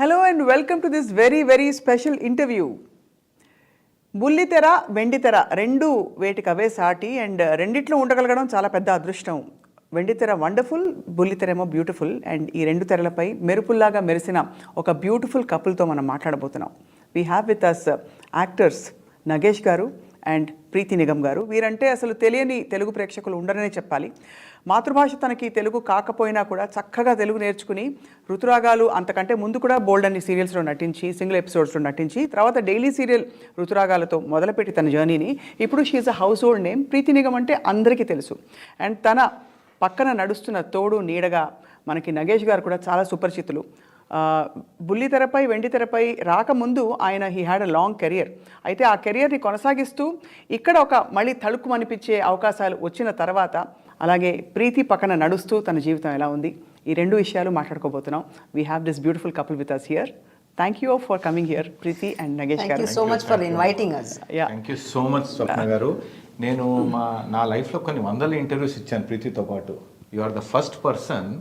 Hello and welcome to this very very special interview. బుల్లితెర వెండితెర రెండు వేటికవే సాటి అండ్ రెండిట్లో ఉండగలగడం చాలా పెద్ద అదృష్టం. వెండితెర వండర్ఫుల్, బుల్లితెర ఏమో బ్యూటిఫుల్. అండ్ ఈ రెండు తెరలపై మెరుపుల్లాగా మెరిసిన ఒక బ్యూటిఫుల్ కపుల్తో మనం మాట్లాడబోతున్నాం. We have with us actors Nagesh garu and ప్రీతి నిగమ్ గారు. వీరంటే అసలు తెలియని తెలుగు ప్రేక్షకులు ఉండరనే చెప్పాలి. మాతృభాష తనకి తెలుగు కాకపోయినా కూడా చక్కగా తెలుగు నేర్చుకుని ఋతురాగాలు అంతకంటే ముందు కూడా బోల్డ్ అన్ని సీరియల్స్లో నటించి, సింగిల్ ఎపిసోడ్స్లో నటించి, తర్వాత డైలీ సీరియల్ ఋతురాగాలతో మొదలుపెట్టి తన జర్నీని ఇప్పుడు she's a household name. Preeti Nigam అంటే అందరికీ తెలుసు. అండ్ తన పక్కన నడుస్తున్న తోడు నీడగా మనకి నగేష్ గారు కూడా చాలా సుపరిచితులు. బుల్లితెరపై వెండితెరపై రాకముందు ఆయన he had a long career. అయితే ఆ కెరియర్ని కొనసాగిస్తూ ఇక్కడ ఒక మళ్ళీ తళుక్కుమనిపించే అవకాశాలు వచ్చిన తర్వాత అలాగే ప్రీతి పక్కన నడుస్తూ తన జీవితం ఎలా ఉంది, ఈ రెండు విషయాలు మాట్లాడుకోబోతున్నాం. We have this beautiful couple with us here. Thank you for coming here Preeti and Nagesh garu. So much for inviting us. Thank you so much Swapna garu. నేను నా లైఫ్లో కొన్ని వందల ఇంటర్వ్యూస్ ఇచ్చాను ప్రీతితో పాటు. You are the first person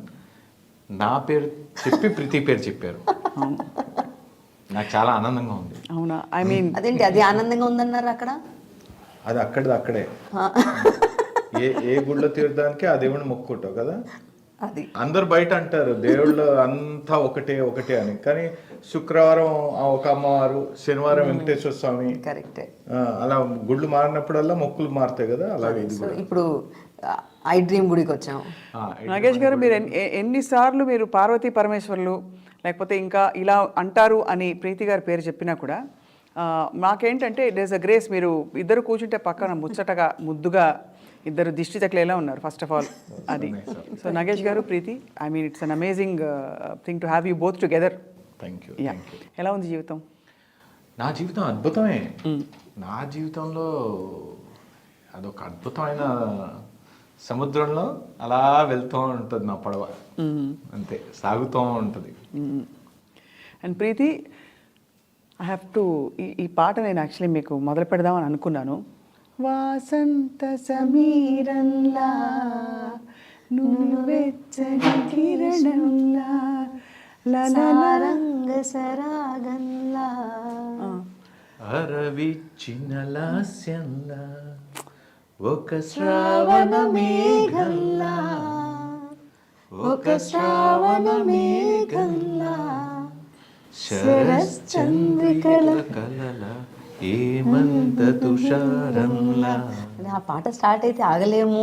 నా పేరు చెప్పి ప్రీతి పేరు చెప్పారు. నాకు చాలా ఆనందంగా ఉంది. అవునా? ఐ మీన్ అదేంటి అది ఆనందంగా ఉందన్నారు అక్కడ? అది అక్కడే ఏ గుళ్ళో తీర్థానికి ఆ దేవుడిని మొక్కుంటావు కదా. అది అందరు బయట అంటారు దేవుళ్ళు అంతా ఒకటే అని, కానీ శుక్రవారం ఒక అమ్మవారు, శనివారం వెంకటేశ్వర స్వామి, కరెక్టే. అలా గుళ్ళు మారినప్పుడల్లా మొక్కులు మారుతాయి కదా. అలాగే ఇప్పుడు ఐ డ్రీమ్ గుడికి వచ్చాం. నగేష్ గారు, మీరు ఎన్నిసార్లు మీరు పార్వతీ పరమేశ్వర్లు లేకపోతే ఇంకా ఇలా అంటారు అని ప్రీతి గారి పేరు చెప్పినా కూడా మాకేంటంటే దేస్ అ గ్రేస్. మీరు ఇద్దరు కూర్చుంటే పక్కన ముచ్చటగా ముద్దుగా ఇద్దరు దిష్టి తగిలేలా ఉన్నారు ఫస్ట్ ఆఫ్ ఆల్. అది so Nagesh garu, Preeti, I mean it's an amazing thing to have you both together. Thank you. ఎలా ఉంది జీవితం? నా జీవితం అద్భుతమే. నా జీవితంలో అదొక అద్భుతమైన సముద్రంలో అలా వెళ్తూ ఉంటుంది నా పడవ, అంతే సాగుతూ ఉంటుంది. And Preethi, I have to ఈ పాట నేను యాక్చువల్లీ మీకు మొదలు పెడదామని అనుకున్నాను. వాసంత సమీరంలా నువ్వెచ్చని కిరణంలా సారంగ సరాగంలా అరవిచ్చిన లాస్యంలా ఒక శ్రావణ మేఘంలా, ఒక శ్రావణ మేఘంలా శరశ్చంద్రికల కలల ఏమంత తుషారంలా. ఆ పాట స్టార్ట్ అయితే ఆగలేము,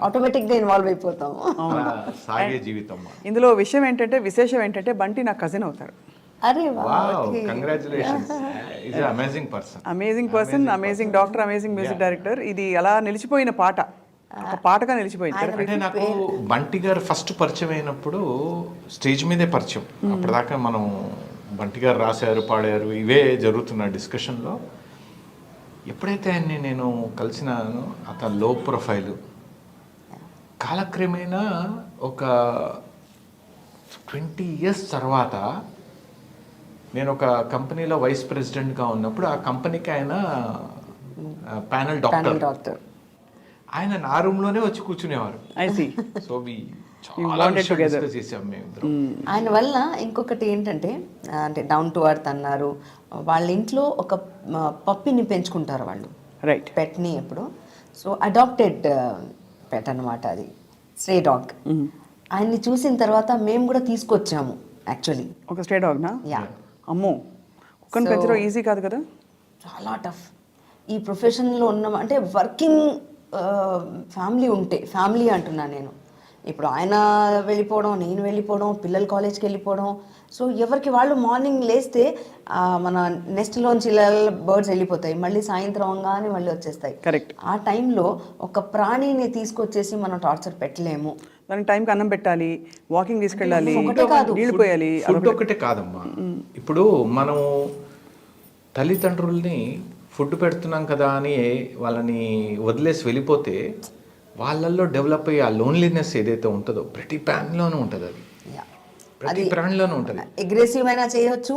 ఆటోమేటిక్ గా ఇన్వాల్వ్ అయిపోతాము. సాగే జీవితం. ఇందులో విశేషం ఏంటంటే బంటి నా కజిన్ అవుతారు. అరే congratulations. Is amazing person, amazing doctor, amazing music director. ఇది అలా నిలిచిపోయిన పాట, ఒక పాటగా నిలిచిపోయింది. అంటే నాకు బంటి గారు ఫస్ట్ పరిచయం అయినప్పుడు స్టేజ్ మీదే పరిచయం. అప్పటిదాకా మనం బంటి గారు రాశారు, పాడారు, ఇవే జరుగుతున్న డిస్కషన్లో. ఎప్పుడైతే ఆయన్ని నేను కలిసినాను, అతను లో ప్రొఫైలు, కాలక్రమేణా ఒక 20 years తర్వాత నేను ఒక కంపెనీలో వైస్ ప్రెసిడెంట్గా ఉన్నప్పుడు ఆ కంపెనీకి ఆయన ప్యానల్ డాక్టర్. ఆయన నా రూమ్లోనే వచ్చి కూర్చునేవారు. సో ఆయన వల్ల ఇంకొకటి ఏంటంటే, అంటే డౌన్ టు అర్త్ అన్నారు. వాళ్ళ ఇంట్లో ఒక పప్పిని పెంచుకుంటారు వాళ్ళు, రైట్, పెట్ని ఎప్పుడు. సో అడాప్టెడ్ పెట్ అనమాట, అది స్ట్రే డాగ్. ఆయన్ని చూసిన తర్వాత మేము కూడా తీసుకొచ్చాము యాక్చువల్లీ. ఒక స్ట్రే డాగ్ నా? యా. అమ్మో, కుక్కను పెంచడం ఈజీ కాదు కదా. చాలా టఫ్. ఈ ప్రొఫెషన్లో ఉన్న అంటే వర్కింగ్ ఫ్యామిలీ అంటున్నా నేను. ఇప్పుడు ఆయన వెళ్ళిపోవడం, నేను వెళ్ళిపోవడం, పిల్లలు కాలేజ్కి వెళ్ళిపోవడం. సో ఎవరికి వాళ్ళు మార్నింగ్ లేస్తే మన నెస్ట్లోంచి బర్డ్స్ వెళ్ళిపోతాయి, మళ్ళీ సాయంత్రం అవగానే మళ్ళీ వచ్చేస్తాయి. కరెక్ట్. ఆ టైంలో ఒక ప్రాణిని తీసుకొచ్చేసి మనం టార్చర్ పెట్టలేము. దానికి టైంకి అన్నం పెట్టాలి, వాకింగ్ తీసుకెళ్ళాలి, నీళ్ళు పోయాలి. ఫుడ్ ఒకటే కాదమ్మా. ఇప్పుడు మనం తల్లిదండ్రుల్ని ఫుడ్ పెడుతున్నాం కదా అని వాళ్ళని వదిలేసి వెళ్ళిపోతే వాళ్ళల్లో డెవలప్ అయ్యే ఆ లోన్లీనెస్ ఏదైతే ఉంటుందో ప్రతి ప్రాణిలోనూ ఉంటుంది. అది ప్రతి ప్రాణిలోనూ ఉంటుంది. అగ్రెసివ్ అయినా చేయొచ్చు,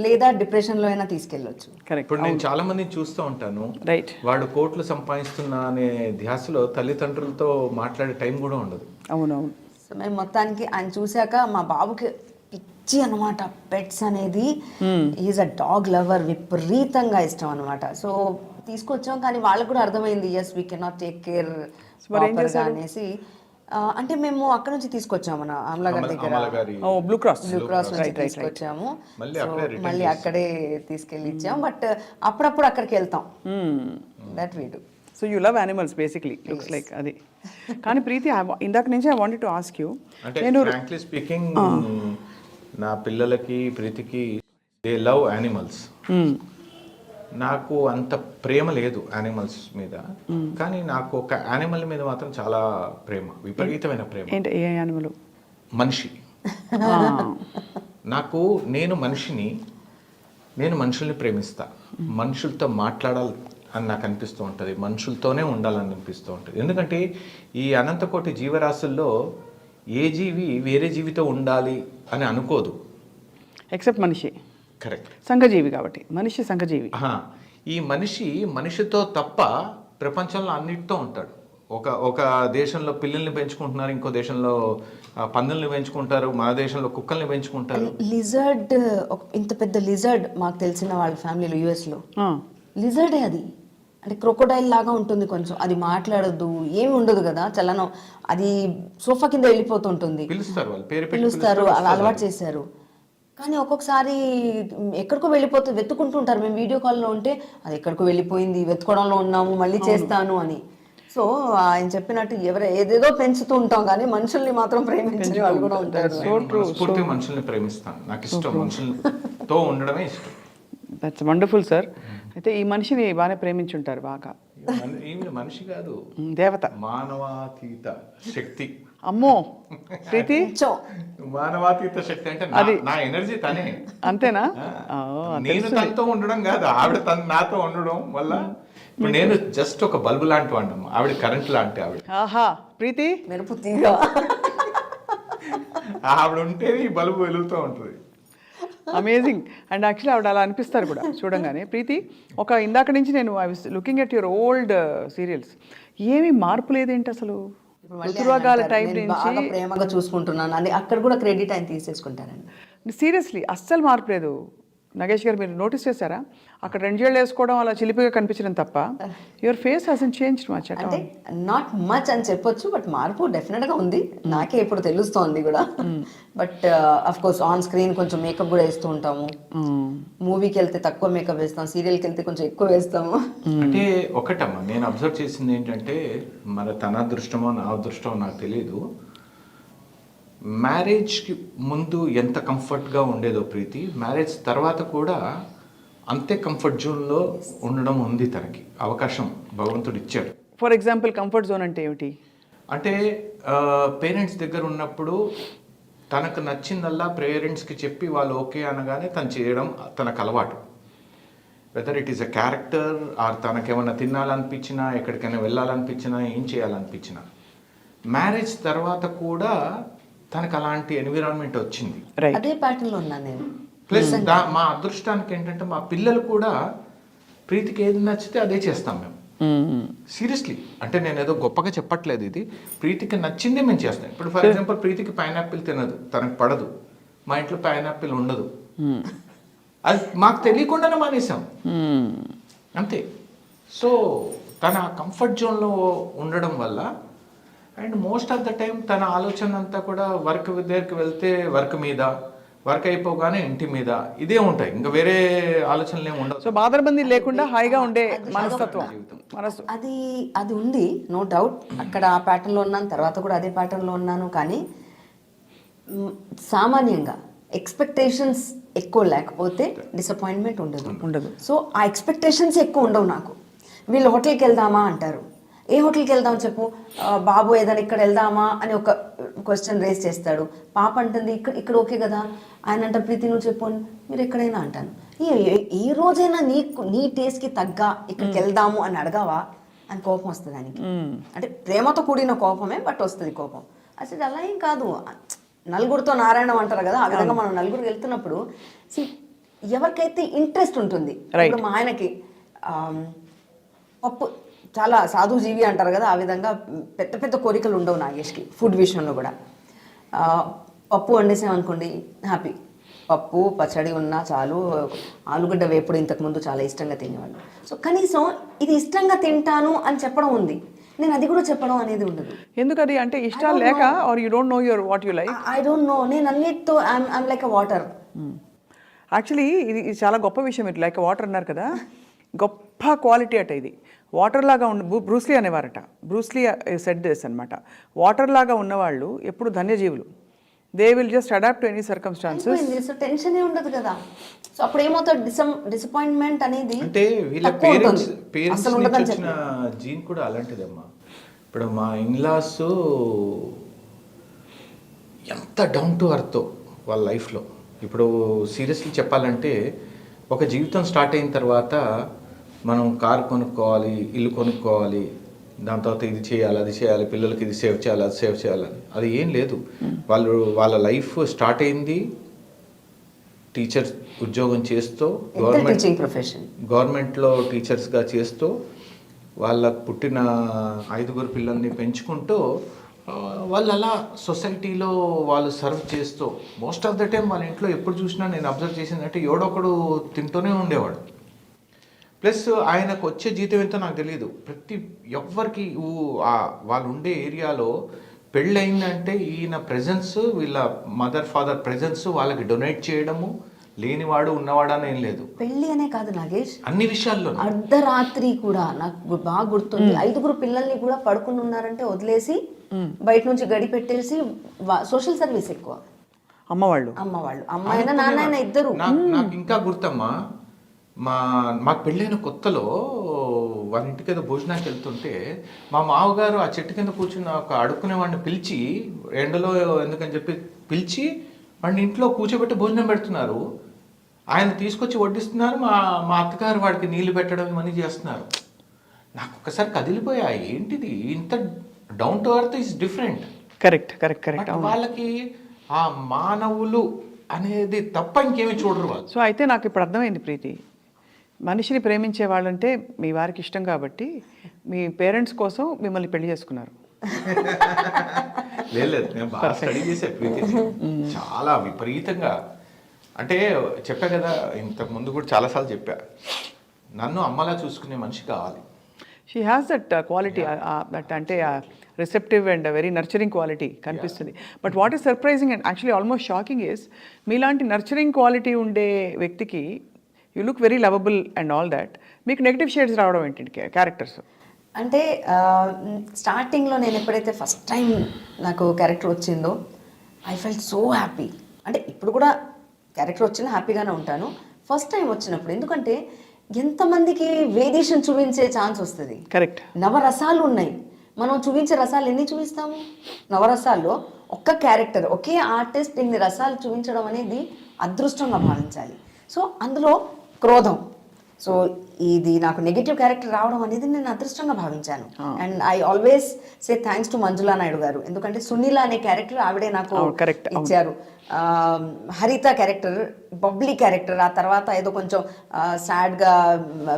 లేదా డిప్రెషన్లో అయినా తీసుకెళ్ళొచ్చు. ఇప్పుడు నేను చాలా మందిని చూస్తూ ఉంటాను, వాడు కోట్లు సంపాదిస్తున్నా అనే ధ్యాసలో తల్లిదండ్రులతో మాట్లాడే టైం కూడా ఉండదు. అవునవును. సో మేము మొత్తానికి ఆయన చూశాక మా బాబుకి పిచ్చి అనమాట పెట్స్ అనేది. ఈజ్ అ డాగ్ లవర్, విపరీతంగా ఇష్టం అనమాట. సో తీసుకొచ్చాం, కానీ వాళ్ళకు కూడా అర్థమైంది yes we cannot take care ప్రాపర్గా అనేసి. అంటే మేము అక్కడ నుంచి తీసుకొచ్చాము మన ఆమ్లా గారి దగ్గర, బ్లూ క్రాస్ నుంచి తీసుకొచ్చాము. మళ్ళీ అక్కడే తీసుకెళ్ళి ఇచ్చాం. బట్ అప్పుడప్పుడు అక్కడికి వెళ్తాం. That we do. So you love animals basically, looks like అది. కానీ ప్రీతి, ఇందాక నుంచి I wanted to ask you, అంటే ఫ్రాంక్లీ స్పీకింగ్ నా పిల్లలకి ప్రీతికి దే లవ్ యానిమల్స్. నాకు అంత ప్రేమ లేదు యానిమల్స్ మీద, కానీ నాకు ఒక యానిమల్ మీద మాత్రం చాలా ప్రేమ, విపరీతమైన ప్రేమ. ఏంటి ఏ యానిమల్? మనిషి. నేను మనుషుల్ని ప్రేమిస్తా, మనుషులతో మాట్లాడాలి అని నాకు అనిపిస్తూ ఉంటుంది, మనుషులతోనే ఉండాలని అనిపిస్తూ ఉంటుంది. ఎందుకంటే ఈ అనంతకోటి జీవరాశుల్లో ఏ జీవి వేరే జీవితో ఉండాలి అని అనుకోదు, ఎక్సెప్ట్ మనిషి. కరెక్ట్, సంఘజీవి కాబట్టి మనిషి సంఘజీవి. ఈ మనిషితో తప్ప ప్రపంచంలో అన్నిటితో ఉంటాడు. ఒక దేశంలో పిల్లల్ని పెంచుకుంటున్నారు, ఇంకో దేశంలో పందుల్ని పెంచుకుంటారు, మన దేశంలో కుక్కల్ని పెంచుకుంటారు. లిజర్డ్, ఇంత పెద్ద లిజర్డ్ మాకు తెలిసిన వాళ్ళ ఫ్యామిలీలో యుఎస్లో లిజర్డే అది. అంటే క్రొకోడైల్ లాగా ఉంటుంది కొంచెం, అది మాట్లాడదు, ఏమి ఉండదు కదా, చలనం. అది సోఫా కింద వెళ్ళిపోతుంటుంది, పిలుస్తారు, అలా అలవాటు చేశారు. కానీ ఒక్కొక్కసారి ఎక్కడికో వెళ్ళిపోతుంది, వెతుకుంటుంటారు. మేము వీడియో కాల్లో ఉంటే అది ఎక్కడికో వెళ్ళిపోయింది, వెతుకోవడంలో ఉన్నాము, మళ్ళీ చేస్తాను అని. సో ఆయన చెప్పినట్టు ఏదేదో పెంచుతూ ఉంటాం, కానీ మనుషుల్ని మాత్రం ప్రేమించే వాళ్ళు కూడా ఉంటారు. మనుషుల్ని ప్రేమిస్తాను, నాకు ఇష్టం, మనుషులతో ఉండడమే ఇష్టం. That's wonderful sir. అయితే ఈ మనిషిని బాగానే ప్రేమించుంటారు బాగా. మనిషి కాదు, దేవత, మానవాతీత శక్తి. అమ్మో ప్రీతి, మానవాతీత శక్తి అంటే నా ఎనర్జీ తనే. అంతేనా? నేను తనతో ఉండడం కాదు, ఆవిడ నాతో ఉండడం వల్ల. ఇప్పుడు నేను జస్ట్ ఒక బల్బు లాంటి వాడినాము, ఆవిడ కరెంట్ లాంటి ఆవిడ. ఆహా ప్రీతి, మెరుపు తీగ. ఆవిడ ఉంటే ఈ బల్బు వెలుగుతూ ఉంటుంది. అమేజింగ్. అండ్ యాక్చువల్లీ ఆవిడ అలా అనిపిస్తారు కూడా చూడంగానే. ప్రీతి, ఇందాక నుంచి నేను I was looking at your old serials, ఏమీ మార్పు లేదేంటి అసలు? టైం నుంచి ప్రేమగా చూసుకుంటున్నాను అని అక్కడ కూడా క్రెడిట్ ఆయన తీసేసుకుంటారండి. సీరియస్లీ అస్సలు మార్పు లేదు. నగేష్ గారు, మీరు నోటీస్ చేశారా? అక్కడ 2 ఏళ్ళు వేసుకోవడం అలా చిలిపిగా కనిపించడం తప్ప యువర్ ఫేస్ హసంట్ చేంజ్డ్ మచ్. అంటే నాట్ మచ్ అని చెప్పొచ్చు, బట్ మార్పు డెఫినెట్గా ఉంది. నాకే ఇప్పుడు తెలుస్తోంది కూడా. But of course on screen కొంచెం మేకప్ కూడా వేస్తూ ఉంటాము. మూవీకి వెళ్తే తక్కువ మేకప్ వేస్తాం, సీరియల్కి వెళ్తే కొంచెం ఎక్కువ వేస్తాము. అంటే ఒకటమ్మా, నేను అబ్జర్వ్ చేసింది ఏంటంటే, మరి తన అదృష్టమో నా అదృష్టమో నాకు తెలియదు, మ్యారేజ్కి ముందు ఎంత కంఫర్ట్గా ఉండేదో ప్రీతి, మ్యారేజ్ తర్వాత కూడా అంతే కంఫర్ట్ జోన్లో ఉండడం ఉంది. తనకి అవకాశం భగవంతుడు ఇచ్చాడు. ఫర్ ఎగ్జాంపుల్ కంఫర్ట్ జోన్ అంటే ఏమిటి? అంటే పేరెంట్స్ దగ్గర ఉన్నప్పుడు తనకు నచ్చిందల్లా పేరెంట్స్కి చెప్పి వాళ్ళు ఓకే అనగానే తను చేయడం తనకు అలవాటు. Whether it is a character or తనకేమైనా తినాలనిపించినా, ఎక్కడికైనా వెళ్ళాలనిపించినా, ఏం చేయాలనిపించినా. మ్యారేజ్ తర్వాత కూడా తనకు అలాంటి ఎన్విరాన్మెంట్ వచ్చింది. అదే ప్యాటర్న్లో ఉన్నాను నేను. ప్లస్ మా అదృష్టానికి ఏంటంటే మా పిల్లలు కూడా ప్రీతికి ఏది నచ్చితే అదే చేస్తాం మేము. సీరియస్లీ, అంటే నేను ఏదో గొప్పగా చెప్పట్లేదు, ఇది ప్రీతికి నచ్చిందే మేము చేస్తాం. ఇప్పుడు ఫర్ ఎగ్జాంపుల్ ప్రీతికి పైనాపిల్ తినదు, తనకు పడదు, మా ఇంట్లో పైనాపిల్ ఉండదు, అది మాకు తెలియకుండానే మానేసాం అంతే. సో తన కంఫర్ట్ జోన్లో ఉండడం వల్ల, and most of the time తన ఆలోచన అంతా కూడా వర్క్ దగ్గరికి వెళ్తే వర్క్ మీద, వర్క్ అయిపోగానే ఇంటి మీద, ఇదే ఉంటాయి, ఇంకా వేరే ఆలోచనలు ఏమి ఉండవు. సో బాధరబందీ లేకుండా హాయిగా ఉండే మనస్తత్వం, మనసు అది ఉంది, నో డౌట్. అక్కడ ఆ ప్యాటర్న్లో ఉన్నాను, తర్వాత కూడా అదే ప్యాటర్న్లో ఉన్నాను. కానీ సామాన్యంగా ఎక్స్పెక్టేషన్స్ ఎక్కువ లేకపోతే డిసప్పాయింట్మెంట్ ఉండదు. సో ఆ ఎక్స్పెక్టేషన్స్ ఎక్కువ ఉండవు నాకు. వీళ్ళు హోటల్కి వెళ్దామా అంటారు, ఏ హోటల్కి వెళ్దాం చెప్పు, బాబు ఏదైనా ఇక్కడ వెళ్దామా అని ఒక క్వశ్చన్ రేస్ చేస్తాడు. పాప అంటుంది ఇక్కడ ఓకే కదా, ఆయన అంట ప్రీతి నువ్వు చెప్పు, మీరు ఎక్కడైనా అంటాను. ఈ రోజైనా నీ టేస్ట్కి తగ్గ ఇక్కడికి వెళ్దాము అని అడగావా అని కోపం వస్తుంది ఆయనకి. అంటే ప్రేమతో కూడిన కోపమే, బట్ వస్తుంది కోపం. అసలు అలా ఏం కాదు, నలుగురితో నారాయణం అంటారు కదా, ఆ విధంగా మనం నలుగురికి వెళ్తున్నప్పుడు ఎవరికైతే ఇంట్రెస్ట్ ఉంటుంది. ఇప్పుడు మా ఆయనకి పప్పు, చాలా సాధు జీవి అంటారు కదా, ఆ విధంగా పెద్ద పెద్ద కోరికలు ఉండవు నాగేష్కి ఫుడ్ విషయంలో కూడా. పప్పు వండేసామనుకోండి హ్యాపీ, పప్పు పచ్చడి ఉన్నా చాలు, ఆలుగడ్డ వేపుడు ఇంతకుముందు చాలా ఇష్టంగా తినేవాళ్ళు. సో కనీసం ఇది ఇష్టంగా తింటాను అని చెప్పడం ఉంది, నేను అది కూడా చెప్పడం అనేది ఉండదు. ఎందుకది అంటే ఇష్టాలు లేక or you don't know your what you like? I don't know, నేను అన్నిటితో I'm like a water. Actually ఇది చాలా గొప్ప విషయం. మీరు లైక్ వాటర్ అన్నారు కదా, గొప్ప క్వాలిటీ అట ఇది. వాటర్ లాగా ఉన్న బ్రూస్లీ అనేవారట, బ్రూస్లీ సెట్ దిస్ అనమాట. వాటర్ లాగా ఉన్నవాళ్ళు ఎప్పుడు ధన్యజీవులు. They will just adapt to any circumstances. So tension ఉండదు కదా. సో అప్పుడు ఏమవుతుంది, డిసప్పాయింట్మెంట్ అనేది అంటే వీళ్ళ తక్కువ పేరెంట్స్ ఉంటుంది. పేరెంట్స్ అసలు ఉండదని నుంచి వచ్చిన జీన్ కూడా అలాంటిదమ్మా. ఇప్పుడు మా ఇన్లాస్ ఎంత డౌన్ టు అర్త్ వాళ్ళ లైఫ్లో. ఇప్పుడు సీరియస్లీ చెప్పాలంటే ఒక జీవితం స్టార్ట్ అయిన తర్వాత మనం కారు కొనుక్కోవాలి, ఇల్లు కొనుక్కోవాలి, దాని తర్వాత ఇది చేయాలి, అది చేయాలి, పిల్లలకి ఇది సేవ్ చేయాలి, అది సేవ్ చేయాలని అది ఏం లేదు. వాళ్ళ లైఫ్ స్టార్ట్ అయింది టీచర్ ఉద్యోగం చేస్తూ, గవర్నమెంట్లో టీచర్స్గా చేస్తూ, వాళ్ళ పుట్టిన 5 పిల్లల్ని పెంచుకుంటూ, వాళ్ళు అలా సొసైటీలో వాళ్ళు సర్వ్ చేస్తూ, మోస్ట్ ఆఫ్ ద టైం వాళ్ళ ఇంట్లో ఎప్పుడు చూసినా నేను అబ్జర్వ్ చేసిందంటే ఎవడొకడు తింటూనే ఉండేవాడు. ప్లస్ ఆయనకు వచ్చే జీతం ఎంతో నాకు తెలియదు. ఎవ్వరికి వాళ్ళు ఉండే ఏరియాలో పెళ్ళయిందంటే ఈయన ప్రెజెన్స్, వీళ్ళ మదర్ ఫాదర్ ప్రెజెన్స్ వాళ్ళకి డొనేట్ చేయడము, లేనివాడు ఉన్నవాడని ఏం లేదు. పెళ్లి అనే కాదు నాగేష్, అన్ని విషయాల్లో అర్ధరాత్రి కూడా నాకు బాగా గుర్తుంది. 5 పిల్లల్ని కూడా పడుకుని ఉన్నారంటే వదిలేసి బయట నుంచి గడి పెట్టేసి సోషల్ సర్వీస్ ఎక్కువ. అమ్మవాళ్ళు అమ్మాయినా నాన్న ఇద్దరు. నాకు ఇంకా గుర్తమ్మా, మాకు పెళ్ళైన కొత్తలో వాళ్ళ ఇంటికి ఏదో భోజనానికి వెళ్తుంటే మా మామగారు ఆ చెట్టు కింద కూర్చున్న ఒక అడుక్కునే వాడిని పిలిచి, ఎండలో ఎందుకని చెప్పి పిలిచి వాడిని ఇంట్లో కూర్చోబెట్టి భోజనం పెడుతున్నారు. ఆయన తీసుకొచ్చి వడ్డిస్తున్నారు, మా అత్తగారు వాడికి నీళ్లు పెట్టడం ఇవన్నీ చేస్తున్నారు. నాకు ఒక్కసారి కదిలిపోయా, ఏంటిది ఇంత down to earth is different. Correct. వాళ్ళకి ఆ మానవులు అనేది తప్ప ఇంకేమీ చూడరు వాళ్ళు. సో అయితే నాకు ఇప్పుడు అర్థమైంది ప్రీతి, మనిషిని ప్రేమించే వాళ్ళంటే మీ వారికి ఇష్టం కాబట్టి మీ పేరెంట్స్ కోసం మిమ్మల్ని పెళ్లి చేసుకున్నారు. లేదు, నేను బాగా స్టడీ చేసే ప్రీతిని చాలా విపరీతంగా. అంటే చెప్పా కదా, ఇంతకు ముందు కూడా చాలాసార్లు చెప్పా, నన్ను అమ్మలా చూసుకునే మనిషి కావాలి. She has that quality, that అంటే receptive and very nurturing quality కనిపిస్తుంది. But what is surprising and actually almost shocking is, మీలాంటి నర్చరింగ్ క్వాలిటీ ఉండే వ్యక్తికి you look very lovable and all that, మీకు నెగిటివ్ షేడ్స్ రావడం ఏంటి క్యారెక్టర్స్? అంటే స్టార్టింగ్లో నేను ఎప్పుడైతే ఫస్ట్ టైం నాకు క్యారెక్టర్ వచ్చిందో ఐ ఫెల్ట్ సో హ్యాపీ. అంటే ఇప్పుడు కూడా క్యారెక్టర్ వచ్చినా హ్యాపీగానే ఉంటాను. ఫస్ట్ టైం వచ్చినప్పుడు, ఎందుకంటే ఎంతమందికి వేరియేషన్ చూపించే ఛాన్స్ వస్తుంది. కరెక్ట్. నవరసాలు ఉన్నాయి, మనం చూపించే రసాలు ఎన్ని చూపిస్తాము? నవరసాల్లో ఒక్క క్యారెక్టర్, ఒకే ఆర్టిస్ట్ ఇన్ని రసాలు చూపించడం అనేది అదృష్టంగా భావించాలి. సో అందులో క్రోధం, సో ఇది నాకు నెగిటివ్ క్యారెక్టర్ రావడం అనేది నేను అదృష్టంగా భావించాను. And I always say thanks to Manjula Naidu గారు, ఎందుకంటే సునీల అనే క్యారెక్టర్ ఆవిడే నాకు ఇచ్చారు. హరిత క్యారెక్టర్ బబ్లీ క్యారెక్టర్, ఆ తర్వాత ఏదో కొంచెం సాడ్గా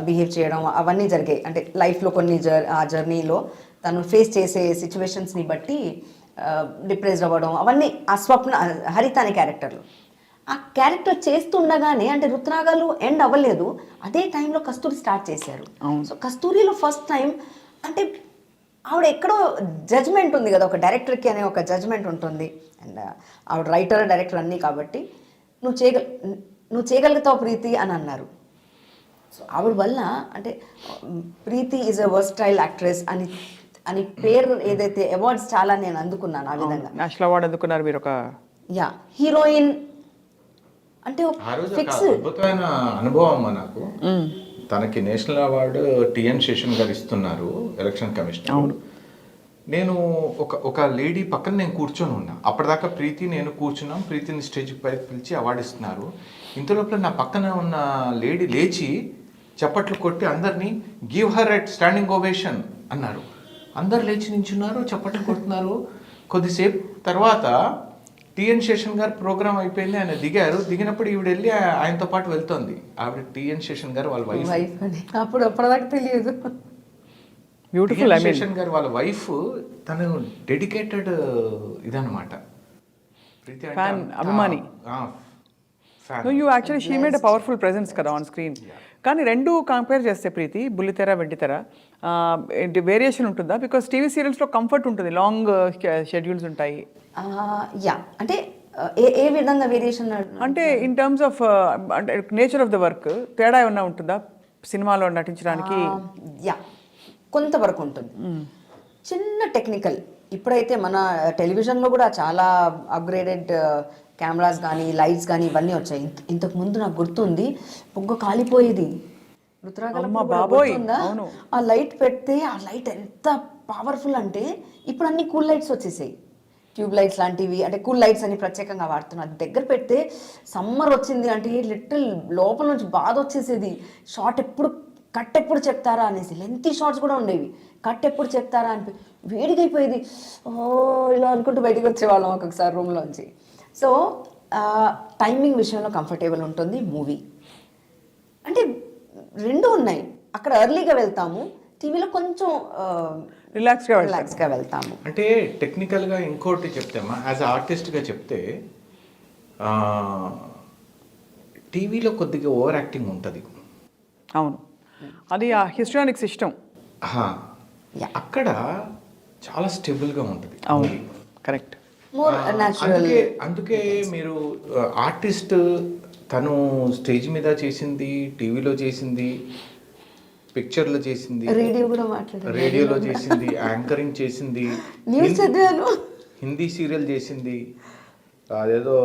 బిహేవ్ చేయడం అవన్నీ జరిగాయి. అంటే లైఫ్లో కొన్ని ఆ జర్నీలో తను ఫేస్ చేసే సిచ్యువేషన్స్ని బట్టి డిప్రెస్డ్ అవ్వడం అవన్నీ ఆ స్వప్న హరిత అనే క్యారెక్టర్లో. ఆ క్యారెక్టర్ చేస్తుండగానే, అంటే రుతురాగాలు ఎండ్ అవ్వలేదు, అదే టైంలో కస్తూరి స్టార్ట్ చేశారు. సో కస్తూరిలో ఫస్ట్ టైం అంటే ఆవిడ ఎక్కడో జడ్జ్మెంట్ ఉంది కదా, ఒక డైరెక్టర్కి అనే ఒక జడ్జ్మెంట్ ఉంటుంది. అండ్ ఆవిడ రైటర్ డైరెక్టర్ అన్నీ కాబట్టి నువ్వు చేయగలుగుతావు ప్రీతి అని అన్నారు. సో ఆవిడ వల్ల అంటే ప్రీతి ఈజ్ ఎ వర్స్టైల్ యాక్ట్రెస్ అని పేరు ఏదైతే అవార్డ్స్ చాలా నేను అందుకున్నాను. ఆ విధంగా నేషనల్ అవార్డు అందుకున్నారు మీరు. ఒక హీరోయిన్ అంటే ఫిక్స్ అద్భుతమైన అనుభవం అమ్మా నాకు. తనకి నేషనల్ అవార్డు టిఎన్ శేషన్ గారు ఇస్తున్నారు, ఎలక్షన్ కమిషనర్. నేను ఒక లేడీ పక్కన నేను కూర్చొని ఉన్నా. అప్పటిదాకా ప్రీతి నేను కూర్చున్నాం, ప్రీతిని స్టేజ్ పై పిలిచి అవార్డు ఇస్తున్నారు. ఇంతలోపల నా పక్కన ఉన్న లేడీ లేచి చప్పట్లు కొట్టి అందరినీ give her at standing ovation అన్నారు. అందరు లేచి నించున్నారు, చప్పట్లు కొడుతున్నారు. కొద్దిసేపు తర్వాత టిఎన్ శేషన్ గారు ప్రోగ్రామ్ అయిపోయింది, ఆయన దిగారు. దిగినప్పుడు ఈవిడ వెళ్ళి ఆయనతో పాటు వెళ్తుంది. ఆవిడ టిఎన్ శేషన్ గారు వాళ్ళ వైఫ్. అప్పుడు అప్పటిదాకా తెలియదు. బ్యూటిఫుల్. శేషన్ గారు వాళ్ళ వైఫ్, తను డెడికేటెడ్ ఇదన్నమాట. అభిమాని, fan. No you actually she made a powerful presence కదా ఆన్ స్క్రీన్. కానీ రెండు కంపేర్ చేస్తే ప్రీతి, బుల్లితెర వెండితెర వేరియేషన్ ఉంటుందా? బికాస్ టీవీ సీరియల్స్లో కంఫర్ట్ ఉంటుంది, లాంగ్ షెడ్యూల్స్ ఉంటాయి. యా అంటే ఏ విధంగా వేరియేషన్? అంటే ఇన్ టర్మ్స్ ఆఫ్ అంటే నేచర్ ఆఫ్ ద వర్క్ తేడా ఏమన్నా ఉంటుందా సినిమాలో నటించడానికి? యా కొంతవరకు ఉంటుంది. చిన్న టెక్నికల్. ఇప్పుడైతే మన టెలివిజన్లో కూడా చాలా అప్గ్రేడెడ్ కెమెరాస్ కానీ లైట్స్ కానీ ఇవన్నీ వచ్చాయి. ఇంతకు ముందు నాకు గుర్తుంది, పొగ్గ కాలిపోయేది. గుర్తుందా? ఆ లైట్ పెడితే ఆ లైట్ ఎంత పవర్ఫుల్ అంటే ఇప్పుడు అన్ని కూల్ లైట్స్ వచ్చేసాయి, ట్యూబ్ లైట్స్ లాంటివి. అంటే కూల్ లైట్స్ అని ప్రత్యేకంగా వాడుతున్నారు. దగ్గర పెడితే సమ్మర్ వచ్చింది అంటే లిటిల్ లోపల నుంచి బాధ వచ్చేసేది. షార్ట్ కట్ ఎప్పుడు చెప్తారా అనేసి లెంతీ షార్ట్స్ కూడా ఉండేవి. కట్ ఎప్పుడు చెప్తారా అని వేడిగైపోయేది. ఇలా అనుకుంటూ బయటకు వచ్చేవాళ్ళం ఒక్కొక్కసారి రూమ్లోంచి. సో టైమింగ్ విషయంలో కంఫర్టబుల్ ఉంటుంది మూవీ. అంటే రెండు ఉన్నాయి. అక్కడ ఎర్లీగా వెళ్తాము, టీవీలో కొంచెం రిలాక్స్గా వెళ్తాము. అంటే టెక్నికల్గా ఇంకోటి చెప్తామా, యాజ్ ఆర్టిస్ట్గా చెప్తే టీవీలో కొద్దిగా ఓవర్ యాక్టింగ్ ఉంటుంది. అవును, అది ఆ హిస్టానిక్ సిస్టమ్. అక్కడ చాలా స్టేబుల్గా ఉంటుంది. అవును, కరెక్ట్. అందుకే మీరు ఆర్టిస్ట్ తను స్టేజ్ మీద చేసింది, టీవీలో చేసింది, పిక్చర్లో చేసింది, రేడియోలో చేసింది, యాంకరింగ్ చేసింది, హిందీ సీరియల్ చేసింది, అదేదో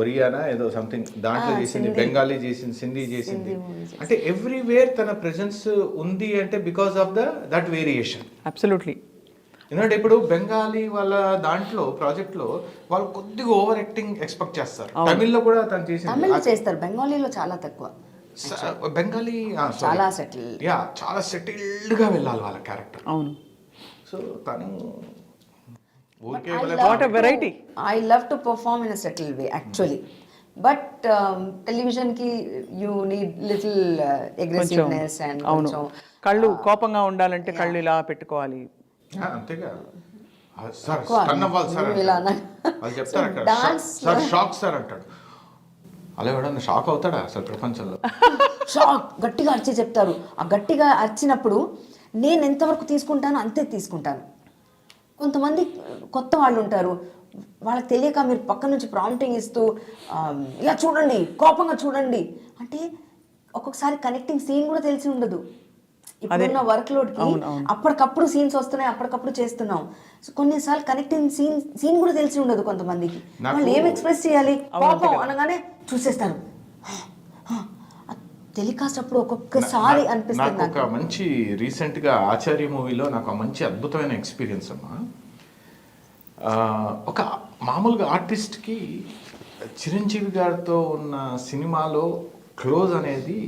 ఒరియానా ఏదో సంథింగ్ దాంట్లో చేసింది, బెంగాలీ చేసింది, సింధీ చేసింది. అంటే ఎవ్రీవేర్ తన ప్రెజెన్స్ ఉంది అంటే because of that variation. Absolutely. ఎందుకంటే ఇప్పుడు బెంగాలీ వాళ్ళ దాంట్లో ప్రాజెక్ట్లో వాళ్ళు కొద్దిగా ఓవర్ యాక్టింగ్ ఎక్స్పెక్ట్ చేస్తారు. తమిళ్లో కూడా తను చేస్తారు, బెంగాలీలో చాలా తక్కువ. బెంగాలీ చాలా సెటిల్, చాలా సెటిల్డ్గా వెళ్ళాలి వాళ్ళ క్యారెక్టర్. అవును. సో తను variety. I love to perform in a settle way actually. But టెలివిజన్కి you need little aggressiveness and కొంచెం కళ్ళు కోపంగా ఉండాలంటే కళ్ళు ఇలా పెట్టుకోవాలి. అంతేగా సార్ స్టన్ అవ్వాలి సార్ వాళ్ళు చెప్తారు అక్కడ, సార్ షాక్ సార్ అంటాడు. అలా ఎవడన్నా షాక్ అవుతాడా అసలు ప్రపంచంలో? షాక్ గట్టిగా అరిచి చెప్తారు. ఆ గట్టిగా అరిచినప్పుడు నేను ఎంతవరకు తీసుకుంటానో అంతే తీసుకుంటాను. కొంతమంది కొత్త వాళ్ళు ఉంటారు, వాళ్ళకి తెలియక మీరు పక్క నుంచి ప్రాంప్టింగ్ ఇస్తూ ఇలా చూడండి, కోపంగా చూడండి అంటే ఒక్కొక్కసారి కనెక్టింగ్ సీన్ కూడా తెలిసి ఉండదు. ఇప్పుడున్న వర్క్ లోడ్కి అప్పటికప్పుడు సీన్స్ వస్తున్నాయి, అప్పటికప్పుడు చేస్తున్నాం. సో కొన్నిసార్లు కనెక్టింగ్ సీన్ కూడా తెలిసి ఉండదు కొంతమందికి. వాళ్ళు ఏం ఎక్స్ప్రెస్ చేయాలి, కోపం అనగానే చూసేస్తారు. టెలికాస్ట్ అప్పుడు ఒక్కొక్కసారి అనిపిస్తుంది. నాకు ఒక మంచి రీసెంట్గా ఆచార్య మూవీలో నాకు ఒక మంచి అద్భుతమైన ఎక్స్పీరియన్స్ అమ్మా. ఒక మామూలుగా ఆర్టిస్ట్కి చిరంజీవి గారితో ఉన్న సినిమాలో క్లోజ్ అనేది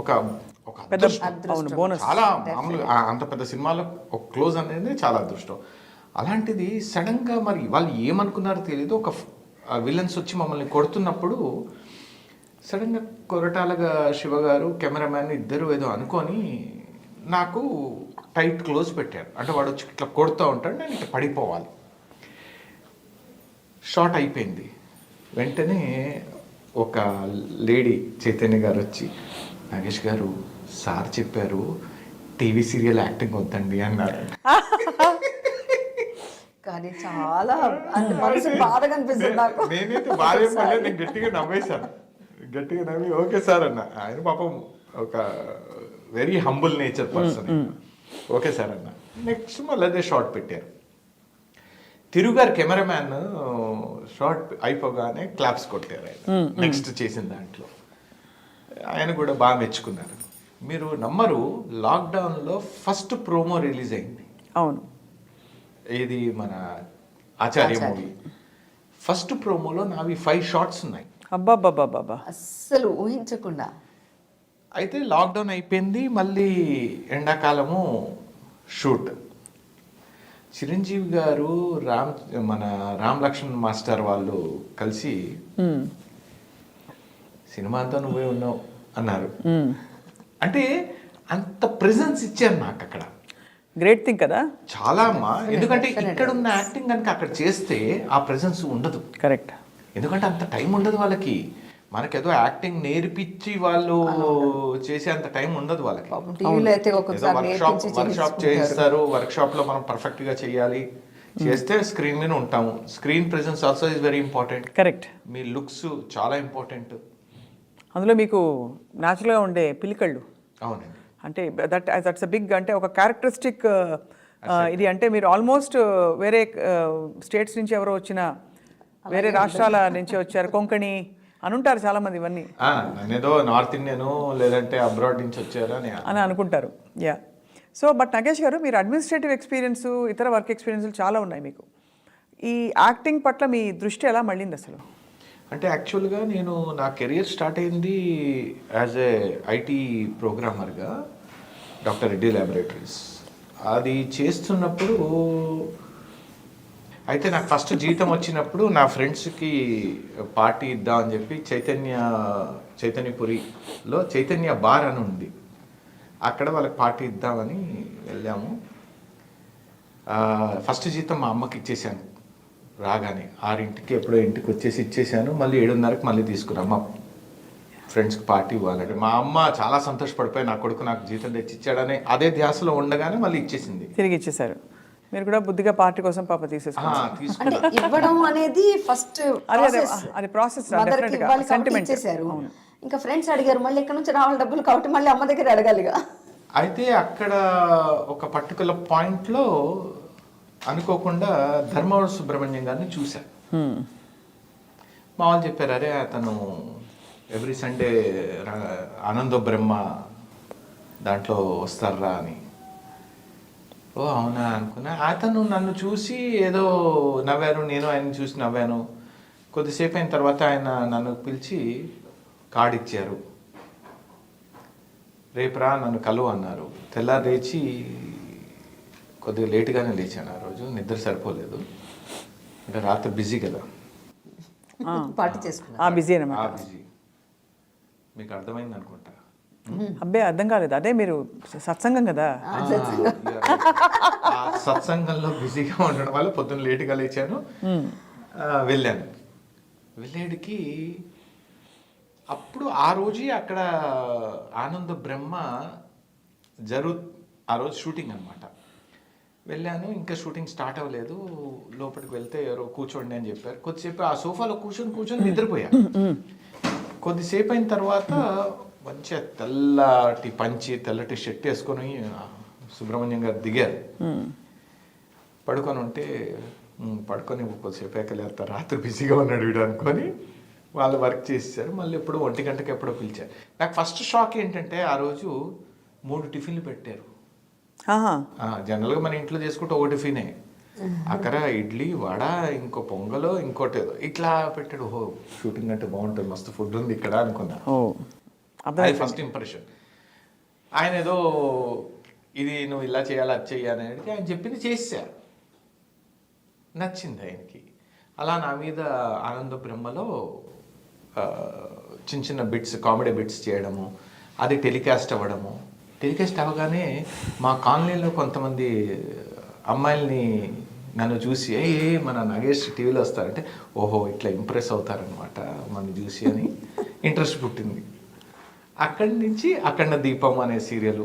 ఒక చాలా మామూలుగా అంత పెద్ద సినిమాలో ఒక క్లోజ్ అనేది చాలా అదృష్టం. అలాంటిది సడన్గా మరి వాళ్ళు ఏమనుకున్నారో తెలియదు, ఒక విలన్స్ వచ్చి మమ్మల్ని కొడుతున్నప్పుడు సడన్గా కొరటాలగా శివ గారు కెమెరామ్యాన్ ఇద్దరు ఏదో అనుకొని నాకు టైట్ క్లోజ్ పెట్టారు. అంటే వాడు వచ్చి ఇట్లా కొడుతూ ఉంటాడు, నేను ఇట్లా పడిపోవాలి. షార్ట్ అయిపోయింది. వెంటనే ఒక లేడీ చైతన్య గారు వచ్చి, నాగేష్ గారు సార్ చెప్పారు టీవీ సీరియల్ యాక్టింగ్ వద్దండి అన్నారు. కానీ చాలా మనసు బాధగా అనిపిస్తుంది నాకు. నేనైతే బాధ నేను గట్టిగా నవ్వేశాను. గట్టిగా నవ్వి ఓకే సార్ అన్న. ఆయన పాపం ఒక very humble nature person. Okay sir అన్న. నెక్స్ట్ మళ్ళీ అదే షార్ట్ పెట్టారు. తిరుగారు కెమెరామ్యాన్ షార్ట్ అయిపోగానే క్లాప్స్ కొట్టారు ఆయన నెక్స్ట్ చేసిన దాంట్లో. ఆయన కూడా బాగా మెచ్చుకున్నారు. మీరు నమ్మరు, లాక్డౌన్లో ఫస్ట్ ప్రోమో రిలీజ్ అయింది. అవును, ఇది మన ఆచార్య మూవీ. ఫస్ట్ ప్రోమోలో నావి 5 షార్ట్స్ ఉన్నాయి. అబ్బాబ్బాబ్బా, అస్సలు ఊహించకుండా. అయితే లాక్డౌన్ అయిపోయింది, మళ్ళీ ఎండాకాలము షూట్. చిరంజీవి గారు మన రామ్ లక్ష్మణ్ మాస్టర్ వాళ్ళు కలిసి సినిమా అంతా నువ్వే ఉన్నావు అన్నారు. అంటే అంత ప్రెజెన్స్ ఇచ్చారు నాకు అక్కడ. గ్రేట్ థింగ్ కదా. చాలా అమ్మా, ఎందుకంటే ఇక్కడ ఉన్న యాక్టింగ్ కనుక అక్కడ చేస్తే ఆ ప్రెజెన్స్ ఉండదు. కరెక్ట్. ఎందుకంటే అంత టైం ఉండదు వాళ్ళకి. మనకేదో యాక్టింగ్ నేర్పించి వాళ్ళు చేసేంత టైం ఉండదు వాళ్ళకి. టీవీలో అయితే ఒక్కొక్కసారి నేర్పించి వర్క్షాప్ చేయిస్తారు, వర్క్షాప్ లో మనం పర్ఫెక్ట్ గా చేయాలి, చేస్తే స్క్రీన్ మీద ఉంటాము. Screen presence also is very important. Correct. Me looks చాలా ఇంపార్టెంట్. అందులో మీకు న్యాచురల్గా ఉండే పిలికళ్ళు, అవునండి. అంటే దట్స్ అ బిగ్, అంటే ఒక క్యారెక్టరిస్టిక్ ఇది. అంటే మీరు ఆల్మోస్ట్ వేరే స్టేట్స్ నుంచి ఎవరో వచ్చిన, వేరే రాష్ట్రాల నుంచి వచ్చారు, కొంకణి అని ఉంటారు చాలా మంది. ఇవన్నీ నేనేదో నార్త్ ఇండియన్ లేదంటే అబ్రాడ్ నుంచి వచ్చారు అని అనుకుంటారు. యా. సో బట్ నగేష్ గారు, మీరు అడ్మినిస్ట్రేటివ్ ఎక్స్పీరియన్స్, ఇతర వర్క్ ఎక్స్పీరియన్స్లు చాలా ఉన్నాయి మీకు. ఈ యాక్టింగ్ పట్ల మీ దృష్టి ఎలా మళ్ళింది అసలు? అంటే యాక్చువల్గా నేను నా కెరియర్ స్టార్ట్ అయింది యాజ్ ఏ ఐటీ ప్రోగ్రామర్గా డాక్టర్ రెడ్డి ల్యాబొరేటరీస్. అది చేస్తున్నప్పుడు అయితే నాకు ఫస్ట్ జీతం వచ్చినప్పుడు నా ఫ్రెండ్స్కి పార్టీ ఇద్దామని చెప్పి చైతన్యపురిలో చైతన్య బార్ అని ఉంది, అక్కడ వాళ్ళకి పార్టీ ఇద్దామని వెళ్ళాము. ఫస్ట్ జీతం మా అమ్మకి ఇచ్చేసాను రాగానే, 6ంటికి ఎప్పుడో ఇంటికి వచ్చేసి ఇచ్చేసాను. మళ్ళీ 7:30కి మళ్ళీ తీసుకురా మా ఫ్రెండ్స్కి పార్టీ ఇవ్వాలంటే. మా అమ్మ చాలా సంతోషపడిపోయి నా కొడుకు నాకు జీతం తెచ్చి ఇచ్చాడని అదే ధ్యాసలో ఉండగానే మళ్ళీ ఇచ్చేసింది, తిరిగి ఇచ్చేసారు. మీరు కూడా బుద్ధిగా పార్టీ కోసం పాప తీసుకున్నారు. ఇవ్వడం అనేది ఫస్ట్ అది ప్రాసెస్, సెంటిమెంట్. ఇంకా ఫ్రెండ్స్ అడిగారు, మళ్ళీ ఇక్కడ నుంచి రావాలి డబ్బులు, కాబట్టి మళ్ళీ అమ్మ దగ్గర అడగాలిగా. అయితే అక్కడ ఒక పర్టికులర్ పాయింట్లో అనుకోకుండా ధర్మవరం సుబ్రహ్మణ్యం గారిని చూశాను. మా వాళ్ళు చెప్పారు, అరే అతను ఎవ్రీ సండే ఆనందో బ్రహ్మ దాంట్లో వస్తారా అని. ఓ అవునా అనుకున్నా. అతను నన్ను చూసి ఏదో నవ్వారు, నేను ఆయన చూసి నవ్వాను. కొద్దిసేపు అయిన తర్వాత ఆయన నన్ను పిలిచి కార్డు ఇచ్చారు, రేపురా నన్ను కలువు అన్నారు. తెల్లారి లేచి కొద్దిగా లేటుగానే లేచాను. ఆ రోజు నిద్ర సరిపోలేదు, ఇంకా రాత్రి బిజీ కదా, పార్టీ చేసుకున్నా. బిజీ అన్నమాట. బిజీ. మీకు అర్థమైంది అనుకుంటా. అబ్బే అర్థం కాలేదు, అదే మీరు సత్సంగం కదా. సత్సంగంలో బిజీగా ఉండడం వల్ల పొద్దున్న లేటుగా లేచాను. వెళ్ళాను. వెళ్ళేడికి అప్పుడు ఆ రోజు అక్కడ ఆనంద బ్రహ్మ ఆ రోజు షూటింగ్ అనమాట. వెళ్ళాను, ఇంకా షూటింగ్ స్టార్ట్ అవ్వలేదు. లోపలికి వెళ్తే ఎవరో కూర్చోండి అని చెప్పారు. కొద్దిసేపు ఆ సోఫాలో కూర్చొని నిద్రపోయాను. కొద్దిసేపు అయిన తర్వాత మంచిగా తెల్లటి పంచి తెల్లటి షర్ట్ వేసుకొని సుబ్రహ్మణ్యం గారు దిగారు. పడుకొని ఉంటే పడుకొని కొద్దిసేపు ఎక్కలేస్తారు, రాత్రి బిజీగా ఉన్నాడు వీడు అనుకొని వాళ్ళు వర్క్ చేసేసారు. మళ్ళీ ఎప్పుడో 1 గంటకి ఎప్పుడో పిలిచారు. నాకు ఫస్ట్ షాక్ ఏంటంటే ఆ రోజు 3 టిఫిన్లు పెట్టారు. జనరల్గా మన ఇంట్లో చేసుకుంటే 1 టిఫినే, అక్కడ ఇడ్లీ వడ ఇంకో పొంగలో ఇంకోటి ఏదో ఇట్లా పెట్టాడు. ఓహో షూటింగ్ అంటే బాగుంటుంది, మస్తు ఫుడ్ ఉంది ఇక్కడ అనుకున్నా. అది ఫస్ట్ ఇంప్రెషన్. ఆయన ఏదో ఇది నువ్వు ఇలా చేయాలి అది చేయాలి అనేది ఆయన చెప్పింది చేశారు, నచ్చింది ఆయనకి. అలా నా మీద ఆనంద బ్రహ్మలో చిన్న చిన్న బిట్స్, కామెడీ బిట్స్ చేయడము, అది టెలికాస్ట్ అవ్వడము. టెలికాస్ట్ అవ్వగానే మా కాలనీలో కొంతమంది అమ్మాయిల్ని నన్ను చూసి మన నగేష్ టీవీలో వస్తారంటే ఓహో ఇట్లా ఇంప్రెస్ అవుతారనమాట మన చూసి అని ఇంట్రెస్ట్ పుట్టింది. అక్కడి నుంచి అఖండ దీపం అనే సీరియల్.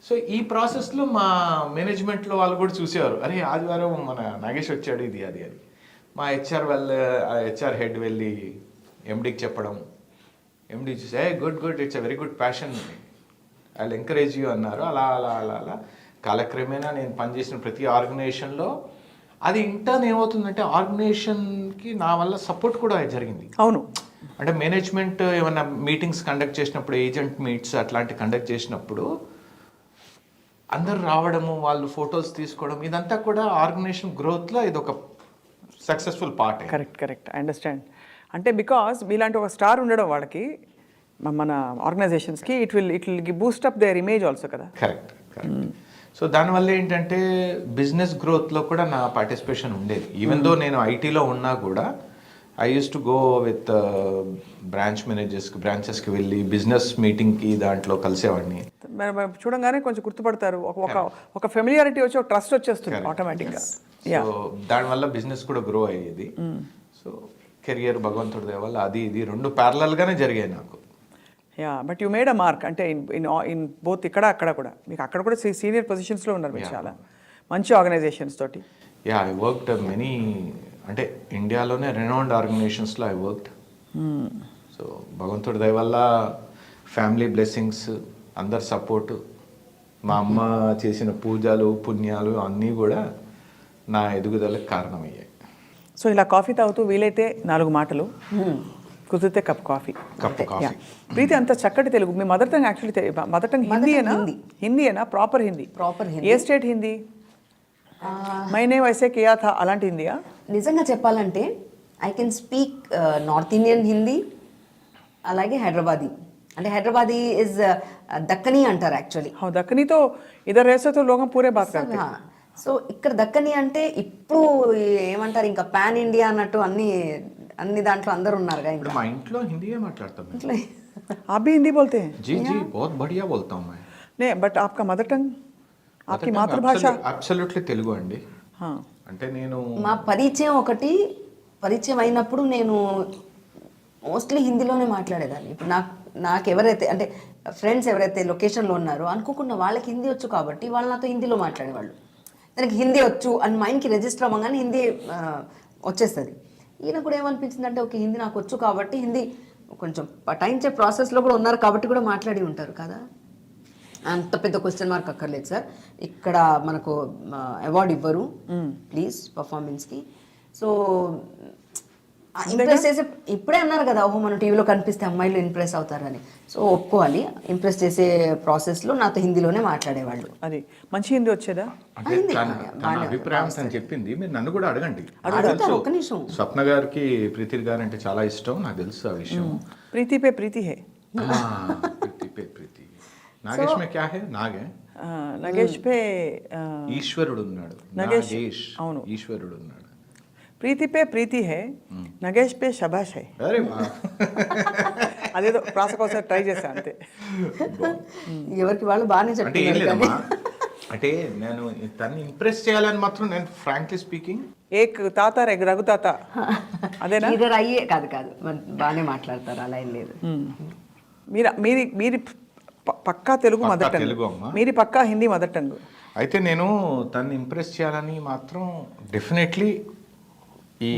సో ఈ ప్రాసెస్లో మా మేనేజ్మెంట్లో వాళ్ళు కూడా చూసేవారు, అరే ఆదివారం మన నాగేష్ వచ్చాడు ఇది అది అని. మా హెచ్ఆర్ హెడ్ వెళ్ళి ఎండీకి చెప్పడం, ఎండీ చూసి good it's a very good passion, I will encourage you అన్నారు. అలా అలా అలా అలా కాలక్రమేణా నేను పనిచేసిన ప్రతి ఆర్గనైజేషన్లో అది ఇంటర్న్ ఏమవుతుందంటే ఆర్గనైజేషన్కి నా వల్ల సపోర్ట్ కూడా జరిగింది. అవును, అంటే మేనేజ్మెంట్ ఏమైనా మీటింగ్స్ కండక్ట్ చేసినప్పుడు, ఏజెంట్ మీట్స్ అట్లాంటి కండక్ట్ చేసినప్పుడు అందరు రావడము, వాళ్ళు ఫొటోస్ తీసుకోవడం, ఇదంతా కూడా ఆర్గనైజేషన్ గ్రోత్లో ఇది ఒక successful part. Correct I understand. అంటే బికాస్ మీలాంటి ఒక స్టార్ ఉండడం వాళ్ళకి, మన ఆర్గనైజేషన్స్కి it will boost up their image also కదా. కరెక్ట్. సో దానివల్ల ఏంటంటే బిజినెస్ గ్రోత్లో కూడా నా పార్టిసిపేషన్ ఉండేది. ఈవెన్ దో నేను ఐటీలో ఉన్నా కూడా I use to go with బ్రాంచెస్కి వెళ్ళి బిజినెస్ మీటింగ్కి దాంట్లో కలిసేవాడిని. చూడంగానే కొంచెం గుర్తుపడతారు, ఒక ఫెమిలియారిటీ వచ్చి, ఒక ట్రస్ట్ వచ్చేస్తుంది ఆటోమేటిక్గా. సో దానివల్ల బిజినెస్ కూడా గ్రో అయ్యేది. సో కెరియర్ భగవంతుడి దయ వల్ల అది ఇది రెండు ప్యారలల్గానే జరిగాయి నాకు. Yeah but you made a mark అంటే ఇన్ బోత్ ఇక్కడ అక్కడ కూడా మీకు అక్కడ కూడా సీనియర్ పొజిషన్స్లో ఉన్నారు మీరు చాలా మంచి ఆర్గనైజేషన్స్ తోటి. యా ఐ వర్క్డ్ మెనీ, అంటే ఇండియాలోనే రెనౌండ్ ఆర్గనైజేషన్స్లో ఐ వర్క్డ్. సో భగవంతుడి దయ వల్ల ఫ్యామిలీ బ్లెస్సింగ్స్, అందరి సపోర్టు, మా అమ్మ చేసిన పూజలు పుణ్యాలు అన్నీ కూడా నా ఎదుగుదలకు కారణమయ్యాయి. సో ఇలా కాఫీ తాగుతూ వీలైతే 4 మాటలు, కుదిరితే కప్ కాఫీ. కాఫీ. ప్రీతి అంత చక్కటి తెలుగు. మీ mother tongue actually mother tongue హిందీయేనా? హిందీయేనా? ప్రాపర్ హిందీ? ప్రాపర్ హిందీ. ఏ స్టేట్ హిందీ? మైనే వైసే కియా థా అలాంటి హిందీయా? నిజంగా చెప్పాలంటే I can speak north Indian Hindi, అలాగే హైదరాబాదీ. అంటే హైదరాబాదీ ఇస్ దక్కనీ అంటారు యాక్చువల్లీ. దక్కనీ తో ఇదర్ రేసే తో లోగం పూరే బాత్ కర్తే. సో ఇక్కడ దక్కనీ అంటే ఇప్పుడు ఏమంటారు, ఇంకా పాన్ ఇండియా అన్నట్టు అన్ని దాంట్లో అందరు ఉన్నారు. ఇప్పుడు మా ఇంట్లో హిందీయే మాట్లాడతాం. आप भी हिंदी बोलते हैं? जी जी बहुत बढ़िया बोलता हूँ मैं. नहीं बट आपका मदर टंग, आपकी मातृभाषा? అబ్సల్యూట్లీ తెలుగు అండి. हाँ. అంటే నేను మా పరిచయం అయినప్పుడు నేను మోస్ట్లీ హిందీలోనే మాట్లాడేదాన్ని. ఇప్పుడు నాకు ఎవరైతే అంటే ఫ్రెండ్స్ ఎవరైతే లొకేషన్లో ఉన్నారో అనుకోకుండా వాళ్ళకి హిందీ వచ్చు కాబట్టి వాళ్ళు నాతో హిందీలో మాట్లాడేవాళ్ళు. దానికి హిందీ వచ్చు అని మైండ్కి రిజిస్టర్ అవ్వగానే హిందీ వచ్చేస్తుంది. ఈయన కూడా ఏమనిపించింది అంటే ఓకే హిందీ నాకు వచ్చు కాబట్టి హిందీ కొంచెం పటాయించే ప్రాసెస్లో కూడా ఉన్నారు కాబట్టి కూడా మాట్లాడి ఉంటారు కదా. అంత పెద్ద క్వశ్చన్ మార్క్ అక్కర్లేదు సార్. ఇక్కడ మనకు అవార్డు ఇవ్వరు ప్లీజ్ పర్ఫార్మెన్స్కి. సో ఇంప్రెస్ చేసే ఇప్పుడే అన్నారు కదా, ఓహో మనం టీవీలో కనిపిస్తే అమ్మాయిలు ఇంప్రెస్ అవుతారని. సో ఒప్పుకోవాలి, ఇంప్రెస్ చేసే ప్రాసెస్లో నాతో హిందీలోనే మాట్లాడేవాళ్ళు. అది మంచి హిందీ వచ్చేదా? అంటే తన అభిప్రాయం తను చెప్పింది, మీరు నన్ను కూడా అడగండి. ఒక్క నిమిషం. స్వప్న గారికి ప్రీతి గారు అంటే చాలా ఇష్టం, నాకు తెలుసు ఆ విషయం. ప్రీతి పే ప్రీతి హే. ప్రీతి పే ప్రీతి. నాగేష్ మే క్యా హే? నాగే నగేష్ పే ఈశ్వరుడు ఉన్నాడు. నగేష్, అవును, ఈశ్వరుడు ఉన్నాడు. ప్రీతి పే ప్రీతి హే, నగేష్ పే శభాష్ హే. అరే అదేదో ప్రాస కోసం ట్రై చేశా అంతే. ఎవరికి వాళ్ళు బాగానే అంటే ఏం లేదమ్మా, అంటే నేను తన్ని ఇంప్రెస్ చేయాలని మాత్రం నేను ఫ్రాంక్లీ స్పీకింగ్ ఏక్ తాత రఘు తాత అదేనా? ఇద్దరు అయ్యే కాదు బాగానే మాట్లాడతారు, అలా ఏం లేదు. మీరి పక్కా తెలుగు మదర్ టంగ్, తెలుగు అమ్మా. మీది పక్కా హిందీ మదర్ టంగ్. అయితే నేను తన్ని ఇంప్రెస్ చేయాలని మాత్రం డెఫినెట్లీ ఈ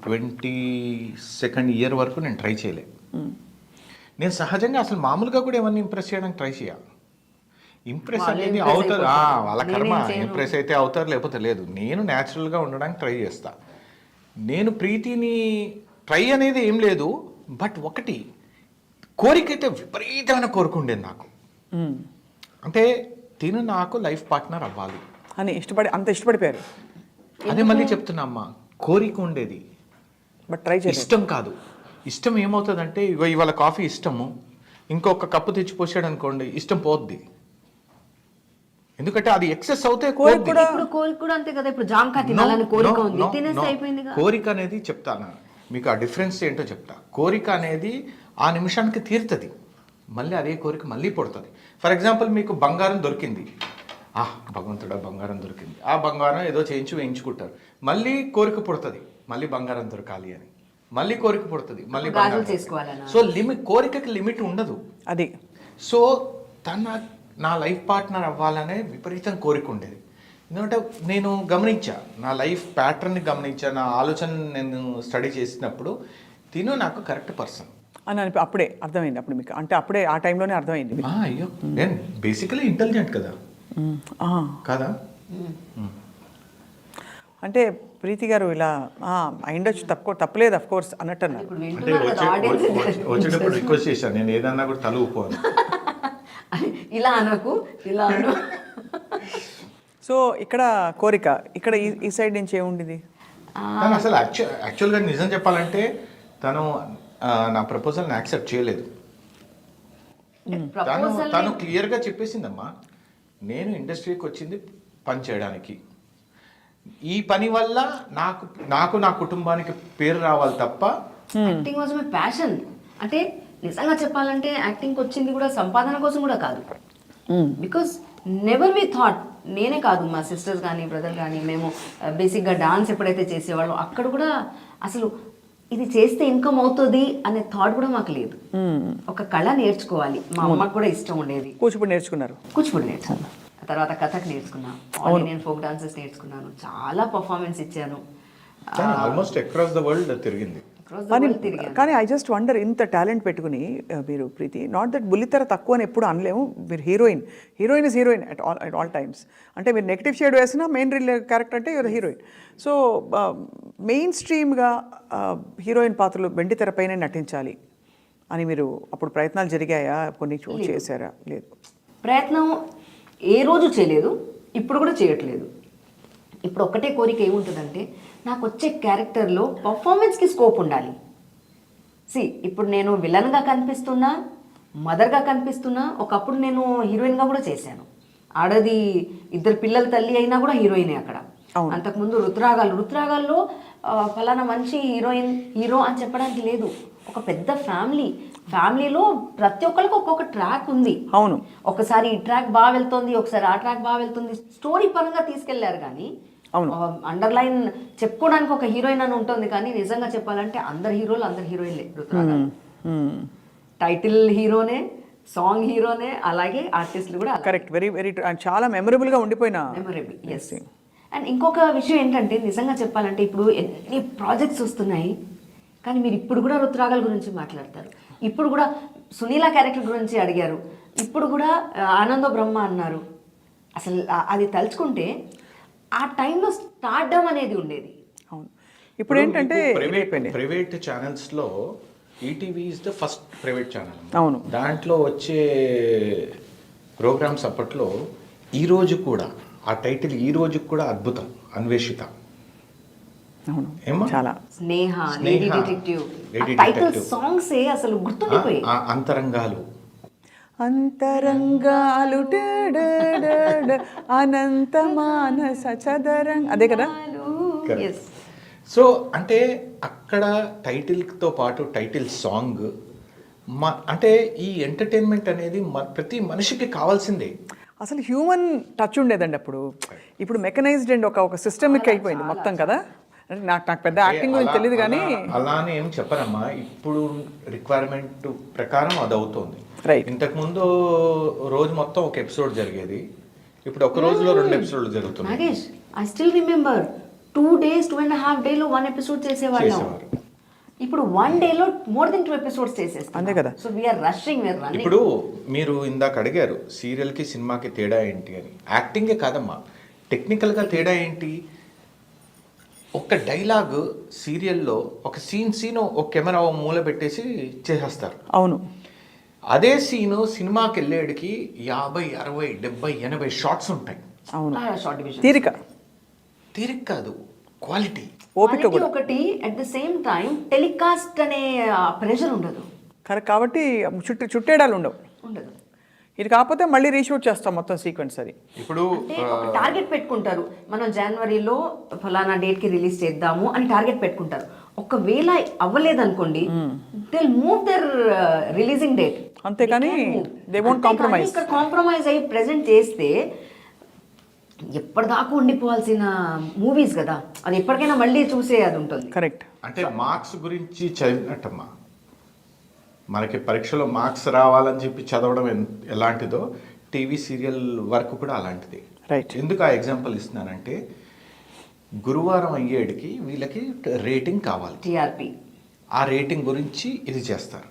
22nd ఇయర్ వరకు నేను ట్రై చేయలే. నేను సహజంగా అసలు మామూలుగా కూడా ఎవరిని ఇంప్రెస్ చేయడానికి ట్రై చేయాలి. ఇంప్రెస్ అనేది అవుతారు, వాళ్ళ కర్మ. ఇంప్రెస్ అయితే అవుతారు, లేకపోతే లేదు. నేను న్యాచురల్గా ఉండడానికి ట్రై చేస్తా. నేను ప్రీతిని ట్రై అనేది ఏం లేదు, బట్ ఒకటి కోరిక అయితే విపరీతమైన కోరిక ఉండేది నాకు. అంటే తిను నాకు లైఫ్ పార్ట్నర్ అవ్వాలి అని అంత ఇష్టపడిపోయారు. అదే మళ్ళీ చెప్తున్నా అమ్మా, కోరిక ఉండేది బట్ ట్రై చేయాలి. ఇష్టం కాదు. ఇష్టం ఏమవుతుందంటే ఇవాళ కాఫీ ఇష్టము, ఇంకొక కప్పు తెచ్చి పోసాడు అనుకోండి ఇష్టం పోద్ది. ఎందుకంటే అది ఎక్సెస్ అవుతే కోరిక కూడా అంతే కదా. ఇప్పుడు జామకాయ తినాలని కోరిక ఉంది, తినేస్తే అయిపోయింది. కోరిక అనేది చెప్తాను మీకు, ఆ డిఫరెన్స్ ఏంటో చెప్తా. కోరిక అనేది ఆ నిమిషానికి తీరుతుంది, మళ్ళీ అదే కోరిక మళ్ళీ పుడుతుంది. ఫర్ ఎగ్జాంపుల్ మీకు బంగారం దొరికింది, భగవంతుడా బంగారం దొరికింది, ఆ బంగారం ఏదో వేయించుకుంటారు, మళ్ళీ కోరిక పుడుతుంది, మళ్ళీ బంగారం దొరకాలి అని, మళ్ళీ కోరిక పుడుతుంది, మళ్ళీ బంగారం చేసుకోవాలని. సో కోరికకి లిమిట్ ఉండదు అది. సో నా లైఫ్ పార్ట్నర్ అవ్వాలనే విపరీతం కోరిక ఉండేది. ఎందుకంటే నేను గమనించా, నా లైఫ్ ప్యాటర్న్ని గమనించా, నా ఆలోచన నేను స్టడీ చేసినప్పుడు తిను నాకు కరెక్ట్ పర్సన్ అని అప్పుడే అర్థమైంది. అప్పుడు మీకు అంటే అప్పుడే ఆ టైంలోనే అర్థమైంది. అయ్యో నేను బేసికలీ ఇంటెలిజెంట్ కదా కదా. అంటే ప్రీతి గారు ఇలా అయిండొచ్చు, తప్పలేదు అఫ్ కోర్స్ అన్నట్టు అన్నారు. అంటే వచ్చేటప్పుడు రిక్వెస్ట్ చేశాను, నేను ఏదన్నా కూడా తల ఊపోను, ఇలా అనకు, ఇలా అను. సో ఇక్కడ కోరిక, ఇక్కడ ఈ సైడ్ నుంచి ఏముండేది? తను అసలు యాక్చువల్గా నిజం చెప్పాలంటే తను నా ప్రపోజల్ని యాక్సెప్ట్ చేయలేదు. తను క్లియర్గా చెప్పేసిందమ్మా, నేను ఇండస్ట్రీకి వచ్చింది పని చేయడానికి, ఈ పని వల్ల నాకు నా కుటుంబానికి పేరు రావాలి తప్ప యాక్టింగ్ వాజ్ మై ప్యాషన్. అంటే నిజంగా చెప్పాలంటే యాక్టింగ్ వచ్చింది కూడా సంపాదన కోసం కూడా కాదు. బికాస్ నెవర్ వి థాట్, నేనే కాదు మా సిస్టర్స్ కానీ బ్రదర్ కానీ, మేము బేసిక్గా డాన్స్ ఎప్పుడైతే చేసేవాళ్ళం అక్కడ కూడా అసలు ఇది చేస్తే ఇన్కమ్ అవుతుంది అనే థాట్ కూడా మాకు లేదు. ఒక కళ నేర్చుకోవాలి, మా అమ్మకు కూడా ఇష్టం ఉండేది. కూచిపూడి నేర్చుకున్నారు? కూచిపూడి నేర్చుకున్నా, తర్వాత కథక్ నేర్చుకున్నా, నేను ఫోక్ డాన్సెస్ నేర్చుకున్నాను, చాలా పర్ఫార్మెన్స్ ఇచ్చాను. ఆల్మోస్ట్ అక్రాస్ ద వరల్డ్ తిరిగింది. కానీ ఐ జస్ట్ వండర్, ఇంత టాలెంట్ పెట్టుకుని మీరు ప్రీతి, నాట్ దట్ బుల్లితెర తక్కువ అని ఎప్పుడు అనలేము. మీరు heroine is heroine at all times. అంటే మీరు నెగిటివ్ షేడ్ వేసినా మెయిన్ క్యారెక్టర్ అంటే యువర్ హీరోయిన్. సో మెయిన్ స్ట్రీమ్గా హీరోయిన్ పాత్రలు వెండితెరపైనే నటించాలి అని మీరు అప్పుడు ప్రయత్నాలు జరిగాయా? కొన్ని చేశారా? లేదు, ప్రయత్నం ఏ రోజు చేయలేదు, ఇప్పుడు కూడా చేయట్లేదు. ఇప్పుడు ఒక్కటే కోరిక ఏముంటుందంటే, నాకు వచ్చే క్యారెక్టర్లో పర్ఫార్మెన్స్కి స్కోప్ ఉండాలి. ఇప్పుడు నేను విలన్గా కనిపిస్తున్నా, మదర్గా కనిపిస్తున్నా, ఒకప్పుడు నేను హీరోయిన్గా కూడా చేశాను. ఆడది 2 పిల్లల తల్లి అయినా కూడా హీరోయినే అక్కడ. అంతకుముందు రుతురాగాల్లో ఫలానా మంచి హీరో అని చెప్పడానికి లేదు. ఒక పెద్ద ఫ్యామిలీలో ప్రతి ఒక్కరికి ఒక్కొక్క ట్రాక్ ఉంది. అవును, ఒకసారి ఈ ట్రాక్ బాగా వెళ్తుంది, ఒకసారి ఆ ట్రాక్ బాగా వెళ్తుంది. స్టోరీ పరంగా తీసుకెళ్లారు కానీ అండర్లైన్ చెప్పుకోవడానికి ఒక హీరోయిన్ అని ఉంటుంది. కానీ నిజంగా చెప్పాలంటే అందరు హీరోయిన్లే రుతురాగాలు. టైటిల్ హీరోనే, సాంగ్ హీరోనే, అలాగే ఆర్టిస్టులు కూడా. కరెక్ట్, వెరీ వెరీ చాలా మెమరబుల్గా ఉండిపోయిన. Memorable, yes. అండ్ ఇంకొక విషయం ఏంటంటే, నిజంగా చెప్పాలంటే ఇప్పుడు ఎన్ని ప్రాజెక్ట్స్ వస్తున్నాయి, కానీ మీరు ఇప్పుడు కూడా రుతురాగాల గురించి మాట్లాడతారు. ఇప్పుడు కూడా సునీల క్యారెక్టర్ గురించి అడిగారు, ఇప్పుడు కూడా ఆనందో బ్రహ్మ అన్నారు. అసలు అది తలుచుకుంటే ఆ టైంలో స్టార్డమ్ అనేది ఉండేది. అవును, ఇప్పుడు ఏంటంటే ప్రైవేట్ ఛానల్స్లో ETV is the first private channel. అవును, దాంట్లో వచ్చే ప్రోగ్రామ్స్ అప్పట్లో ఈ రోజు కూడా ఆ టైటిల్ ఈ రోజు కూడా అద్భుతం, అన్వేషిత. అవును, ఏమో చాలా స్నేహ, లేడీ డిటెక్టివ్, టైటిల్ సాంగ్స్ అసలు గుర్తుండిపోయాయి. అంతరంగాలు అనంత మానస చదరం, అదే కదా. సో అంటే అక్కడ టైటిల్తో పాటు టైటిల్ సాంగ్ అంటే ఈ ఎంటర్టైన్మెంట్ అనేది ప్రతి మనిషికి కావాల్సిందే. అసలు హ్యూమన్ టచ్ ఉండేదండి అప్పుడు. ఇప్పుడు మెకనైజ్డ్ అండ్ ఒక సిస్టమిక్ అయిపోయింది మొత్తం కదా. నాకు పెద్ద యాక్టింగ్ గురించి తెలియదు కానీ అలానే ఏం చెప్పరమ్మా, ఇప్పుడు రిక్వైర్మెంట్ ప్రకారం అది అవుతుంది. ఇంతకుముందు రోజు మొత్తం ఒక ఎపిసోడ్ జరిగేది, ఇప్పుడు ఒక రోజులో 2 ఎపిసోడ్లు జరుగుతున్నాయి. Nagesh, I still remember 2 days, 2.5 days 1 episode చేసేవాళ్ళం. ఇప్పుడు 1 day లో మోర్ దెన్ 2 episodes చేసేస్తాం. అంతే కదా. So we are running. ఇప్పుడు మీరు ఇందాక అడిగారు సీరియల్కి సినిమాకి తేడా ఏంటి అని. యాక్టింగే కాదమ్మా, టెక్నికల్గా తేడా ఏంటి? ఒక డైలాగ్ సీరియల్లో ఒక సీన్ ఒక కెమెరా మూల పెట్టేసి చేసేస్తారు. అవును, అదే సీను సినిమాకి వెళ్ళేడికి 50, 60, 70, 80 షార్ట్స్ ఉంటాయి. అవును, తీరిక కాదు, క్వాలిటీ, ఓపిక కూడా ఒకటి. At the same time telecast అనే ప్రెషర్ ఉండదు. కరెక్ట్, కాబట్టి చుట్టేడాలు ఉండదు. ఇది కాకపోతే మళ్ళీ రీషూట్ చేస్తాం మొత్తం సీక్వెన్స్. అది ఇప్పుడు టార్గెట్ పెట్టుకుంటారు, మనం జనవరిలో ఫలానా డేట్కి రిలీజ్ చేద్దాము అని టార్గెట్ పెట్టుకుంటారు. ఒకవేళ అవ్వలేదనుకోండి, they will move their releasing date. అంతేకాని దే వోంట్ కాంప్రమైజ్. ఇక్కడ కాంప్రమైజ్ అయ్యి ప్రెజెంట్ చేస్తే ఎప్పటిదాకా ఉండిపోవాల్సిన మూవీస్ కదా, అది ఎప్పటికైనా మళ్ళీ చూసే అది ఉంటుంది. కరెక్ట్. అంటే మార్క్స్ గురించి చదివినట్టమ్మా, మనకి పరీక్షలో మార్క్స్ రావాలని చెప్పి చదవడం ఎలాంటిదో టీవీ సీరియల్ వర్క్ కూడా అలాంటిది. రైట్. ఎందుకు ఆ ఎగ్జాంపుల్ ఇస్తున్నానంటే, గురువారం అయ్యేడికి వీళ్ళకి రేటింగ్ కావాలి, టీఆర్పీ. ఆ రేటింగ్ గురించి ఇది చేస్తారు.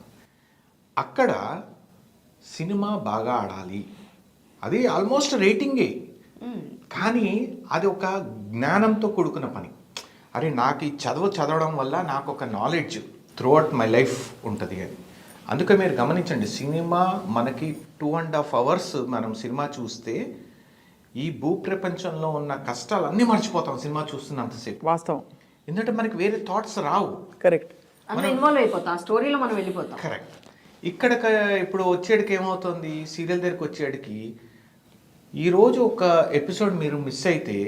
అక్కడ సినిమా బాగా ఆడాలి, అది ఆల్మోస్ట్ రేటింగే, కానీ అది ఒక జ్ఞానంతో కూడుకున్న పని. అరే నాకు ఈ చదవడం వల్ల నాకు ఒక knowledge through out my life ఉంటుంది అని. అందుకే మీరు గమనించండి, సినిమా మనకి 2.5 hours మనం సినిమా చూస్తే ఈ భూప్రపంచంలో ఉన్న కష్టాలన్నీ మర్చిపోతాం సినిమా చూస్తున్నంతసేపు. వాస్తవం. ఎందుకంటే మనకి వేరే థాట్స్ రావు. కరెక్ట్. మనం ఇన్వాల్వ్ అయిపోతాం, స్టోరీలో మనం వెళ్ళిపోతాం. కరెక్ట్. ఇక్కడ ఇప్పుడు వచ్చేటికి ఏమవుతుంది, సీరియల్ దగ్గరికి వచ్చేటికి ఈరోజు ఒక ఎపిసోడ్ మీరు మిస్ అయితే,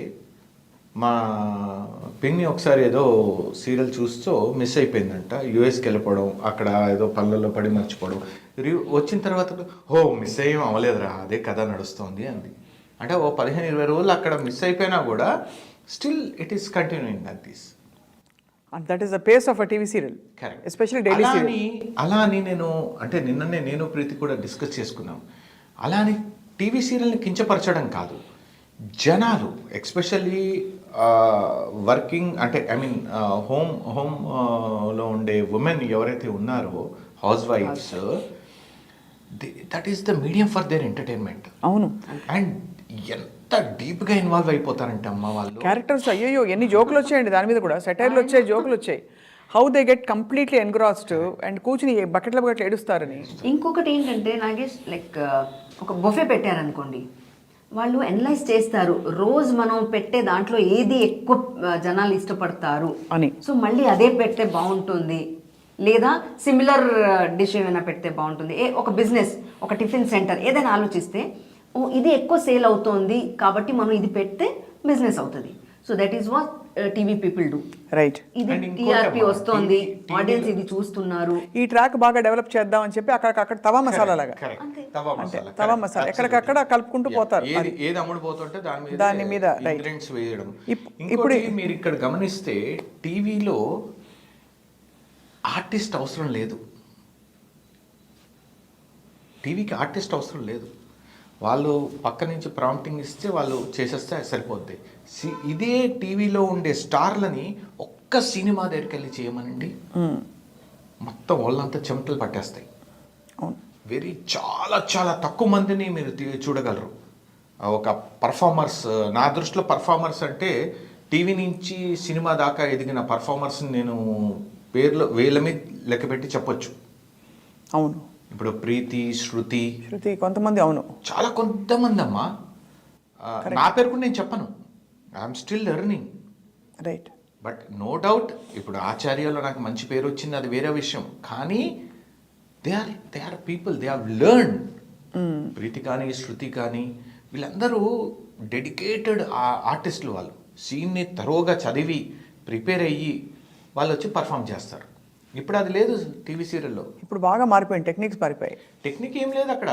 మా పిన్ని ఒకసారి ఏదో సీరియల్ చూస్తూ మిస్ అయిపోయిందంట, యూఎస్కి వెళ్ళిపోవడం, అక్కడ ఏదో పనులలో పడి మర్చిపోవడం, వచ్చిన తర్వాత మిస్ అయ్యేం అవ్వలేదురా, అదే కథ నడుస్తుంది అంది. అంటే ఓ 15-20 రోజులు అక్కడ మిస్ అయిపోయినా కూడా still it is continuing like this. And that is the face of a TV serial, Correct. Especially daily serial. అలా అని నేను అంటే నిన్ననే నేను ప్రీతి కూడా డిస్కస్ చేసుకున్నాం. అలా అని టీవీ సీరియల్ని కించపరచడం కాదు, జనాలు ఎక్స్పెషల్లీ వర్కింగ్ అంటే ఐ మీన్ హోమ్లో ఉండే ఉమెన్ ఎవరైతే ఉన్నారో హౌస్ వైఫ్స్, that is the medium for their entertainment. అవును, అండ్ ఎంత డీప్గా ఇన్వాల్వ్ అయిపోతారంటే అమ్మ వాళ్ళు. క్యారెక్టర్స్ అయ్యో ఎన్ని జోకులు వచ్చాయండి దాని మీద కూడా, సెటైర్లు వచ్చాయి, జోకులు వచ్చాయి. How they get completely engrossed and కూర్చుని బకెట్ల బకెట్లు ఏడుస్తారని. ఇంకొకటి ఏంటంటే నాగేష్, లైక్ ఒక బొఫే పెట్టారనుకోండి, వాళ్ళు అనలైజ్ చేస్తారు రోజు మనం పెట్టే దాంట్లో ఏది ఎక్కువ జనాలు ఇష్టపడతారు అని. సో మళ్ళీ అదే పెడితే బాగుంటుంది, లేదా సిమిలర్ డిష్ ఏమైనా పెడితే బాగుంటుంది. ఒక బిజినెస్, ఒక టిఫిన్ సెంటర్ ఏదైనా ఆలోచిస్తే, ఓ ఇది ఎక్కువ సేల్ అవుతోంది కాబట్టి మనం ఇది పెడితే బిజినెస్ అవుతుంది. So that is what TV people do. Right. ఇది And ఇంకోటి టీఆర్పీ అమ్మా, వస్తోంది, TV ఆడియన్స్ ఇది చూస్తున్నారు. ఈ ట్రాక్ బాగా డెవలప్ చేద్దాం అని చెప్పి అక్కడ తవా మసాలా లాగా, తవా తవా మసాలా ఎక్కడికక్కడ కలుపుకుంటూ పోతారు. ఏది అమ్ముడు పోతుంటే దాని మీద ఇంగ్రీడియంట్స్ వేయడం. ఇప్పుడు ఇప్పుడు మీరు ఇక్కడ గమనిస్తే టీవీలో ఆర్టిస్ట్ అవసరం లేదు, టీవీకి ఆర్టిస్ట్ అవసరం లేదు. వాళ్ళు పక్క నుంచి ప్రాంప్టింగ్ ఇస్తే వాళ్ళు చేసేస్తే సరిపోద్ది. ఇదే టీవీలో ఉండే స్టార్లని ఒక్క సినిమా దగ్గరికి వెళ్ళి చేయమనండి, మొత్తం వాళ్ళంతా చెమటలు పట్టేస్తాయి. అవును, చాలా చాలా తక్కువ మందిని మీరు చూడగలరు. ఒక పర్ఫార్మర్స్, నా దృష్టిలో పర్ఫార్మర్స్ అంటే టీవీ నుంచి సినిమా దాకా ఎదిగిన పర్ఫార్మర్స్ని నేను వేల మీద లెక్కపెట్టి చెప్పొచ్చు. అవును. ఇప్పుడు ప్రీతి, శృతి కొంతమంది, అవును చాలా కొంతమంది అమ్మా. నా పేరు కూడా నేను చెప్పను, I'm still learning. Right. But no doubt ఇప్పుడు ఆచార్యలో నాకు మంచి పేరు వచ్చింది, అది వేరే విషయం. కానీ they are people, they have learn. Preeti కానీ శృతి కానీ వీళ్ళందరూ డెడికేటెడ్ ఆర్టిస్టులు. వాళ్ళు సీన్ని తరోగా చదివి ప్రిపేర్ అయ్యి వాళ్ళు వచ్చి పర్ఫామ్ చేస్తారు. ఇప్పుడు అది లేదు టీవీ సీరియల్లో. ఇప్పుడు బాగా మారిపోయింది, టెక్నిక్స్ మారిపోయాయి. టెక్నిక్ ఏం లేదు అక్కడ.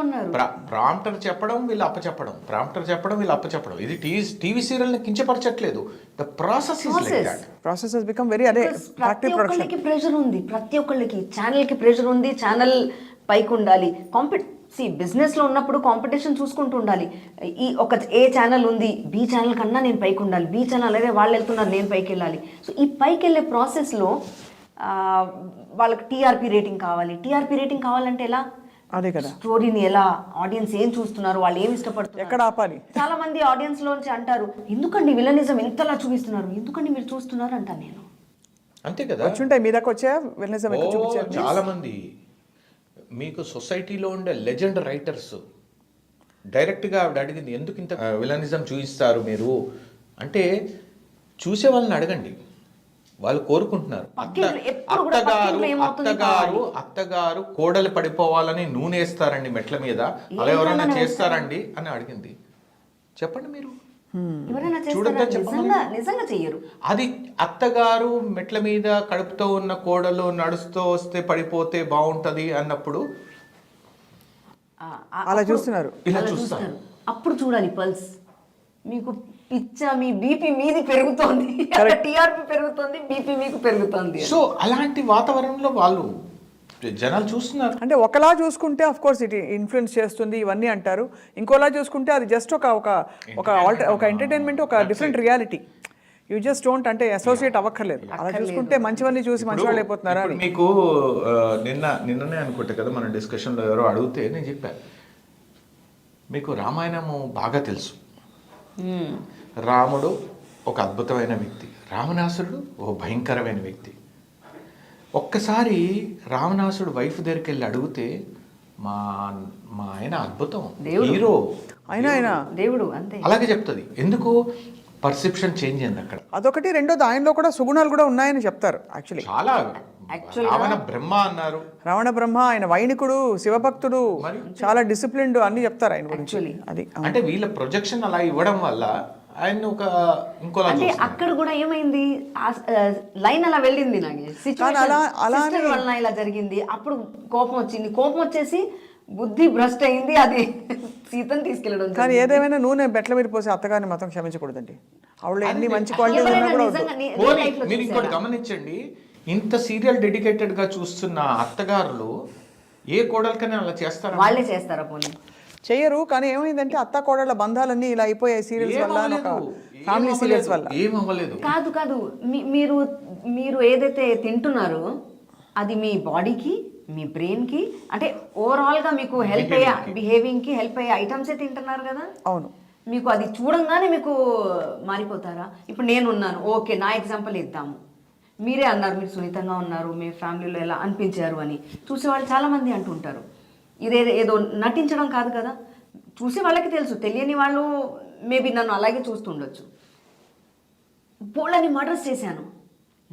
ఉన్నారు. ప్రాంప్టర్ చెప్పడం, వీళ్ళు అప్పచెప్పడం, ప్రాంప్టర్ చెప్పడం, వీళ్ళు అప్పచెప్పడం. ఇది టీవీ సీరియల్ని కించపరచట్లేదు. The process is like that. Process has become very, అదే ప్రతి ఒక్కళ్ళకి ప్రెషర్ ఉంది, ప్రతి ఒక్కళ్ళకి ఛానల్కి ప్రెషర్ ఉంది, ఛానల్ పైకి ఉండాలి. బిజినెస్లో ఉన్నప్పుడు కాంపిటీషన్ చూసుకుంటూ ఉండాలి. ఏ ఛానల్ ఉంది, బి ఛానల్ కన్నా నేను పైకి ఉండాలి, బి ఛానల్ అదే వాళ్ళు వెళ్తున్నారు, నేను పైకి వెళ్ళాలి. సో ఈ పైకి వెళ్ళే ప్రాసెస్లో వాళ్ళకి టీఆర్పీ రేటింగ్ కావాలి. టీఆర్పీ రేటింగ్ కావాలంటే ఎలా? అదే కదా, స్టోరీని ఎలా, ఆడియన్స్ ఏం చూస్తున్నారు, వాళ్ళు ఏమి ఇష్టపడుతున్నారు, ఎక్కడ ఆపాలి. చాలా మంది ఆడియన్స్ లోంచి అంటారు, ఎందుకండి విలనిజం ఎంతలా చూపిస్తున్నారు, ఎందుకండి మీరు చూస్తున్నారు అంటాను నేను. అంతే కదా, వచ్చుంటాయి మీ దాకా వచ్చా విలనిజం ఎక్కువ చూపించారు. చాలా మంది మీకు సొసైటీలో ఉండే లెజెండ్ రైటర్స్ డైరెక్ట్గా ఆవిడ అడిగింది, ఎందుకు ఇంత విలనిజం చూపిస్తారు మీరు అంటే, చూసే వాళ్ళని అడగండి, వాళ్ళు కోరుకుంటున్నారు. అత్తగారు కోడలు పడిపోవాలని నూనె వేస్తారండి మెట్ల మీద, అలా ఎవరైనా చేస్తారండి అని అడిగింది. చెప్పండి మీరు, నిజంగా చెయ్యరు. అది అత్తగారు మెట్ల మీద కడుపుతో ఉన్న కోడలు నడుస్తూ వస్తే పడిపోతే బాగుంటది అన్నప్పుడు అలా చూస్తున్నారు, ఇలా చూస్తారు. అప్పుడు చూడాలి పల్స్. మీకు మీ బీపీ మీది పెరుగుతోంది, టీఆర్పీ పెరుగుతోంది, బీపీ మీకు పెరుగుతోంది. సో అలాంటి వాతావరణంలో వాళ్ళు జనాలు చూస్తున్నారు. అంటే ఒకలా చూసుకుంటే ఆఫ్ కోర్స్ ఇట్ ఇన్ఫ్లుయెన్స్ చేస్తుంది ఇవన్నీ అంటారు, ఇంకోలా చూసుకుంటే అది జస్ట్ ఒక ఎంటర్టైన్మెంట్, ఒక different reality. You just don't అంటే అసోసియేట్ అవ్వక్కర్లేదు. అలా చూసుకుంటే మంచివన్నీ చూసి మంచి వాళ్ళు అయిపోతున్నారా అని. మీకు నిన్ననే అనుకుంటా కదా మన డిస్కషన్లో ఎవరో అడిగితే నేను చెప్పాను, మీకు రామాయణము బాగా తెలుసు. రాముడు ఒక అద్భుతమైన వ్యక్తి, రావణాసురుడు ఓ భయంకరమైన వ్యక్తి. ఒక్కసారి రావణాసుడు వైఫ్ దగ్గరికి వెళ్ళి అడిగితే, మా ఆయన అద్భుతం, హీరో, ఆయన దేవుడు అంతే, అలాగే చెప్తుంది. ఎందుకు? పర్సెప్షన్ చేంజ్ అయింది అక్కడ. అదొకటి. రెండోది, ఆయనలో కూడా సుగుణాలు కూడా ఉన్నాయని చెప్తారు. యాక్చువల్లీ చాలా రావణ బ్రహ్మ అన్నారు. రావణ బ్రహ్మ, ఆయన వైణికుడు, శివభక్తుడు, చాలా డిసిప్లిన్డ్ అన్ని చెప్తారు ఆయన గురించి. అది అంటే వీళ్ళ ప్రొజెక్షన్ అలా ఇవ్వడం వల్ల ఆయన ఒక ఇంకోలా అంటే అక్కడ కూడా ఏమైంది, లైన్ అలా వెళ్ళింది నాకు, సిచ్యువేషన్ ఇలా జరిగింది, అప్పుడు కోపం వచ్చింది, కోపం వచ్చేసి బుద్ధి భ్రష్ట్ అయింది, అది సీతను తీసుకెళ్ళడం కానీ ఏదేమైనా నూనె బెట్ల మీద పోసి అత్తగారిని మాత్రం క్షమించకూడదండి. ఆవిడ ఎన్ని మంచి క్వాలిటీస్ ఎవరైనా ఉన్నా కూడా వద్దు. నిజంగా నీ పోనీ, life లో మీరు ఇంకోటి గమనించండి, ఇంత సీరియల్ డెడికేటెడ్ గా చూస్తున్న అత్తగారులు ఏ కోడలకనే అలా చేస్తారా? వాళ్ళే చేస్తారా పోనీ? చెయ్యరు. కానీ ఏమైందంటే అత్త కోడళ్ళ బంధాలన్నీ ఇలా అయిపోయాయి సీరియల్స్ వల్ల, ఫ్యామిలీ సీరియల్స్ వల్ల. ఏమవ్వలేదు. కాదు కాదు, మీరు మీరు ఏదైతే తింటున్నారో అది మీ బాడీకి, మీ బ్రెయిన్కి, అంటే ఓవరాల్గా మీకు హెల్ప్ అయ్యే బిహేవింగ్కి హెల్ప్ అయ్యే ఐటమ్సే తింటున్నారు కదా. అవును. మీకు అది చూడంగానే మీకు మారిపోతారా? ఇప్పుడు నేను ఉన్నాను, ఓకే, నా ఎగ్జాంపుల్ ఇద్దాము. మీరే అన్నారు మీరు సున్నితంగా ఉన్నారు, మీ ఫ్యామిలీలో ఎలా అనిపించారు అని. చూసేవాళ్ళు చాలామంది అంటుంటారు. ఏదో నటించడం కాదు కదా, చూసే వాళ్ళకి తెలుసు. తెలియని వాళ్ళు మేబీ నన్ను అలాగే చూస్తుండొచ్చు. బోళ్ళని మర్డర్స్ చేశాను,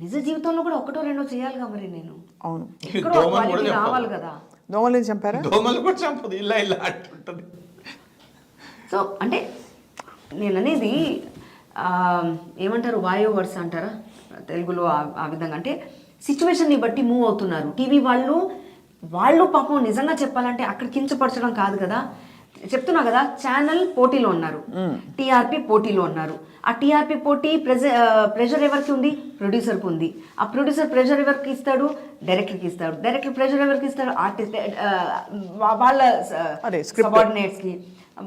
నిజ జీవితంలో కూడా ఒకటో రెండో చేయాలిగా మరి నేను. అవును. ఇక్కడ క్వాలిటీ రావాలి కదా. దోమలని చంపారా? దోమలు కూడా చంపదు, ఇలా ఇలా అంటుంటది. సో అంటే నేను అనేది ఏమంటారు, వాయో వర్డ్స్ అంటారా తెలుగులో, ఆ విధంగా. అంటే సిచ్యువేషన్ని బట్టి మూవ్ అవుతున్నారు. టీవీ వాళ్ళు పాపం నిజంగా చెప్పాలంటే అక్కడ కించపరచడం కాదు కదా, చెప్తున్నా కదా, ఛానల్ పోటీలో ఉన్నారు, టీఆర్పీ పోటీలో ఉన్నారు. ఆ టీఆర్పీ పోటీ ప్రెషర్ ఎవరికి ఉంది? ప్రొడ్యూసర్కి ఉంది. ఆ ప్రొడ్యూసర్ ప్రెషర్ ఎవరికి ఇస్తాడు? డైరెక్టర్కి ఇస్తాడు. డైరెక్టర్ ప్రెషర్ ఎవరికి ఇస్తాడు? ఆర్టిస్ట్, వాళ్ళ సబార్డినేట్స్కి.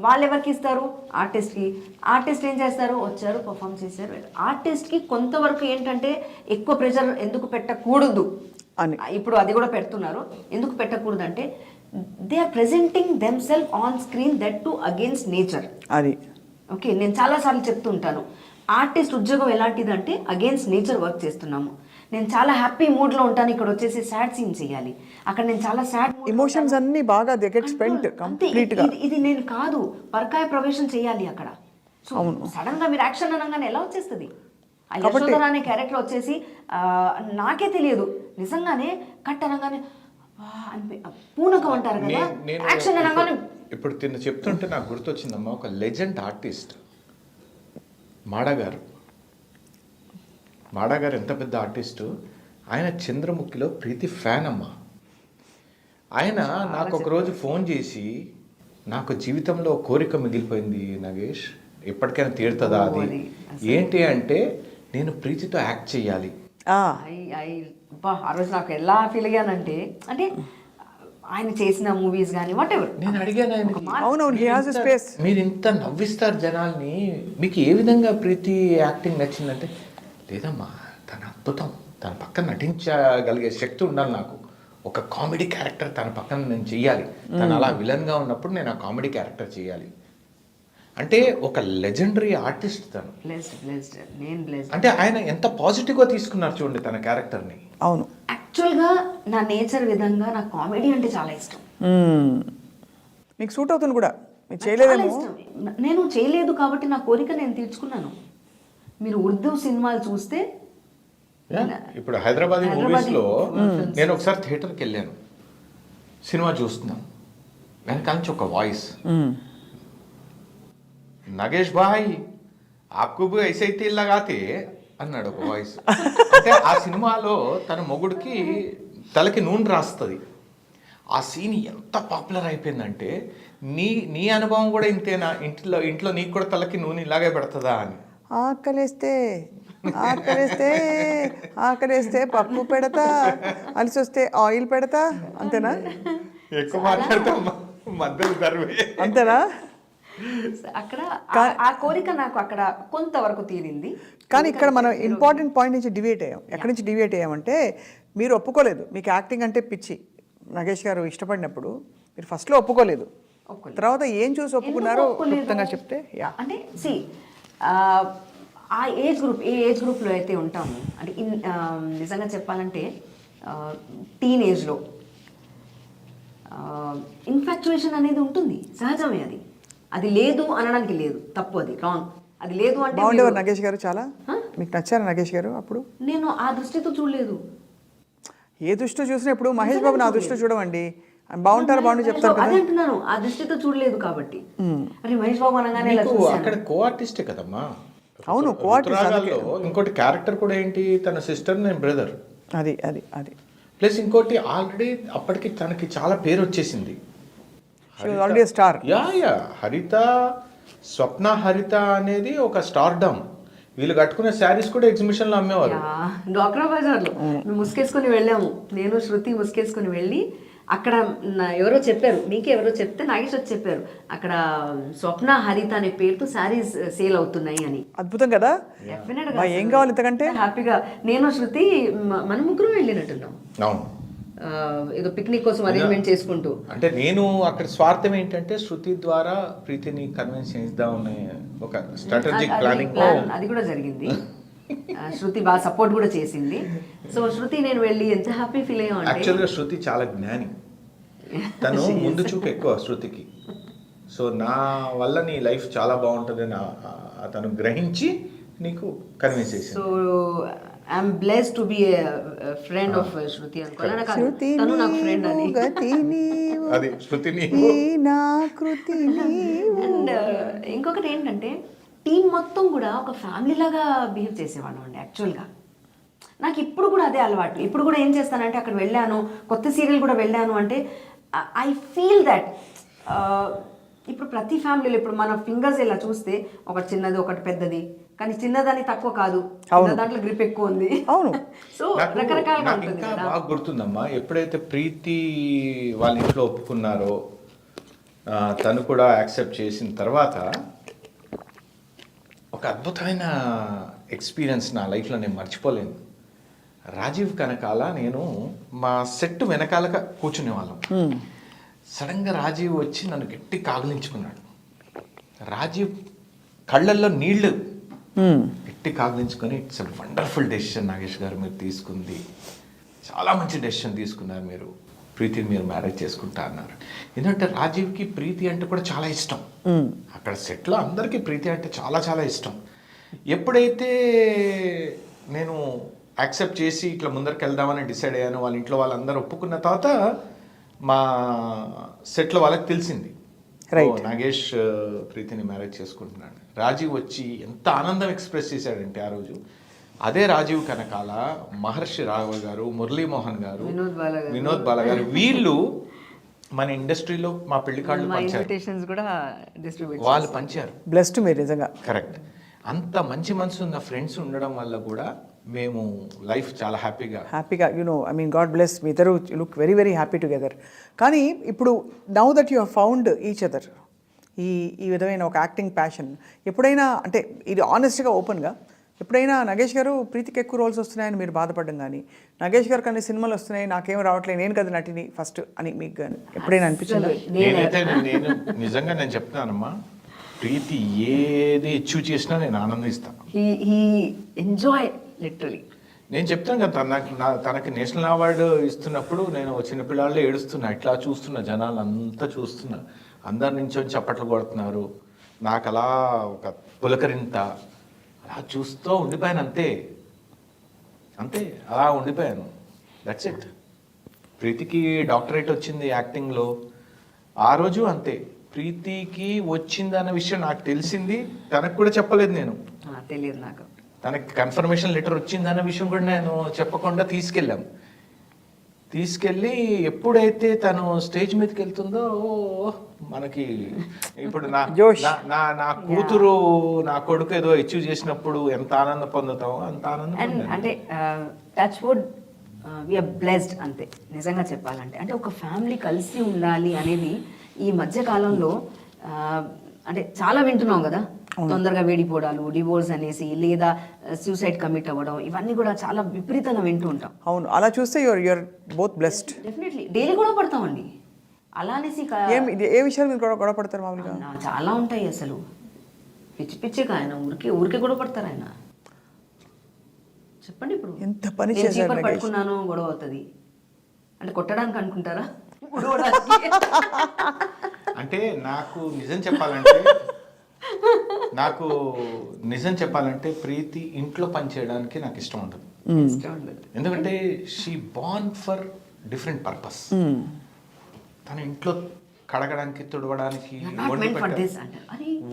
వాళ్ళు ఎవరికి ఇస్తారు? ఆర్టిస్ట్కి. ఆర్టిస్ట్ ఏం చేస్తారు? వచ్చారు, పర్ఫామ్ చేశారు. ఆర్టిస్ట్కి కొంతవరకు ఏంటంటే ఎక్కువ ప్రెషర్ ఎందుకు పెట్టకూడదు అని ఇప్పుడు అది కూడా పెడుతున్నారు. ఎందుకు పెట్టకూడదు అంటే they are presenting them self on screen, that to against nature. అది ఓకే, నేను చాలాసార్లు చెప్తుంటాను, ఆర్టిస్ట్ ఉద్యోగం ఎలాంటిదంటే అగేన్స్ట్ నేచర్ వర్క్ చేస్తున్నాము. నేను చాలా హ్యాపీ మూడ్లో ఉంటాను, ఇక్కడ వచ్చేసి సాడ్ సీన్ చేయాలి. అక్కడ నేను చాలా సాడ్ ఎమోషన్స్ అన్ని బాగా దే గెట్ స్పెంట్ కంప్లీట్ గా. ఇది నేను కాదు, పరకాయ ప్రవేశం చేయాలి అక్కడ. సో సడన్ గా మీరు యాక్షన్ అనగానే ఎలా వచ్చేస్తుంది? ఆ యశోధర అనే క్యారెక్టర్ వచ్చేసి నాకే తెలియదు, నిజంగానే కట్ అనగానే పూనకం అంటారు కదా, యాక్షన్ అనగానే. ఇప్పుడు తిన్న చెప్తుంటే నాకు గుర్తొచ్చిందమ్మా, ఒక లెజెండ్ ఆర్టిస్ట్ మాడా గారు ఎంత పెద్ద ఆర్టిస్టు. ఆయన చంద్రముఖిలో ప్రీతి ఫ్యాన్ అమ్మా. ఆయన నాకు ఒకరోజు ఫోన్ చేసి, నాకు జీవితంలో కోరిక మిగిలిపోయింది నాగేష్, ఎప్పటికైనా తీరుతుందా అది ఏంటి అంటే, నేను ప్రీతితో యాక్ట్ చేయాలి. ఆ రోజు నాకు ఎలా ఫీల్ అయ్యానంటే, అంటే ఆయన చేసిన మూవీస్ కానీ వాట్ ఎవర్, నేను అడిగాను ఆయన, మీరు ఇంత నవ్విస్తారు జనాల్ని, మీకు ఏ విధంగా ప్రీతి యాక్టింగ్ నచ్చిందంటే, లేదమ్మా తన అద్భుతం, తన పక్కన నటించగలిగే శక్తి ఉండాలి నాకు, ఒక కామెడీ క్యారెక్టర్ తన పక్కన నేను చెయ్యాలి, తను అలా విలన్గా ఉన్నప్పుడు నేను ఆ కామెడీ క్యారెక్టర్ చేయాలి అంటే. ఒక లెజెండరీ ఆర్టిస్ట్ తను. అంటే ఆయన ఎంత పాజిటివ్గా తీసుకున్నారు చూడండి తన క్యారెక్టర్ని. అవును, యాక్చువల్గా నా నేచర్ విధంగా నాకు కామెడీ అంటే చాలా ఇష్టం. మీకు సూట్ అవుతుంది కూడా, మీరు చేయలేదేమో. నేను చేయలేదు కాబట్టి నా కోరిక నేను తీర్చుకున్నాను. మీరు ఉర్దూ సినిమాలు చూస్తే, ఇప్పుడు హైదరాబాదీ మూవీస్లో నేను ఒకసారి థియేటర్కి వెళ్ళాను, సినిమా చూస్తున్నాను, వెనకాల నుంచి ఒక voice, Nagesh Bhai ఆప్కు Bhi ఐసే he తేల్ లగాతే అన్నాడు ఒక వాయిస్. అంటే ఆ సినిమాలో తన మొగుడికి తలకి నూనె రాస్తుంది. ఆ సీన్ ఎంత పాపులర్ అయిపోయిందంటే, నీ అనుభవం కూడా ఇంతేనా, ఇంట్లో నీకు కూడా తలకి నూనె ఇలాగే పెడుతుందా అని. ఆకలేస్తే పప్పు పెడతా, అలిసి వస్తే ఆయిల్ పెడతా, అంతేనా? ఎక్కువ మాట్లాడతాం మధ్యలో దర్వే, అంతేనా? అక్కడ ఆ కోరిక నాకు అక్కడ కొంతవరకు తీరింది. కానీ ఇక్కడ మనం ఇంపార్టెంట్ పాయింట్ నుంచి డివేట్ అయ్యాం. ఎక్కడి నుంచి డివేట్ అయ్యామంటే, మీరు ఒప్పుకోలేదు, మీకు యాక్టింగ్ అంటే పిచ్చి. నాగేష్ గారు ఇష్టపడినప్పుడు మీరు ఫస్ట్లో ఒప్పుకోలేదు, తర్వాత ఏం చూసి ఒప్పుకున్నారో క్లుప్తంగా చెప్తే. అంటే ఆ ఏజ్ గ్రూప్లో అయితే ఉంటాము, అంటే నిజంగా చెప్పాలంటే టీనేజ్లో ఇన్ఫాక్చుయేషన్ అనేది ఉంటుంది, సహజమే. అది లేదు అనడానికి లేదు, తప్పు, అది రాంగ్. అది లేదు అంటే బాగుండేవారు నగేష్ గారు, చాలా మీకు నచ్చారు నగేష్ గారు అప్పుడు. నేను ఆ దృష్టితో చూడలేదు. ఏ దృష్టితో చూసినా ఇప్పుడు మహేష్ బాబు నా దృష్టితో చూడమండి, బాగుంటారు చెప్తారు కదా. అదే అంటున్నాను, ఆ దృష్టితో చూడలేదు కాబట్టి. అరే మహేష్ బాబు అనగానే అక్కడ కో ఆర్టిస్టే కదమ్మా. అవును, కో ఆర్టిస్ట్. ఇంకోటి క్యారెక్టర్ కూడా ఏంటి, తన సిస్టర్ నేను బ్రదర్, అది ప్లస్ ఇంకోటి ఆల్రెడీ అప్పటికి తనకి చాలా పేరు వచ్చేసింది. She was already star. Yeah హరిత, స్వప్న హరిత అనేది ఒక స్టార్డమ్. వీళ్ళు కట్టుకునే శారీస్ కూడా ఎగ్జిబిషన్ లో అమ్మేవారు. డ్వాక్రా బజార్లో మేము ముసుకేసుకొని వెళ్ళాము, నేను శృతి ముసుకేసుకొని వెళ్ళి అక్కడ ఎవరో చెప్పారు, నీకే ఎవరో చెప్తే నాగేష్ వచ్చి చెప్పారు అక్కడ స్వప్న హరిత అనే పేరుతో శారీస్ సేల్ అవుతున్నాయి అని. అద్భుతం కదా, ఏం కావాలి ఇంతకంటే హ్యాపీగా నేను శృతి మన ముగ్గురు వెళ్ళినట్టున్నాం. అవును, ఏదో పిక్నిక్ కోసం అరేంజ్మెంట్ చేసుకుంటూ. అంటే నేను అక్కడ స్వార్థం ఏంటంటే శృతి ద్వారా ప్రీతిని కన్విన్స్ చేద్దామనే ఒక స్ట్రాటజిక్ ప్లానింగ్. అది కూడా జరిగింది. శృతి బాగా సపోర్ట్ కూడా చేసింది. సో శృతి నేను వెళ్ళి ఎంత హ్యాపీ ఫీల్ అయ్యాం అంటే, యాక్చువల్గా శృతి చాలా జ్ఞాని, తను ముందు చూపు ఎక్కువ శృతికి. సో నా వల్ల నీ లైఫ్ చాలా బాగుంటుందని తను గ్రహించి నీకు కన్విన్స్ చేసింది. So I'm blessed to be friend of Shruti అనుకోవాలన్నా కాదు, తను నాకు ఫ్రెండ్ అని. అది శృతి అండ్ ఇంకొకటి ఏంటంటే టీం మొత్తం కూడా ఒక ఫ్యామిలీ లాగా బిహేవ్ చేసేవాళ్ళం అండి యాక్చువల్గా. నాకు ఇప్పుడు కూడా అదే అలవాటు. ఇప్పుడు కూడా ఏం చేస్తానంటే అక్కడ వెళ్ళాను, కొత్త సీరియల్ కూడా వెళ్ళాను అంటే ఐ ఫీల్ దట్ ఇప్పుడు ప్రతి ఫ్యామిలీలో ఇప్పుడు మన ఫింగర్స్ ఇలా చూస్తే ఒకటి చిన్నది ఒకటి పెద్దది, కానీ చిన్నదాన్ని తక్కువ కాదు, దాంట్లో గ్రిప్ ఎక్కువ ఉంది. అవును. సో రకరకాలుగా ఉంటుంది ఇంకా కదా. బాగా గుర్తుందమ్మా, ఎప్పుడైతే ప్రీతి వాళ్ళ ఇంట్లో ఒప్పుకున్నారో, తను కూడా యాక్సెప్ట్ చేసిన తర్వాత ఒక అద్భుతమైన ఎక్స్పీరియన్స్ నా లైఫ్లో నేను మర్చిపోలేను. రాజీవ్ కనకాల నేను మా సెట్ వెనకాలగా కూర్చునే వాళ్ళం. సడన్గా రాజీవ్ వచ్చి నన్ను గట్టి కాగులించుకున్నాడు. రాజీవ్ కళ్ళల్లో నీళ్లు గట్టి కాగులించుకొని, it's a wonderful decision Nagesh garu మీరు తీసుకుంది, చాలా మంచి డెసిషన్ తీసుకున్నారు, మీరు ప్రీతిని మీరు మ్యారేజ్ చేసుకుంటా అన్నారు. ఎందుకంటే రాజీవ్కి ప్రీతి అంటే కూడా చాలా ఇష్టం. అక్కడ సెట్లో అందరికీ ప్రీతి అంటే చాలా చాలా ఇష్టం. ఎప్పుడైతే నేను యాక్సెప్ట్ చేసి ఇట్లా ముందరికి వెళ్దామని డిసైడ్ అయ్యాను, వాళ్ళ ఇంట్లో వాళ్ళందరూ ఒప్పుకున్న తర్వాత మా సెట్లో వాళ్ళకి తెలిసింది నాగేష్ ప్రీతిని మ్యారేజ్ చేసుకుంటున్నాడు. రాజీవ్ వచ్చి ఎంత ఆనందం ఎక్స్ప్రెస్ చేశాడంటే ఆ రోజు, అదే రాజీవ్ కనకాల, మహర్షి రాఘవ గారు, మురళీమోహన్ గారు, వినోద్ బాల గారు, వీళ్ళు మన ఇండస్ట్రీలో మా పెళ్లి కార్డులు పంచారు, వాళ్ళు పంచారు. బ్లెస్డ్ మీరు నిజంగా. కరెక్ట్. అంత మంచి మనసు ఉన్న ఫ్రెండ్స్ ఉండడం వల్ల కూడా మేము లైఫ్ చాలా హ్యాపీగా ఐ మీన్ గాడ్ బ్లెస్ మీ ఇద్దరు look very very happy together. కానీ ఇప్పుడు now that you have found each other, ఈ విధమైన ఒక యాక్టింగ్ ప్యాషన్ ఎప్పుడైనా, అంటే ఇది ఆనెస్ట్గా ఓపెన్గా, ఎప్పుడైనా నగేష్ గారు ప్రీతికి ఎక్కువ రోల్స్ వస్తున్నాయని మీరు బాధపడడం కానీ, నగేష్ గారు కానీ సినిమాలు వస్తున్నాయి నాకేం రావట్లేదు, నేను కదా నటిని ఫస్ట్ అని మీకు కానీ ఎప్పుడైనా అనిపించింది? నేను నిజంగా నేను చెప్తానమ్మా, ప్రీతి ఏది అచీవ్ చేసినా నేను ఆనందిస్తాను. Enjoy literally. నేను చెప్తాను కదా, తనకి నేషనల్ అవార్డు ఇస్తున్నప్పుడు నేను చిన్నపిల్లల్లో ఏడుస్తున్నా, ఇట్లా చూస్తున్నా, జనాలు అంతా చూస్తున్నా, అందరి నుంచి చప్పట్లు కొడుతున్నారు, నాకు అలా ఒక పులకరింత అలా చూస్తూ ఉండిపోయాను. అంతే అలా ఉండిపోయాను. That's it. ప్రీతికి డాక్టరేట్ వచ్చింది యాక్టింగ్లో, ఆ రోజు అంతే. ప్రీతికి వచ్చిందన్న విషయం నాకు తెలిసింది, తనకు కూడా చెప్పలేదు నేను, తెలియదు నాకు. తనకి కన్ఫర్మేషన్ లెటర్ వచ్చిందన్న విషయం కూడా నేను చెప్పకుండా తీసుకెళ్ళి ఎప్పుడైతే తను స్టేజ్ మీదకి వెళ్తుందో, మనకి ఇప్పుడు నా కూతురు నా కొడుకు ఏదో అచీవ్ చేసినప్పుడు ఎంత ఆనందం పొందుతామో అంత ఆనందం. అంటే టచ్ వుడ్ వీఆర్ బ్లెస్డ్ అంతే నిజంగా చెప్పాలంటే. అంటే ఒక ఫ్యామిలీ కలిసి ఉండాలి అనేది ఈ మధ్య కాలంలో అంటే చాలా వింటున్నాం కదా, తొందరగా వేడిపోవడాలు, డివోర్స్ అనేసి, లేదా సూసైడ్ కమిట్ అవ్వడం, ఇవన్నీ కూడా చాలా విపరీతంగా వింటూ ఉంటాం. అవును, అలా చూస్తే you're both blessed. Definitely daily గొడవ పడతామండి. అలా అనేసి ఏ విషయాలు మీరు గొడవ పడతారు మామూలుగా? చాలా ఉంటాయి అసలు, పిచ్చిగా ఆయన ఊరికే గొడవ పడతారు ఆయన. చెప్పండి, ఇప్పుడు ఎంత పని పట్టుకున్నాను గొడవ అవుతుంది అంటే కొట్టడానికి అనుకుంటారా? అంటే నాకు నిజం చెప్పాలంటే ప్రీతి ఇంట్లో పని చేయడానికి నాకు ఇష్టం ఉండదు. ఎందుకంటే she born for different purpose. తన ఇంట్లో కడగడానికి, తుడవడానికి,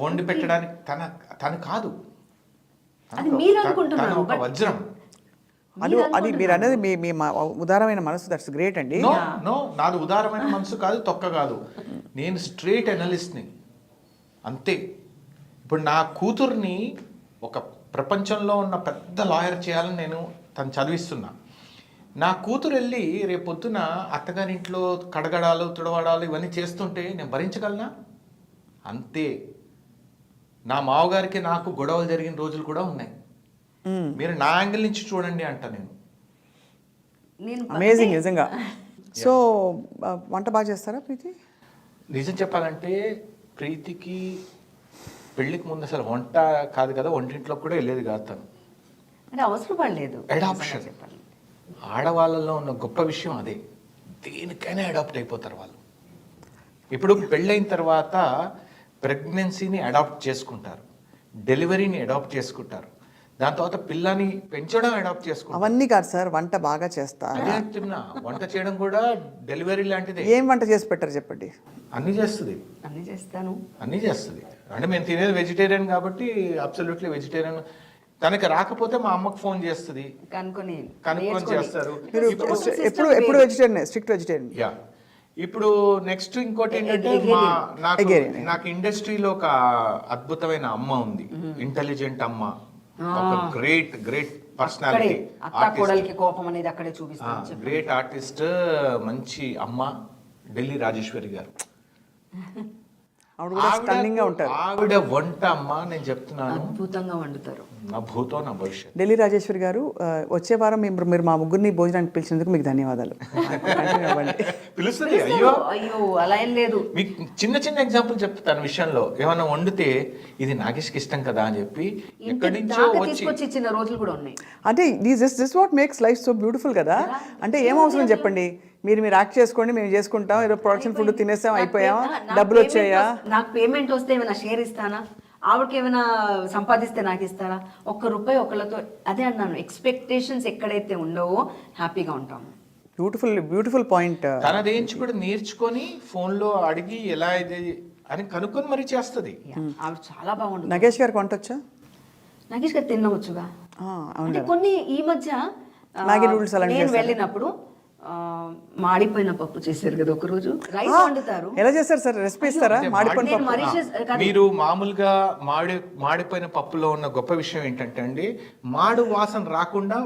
వండి పెట్టడానికి తను కాదు, తను ఒక వజ్రం. అది మీరు అనేది మీ ఉదారమైన మనసు, దట్స్ గ్రేట్ అండి. నో నాది ఉదారమైన మనసు కాదు, తొక్క కాదు. నేను స్ట్రేట్ అనలిస్ట్ని అంతే. ఇప్పుడు నా కూతుర్ని ఒక ప్రపంచంలో ఉన్న పెద్ద లాయర్ చేయాలని నేను తను చదివిస్తున్నా. నా కూతురు వెళ్ళి రేపొద్దున అత్తగారింట్లో కడగడాలు తుడవడాలు ఇవన్నీ చేస్తుంటే నేను భరించగలనా? అంతే. నా మావగారికి నాకు గొడవలు జరిగిన రోజులు కూడా ఉన్నాయి. మీరు నా యాంగిల్ నుంచి చూడండి అంట నేను. అమేజింగ్ నిజంగా. సో వంట బాగా చేస్తారా ప్రీతి? నిజం చెప్పాలంటే ప్రీతికి పెళ్ళికి ముందు అసలు వంట కాదు కదా, వంటింట్లో కూడా వెళ్ళేది కాదు తను. అంటే అవసరం పడలేదు. అడాప్షన్ ఆడవాళ్ళలో ఉన్న గొప్ప విషయం అదే. దేనికైనా అడాప్ట్ అయిపోతారు వాళ్ళు. ఇప్పుడు పెళ్ళైన తర్వాత ప్రెగ్నెన్సీని అడాప్ట్ చేసుకుంటారు, డెలివరీని అడాప్ట్ చేసుకుంటారు, దాని తర్వాత పిల్లని పెంచడం అడాప్ట్ చేసుకుంటారు. అవన్నీ కాదు సార్, వంట బాగా చేస్తా. అదే చెప్తున్నా, వంట చేయడం కూడా డెలివరీ లాంటిదే. ఏం వంట చేసి పెట్టారు చెప్పండి? అన్నీ చేస్తుంది. అన్నీ చేస్తాను. అన్నీ చేస్తుంది. అంటే మేము తినేది వెజిటేరియన్ కాబట్టి అబ్సల్యూట్లీ వెజిటేరియన్. తనకి రాకపోతే మా అమ్మకు ఫోన్ చేస్తుంది, కనుక్కొని చేస్తారు. మీరు ఎప్పుడు వెజిటేరియన్, స్ట్రిక్ట్ వెజిటేరియన్? యా. ఇప్పుడు నెక్స్ట్ ఇంకోటి ఏంటంటే నాకు ఇండస్ట్రీలో ఒక అద్భుతమైన అమ్మ ఉంది, ఇంటెలిజెంట్ అమ్మ, ఒక గ్రేట్ పర్సనాలిటీ, కోపం అనేది అక్కడే చూపిస్తాను. గ్రేట్ ఆర్టిస్ట్, మంచి అమ్మ, ఢిల్లీ రాజేశ్వరి గారు. ఆవిడ వంట అమ్మ నేను చెప్తున్నాను, అద్భుతంగా వండుతారు. నా భూతో నా భవిష్యత్. ఢిల్లీ రాజేశ్వరి గారు, వచ్చే వారం మీరు మా ముగ్గురిని భోజనానికి పిలిచినందుకు మీకు ధన్యవాదాలు. పిలుస్తుంది. అయ్యో అలా ఏం లేదు. మీకు చిన్న చిన్న ఎగ్జాంపుల్ చెప్తా తన విషయంలో. ఏమన్నా వండితే ఇది నాగేష్కి ఇష్టం కదా అని చెప్పి ఎక్కడి నుంచో వచ్చి ఇచ్చిన రోజులు కూడా ఉన్నాయి. అంటే this what makes life so beautiful కదా. అంటే ఏం అవసరం చెప్పండి, మీరు యాక్ట్ చేసుకోండి, మేము చేసుకుంటాం, ఏదో ప్రొడక్షన్ ఫుడ్ తినేసాం, అయిపోయామా, డబ్బులు వచ్చాయా, నాకు పేమెంట్ వస్తే ఏమైనా షేర్ ఇస్తానా, ఆవిడకి ఏమైనా సంపాదిస్తే నాకు ఇస్తారా, ₹1 ఒకళ్ళతో. అదే అన్నాను, ఎక్స్పెక్టేషన్స్ ఎక్కడైతే ఉండవో హ్యాపీగా ఉంటాము. Beautiful point. తనది కూడా నేర్చుకొని ఫోన్ లో అడిగి ఎలా ఇది అని కనుక్కొని మరి చేస్తుంది. ఆవిడ చాలా బాగుంటుంది. నగేష్ గారికి వంట వచ్చా? నగేష్ గారు తినవచ్చుగా. అంటే కొన్ని ఈ మధ్య నేను వెళ్ళినప్పుడు మాడిపోయిన పప్పు చేశారు కదా ఒకరోజు, రైస్ వండుతారు. ఎలా చేస్తారు సార్, రెసిపీ ఇస్తారా? మీరు మామూలుగా మాడిపోయిన పప్పులో ఉన్న గొప్ప విషయం ఏంటంటే అండి, మాడు వాసన రాకుండా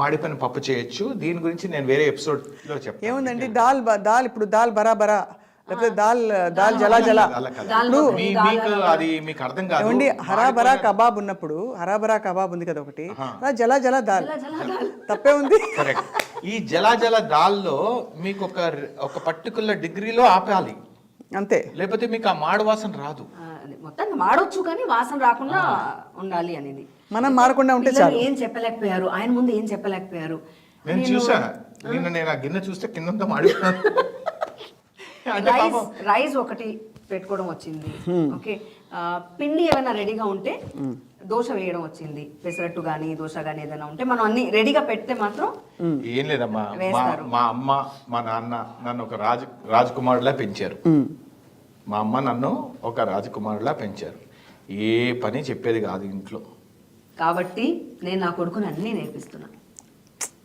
మాడిపోయిన పప్పు చేయొచ్చు. దీని గురించి నేను వేరే ఎపిసోడ్ లో చెప్తాను. ఏముందండి, దాల్ ఇప్పుడు దాల్ బరాబరా, లేకపోతే దాల్ జలా జలా. మీకు అర్థం కాదు. ఏమండి, హరాబరా కబాబ్ ఉన్నప్పుడు, హరాబరా కబాబ్ ఉంది కదా ఒకటి, జలా జలా దాల్, తప్పే ఉంది. కరెక్ట్. ఈ జలా జలా దాల్లో మీకు ఒక పర్టికులర్ డిగ్రీలో ఆపాలి, అంతే. లేకపోతే మీకు ఆ మాడు వాసన రాదు. మొత్తం మాడొచ్చు కానీ వాసన రాకుండా ఉండాలి అనేది. మనం మారకుండా ఉంటే చాలు. ఏం చెప్పలేకపోయారు ఆయన ముందు, ఏం చెప్పలేకపోయారు. నేను చూసా నిన్న, నేను ఆ గిన్నె చూస్తే కిందంతా మాడిపోయాను. రైస్ ఒకటి పెట్టుకోవడం వచ్చింది, ఓకే. పిండి ఏమైనా రెడీగా ఉంటే దోశ వేయడం వచ్చింది, పెసరట్టు కానీ దోశ కానీ ఏదైనా ఉంటే మనం అన్ని రెడీగా పెడితే మాత్రం. ఏం లేదమ్మా, మా అమ్మ మా నాన్న నన్ను ఒక రాజకుమారులా పెంచారు. మా అమ్మ నన్ను ఒక రాజకుమారులా పెంచారు. ఏ పని చెప్పేది కాదు ఇంట్లో. కాబట్టి నేను నా కొడుకుని అన్నీ నేర్పిస్తున్నా.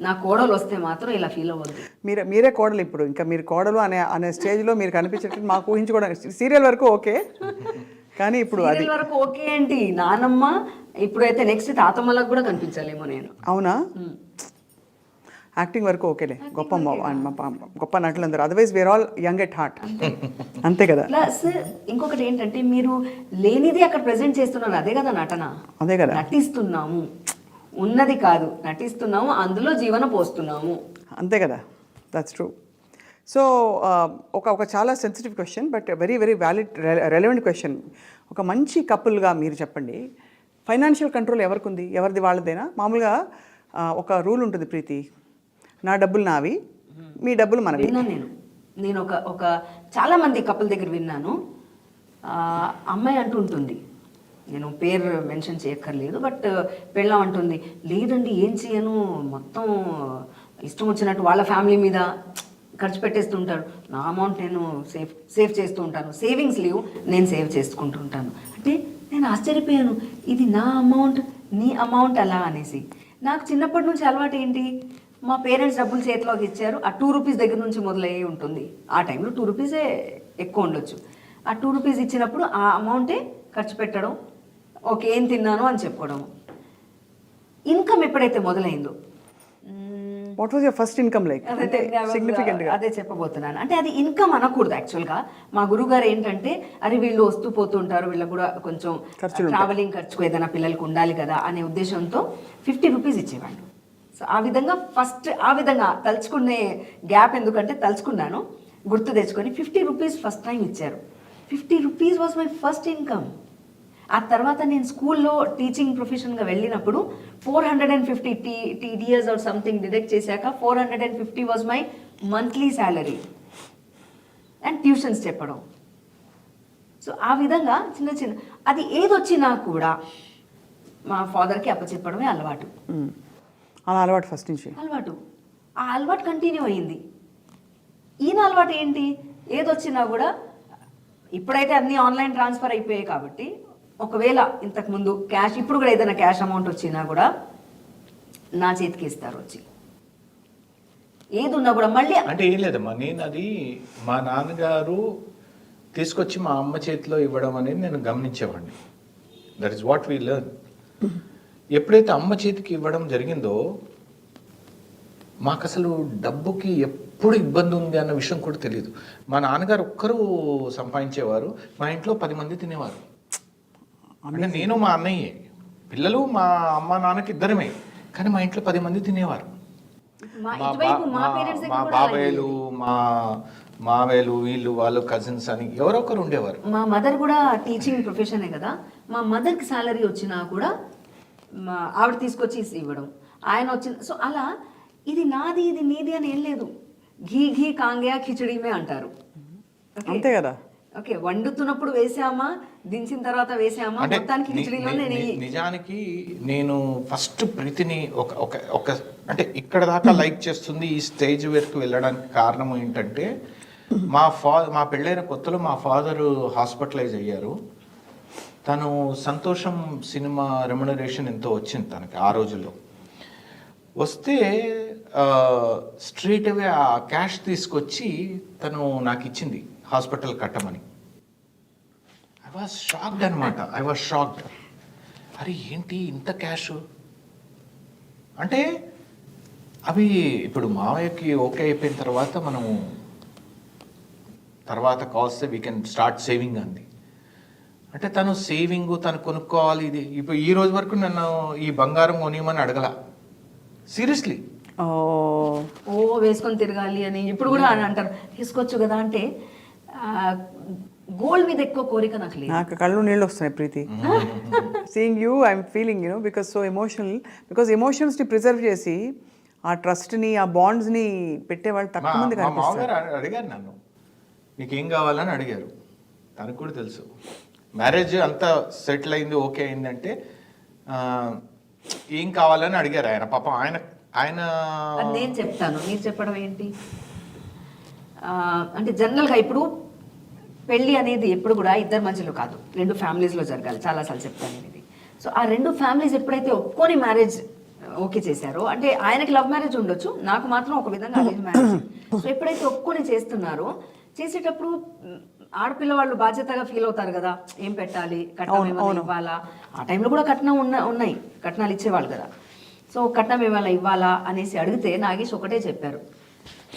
నా కోడలు వస్తే మాత్రం ఇలా ఫీల్ అవ్వద్దు. మీరే కోడలు ఇప్పుడు, ఇంకా మీరు కోడలు అనే స్టేజ్లో మీరు కనిపించేటట్టు మాకు ఊహించుకోవడం. సీరియల్ వరకు ఓకే, కానీ ఇప్పుడు అది వరకు ఓకే ఏంటి, నానమ్మ ఇప్పుడైతే నెక్స్ట్ తాతమ్మలకు కూడా కనిపించాలేమో నేను. అవునా? యాక్టింగ్ వరకు ఓకేలే, గొప్ప నటులు అందరూ. Otherwise we're all young at heart, అంతే కదా. ప్లస్ ఇంకొకటి ఏంటంటే, మీరు లేనిది అక్కడ ప్రెజెంట్ చేస్తున్నారు, అదే కదా నటన. అదే కదా, నటిస్తున్నాము, ఉన్నది కాదు, నటిస్తున్నాము, అందులో జీవన పోస్తున్నాము, అంతే కదా. That's true. సో ఒక చాలా sensitive question, but very very valid, relevant question. ఒక మంచి కపుల్గా మీరు చెప్పండి, ఫైనాన్షియల్ కంట్రోల్ ఎవరికి ఉంది? ఎవరిది వాళ్ళదేనా? మామూలుగా ఒక రూల్ ఉంటుంది ప్రీతి, నా డబ్బులు నావి, మీ డబ్బులు మనవి. నేను ఒక చాలా మంది కపుల్ దగ్గర విన్నాను. అమ్మాయి అంటూ ఉంటుంది, నేను పేరు మెన్షన్ చేయక్కర్లేదు, బట్ పెళ్ళం అంటుంది, లేదండి ఏం చేయను, మొత్తం ఇష్టం వచ్చినట్టు వాళ్ళ ఫ్యామిలీ మీద ఖర్చు పెట్టేస్తుంటారు, నా అమౌంట్ నేను సేవ్ చేస్తూ ఉంటాను, సేవింగ్స్ లీవ్ నేను సేవ్ చేసుకుంటూ ఉంటాను. అంటే నేను ఆశ్చర్యపోయాను, ఇది నా అమౌంట్ నీ అమౌంట్ అలా అనేసి. నాకు చిన్నప్పటి నుంచి అలవాటు ఏంటి, మా పేరెంట్స్ డబ్బులు చేతిలోకి ఇచ్చారు, ఆ 2 రూపీస్ దగ్గర నుంచి మొదలయ్యి ఉంటుంది. ఆ టైంలో 2 రూపీసే ఎక్కువ ఉండొచ్చు. ఆ 2 రూపీస్ ఇచ్చినప్పుడు ఆ అమౌంటే ఖర్చు పెట్టడం, ఓకే ఏం తిన్నాను అని చెప్పుకోవడం. ఇన్కమ్ ఎప్పుడైతే మొదలైందో, what was your first income like? అంటే సిగ్నిఫికెంట్ గా అదే చెప్పబోతున్నాను. అంటే అది ఇన్కమ్ అనకూడదు యాక్చువల్గా. మా గురుగారు ఏంటంటే, అరే వీళ్ళు వస్తూ పోతూ ఉంటారు, వీళ్ళకి కూడా కొంచెం ట్రావెలింగ్ ఖర్చుకు ఏదైనా పిల్లలకు ఉండాలి కదా అనే ఉద్దేశంతో 50 రూపీస్ ఇచ్చేవాళ్ళు. సో ఆ విధంగా ఫస్ట్ ఆ విధంగా తలుచుకునే గ్యాప్, ఎందుకంటే తలుచుకున్నాను, గుర్తు తెచ్చుకొని 50 రూపీస్ ఫస్ట్ టైం ఇచ్చారు. 50 rupees was my first income. ఆ తర్వాత నేను స్కూల్లో టీచింగ్ ప్రొఫెషన్గా వెళ్ళినప్పుడు 450 TDS ఆర్ సంథింగ్ డిడక్ట్ చేశాక 450 was my monthly salary and tuitions చెప్పడం. సో ఆ విధంగా చిన్న చిన్న అది ఏదొచ్చినా కూడా మా ఫాదర్కి అప్పచెప్పడమే అలవాటు. అలా అలవాటు ఫస్ట్ నుంచి అలవాటు. ఆ అలవాటు కంటిన్యూ అయ్యింది. ఈయన అలవాటు ఏంటి, ఏదొచ్చినా కూడా ఇప్పుడైతే అన్నీ ఆన్లైన్ ట్రాన్స్ఫర్ అయిపోయాయి కాబట్టి, ఒకవేళ ఇంతకుముందు క్యాష్, ఇప్పుడు కూడా ఏదైనా క్యాష్ అమౌంట్ వచ్చినా కూడా నా చేతికి ఇస్తారు వచ్చి. ఏది ఉన్నా కూడా మళ్ళీ అంటే ఏం లేదమ్మా, నేను అది మా నాన్నగారు తీసుకొచ్చి మా అమ్మ చేతిలో ఇవ్వడం అనేది నేను గమనించేవాడిని. That is what we learn. ఎప్పుడైతే అమ్మ చేతికి ఇవ్వడం జరిగిందో, మాకు అసలు డబ్బుకి ఎప్పుడు ఇబ్బంది ఉంది అన్న విషయం కూడా తెలియదు. మా నాన్నగారు ఒక్కరు సంపాదించేవారు, మా ఇంట్లో 10 మంది తినేవారు. అంటే నేను మా అన్నయ్యే, పిల్లలు మా అమ్మ నాన్నకి ఇద్దరమే, కానీ మా ఇంట్లో 10 మంది తినేవారు. మా బాబాయ్లు, మా మావేలు, వీళ్ళు వాళ్ళు కజిన్స్ అని ఎవరో ఒకరు ఉండేవారు. మా మదర్ కూడా టీచింగ్ ప్రొఫెషనే కదా, మా మదర్కి శాలరీ వచ్చినా కూడా మా ఆవిడ తీసుకొచ్చి ఇవ్వడం, ఆయన వచ్చిన. సో అలా ఇది నాది ఇది నీది అని ఏం లేదు. ఘీ ఘీ కాంగ్యా ఖిచడీమే అంటారు. అంతే కదా. ఓకే, వండుతున్నప్పుడు వేసామా, దించిన తర్వాత వేసామా, మొత్తానికి కిచడీలోనే నిజానికి నేను ఫస్ట్ ప్రీతిని ఒక అంటే ఇక్కడ దాకా లైక్ చేస్తుంది, ఈ స్టేజ్ వరకు వెళ్ళడానికి కారణం ఏంటంటే, మా పెళ్ళైన కొత్తలో మా ఫాదర్ హాస్పిటలైజ్ అయ్యారు. తను సంతోషం సినిమా రెమ్యునరేషన్ ఎంతో వచ్చింది తనకి ఆ రోజుల్లో. వస్తే స్ట్రీట్ అవే ఆ క్యాష్ తీసుకొచ్చి తను నాకు ఇచ్చింది హాస్పిటల్ కట్టమని. ఐ వాజ్ షాక్డ్ అనమాట. I was shocked. అరే ఏంటి ఇంత క్యాష్ అంటే, అవి ఇప్పుడు మావయ్యకి ఓకే అయిపోయిన తర్వాత మనం తర్వాత కాల్స్తే వీ కెన్ స్టార్ట్ సేవింగ్ అంది. అంటే తను సేవింగ్, తను కొనుక్కోవాలి. ఇది ఇప్పుడు ఈ రోజు వరకు నన్ను ఈ బంగారం కొనియమని అడగల, సీరియస్లీ. ఓ వేసుకొని తిరగాలి అని ఇప్పుడు కూడా అని అంటారు, తీసుకోవచ్చు కదా అంటే, గోల్డ్ మీద ఎక్కువ కోరిక నాకు లేదు. నాకు కళ్ళు నీళ్ళు వస్తున్నాయి Preeti. Seeing you I'm feeling you know because so emotional. Because ఎమోషన్స్ని ప్రిజర్వ్ చేసి ఆ ట్రస్ట్ని, ఆ బాండ్స్ని పెట్టేవాళ్ళు తక్కువ మంది కనిపిస్తారు. మామగారు అడిగారు నన్ను, నీకేం కావాలని అడిగారు. తనకు కూడా తెలుసు మ్యారేజ్ అంతా సెటిల్ అయింది, ఓకే అయిందంటే ఏం కావాలని అడిగారు ఆయన. పాపం ఆయన నేను చెప్తాను, మీరు చెప్పడం ఏంటి అంటే, జనరల్గా ఇప్పుడు పెళ్ళి అనేది ఎప్పుడు కూడా ఇద్దరు మధ్యలో కాదు, 2 ఫ్యామిలీస్లో జరగాలి. చాలాసార్లు చెప్తాను నేను ఇది. సో ఆ 2 ఫ్యామిలీస్ ఎప్పుడైతే ఒప్పుకొని మ్యారేజ్ ఓకే చేశారో, అంటే ఆయనకి లవ్ మ్యారేజ్ ఉండొచ్చు, నాకు మాత్రం ఒక విధంగా అరేంజ్ మ్యారేజ్. సో ఎప్పుడైతే ఒప్పుకొని చేస్తున్నారో, చేసేటప్పుడు ఆడపిల్ల వాళ్ళు బాధ్యతగా ఫీల్ అవుతారు కదా, ఏం పెట్టాలి, కట్నం ఏమైనా ఇవ్వాలా. ఆ టైంలో కూడా కట్నం ఉన్నాయి, కట్నాలు ఇచ్చేవాళ్ళు కదా. సో కట్నం ఏమైనా ఇవ్వాలా అనేసి అడిగితే నాగేష్ ఒకటే చెప్పారు,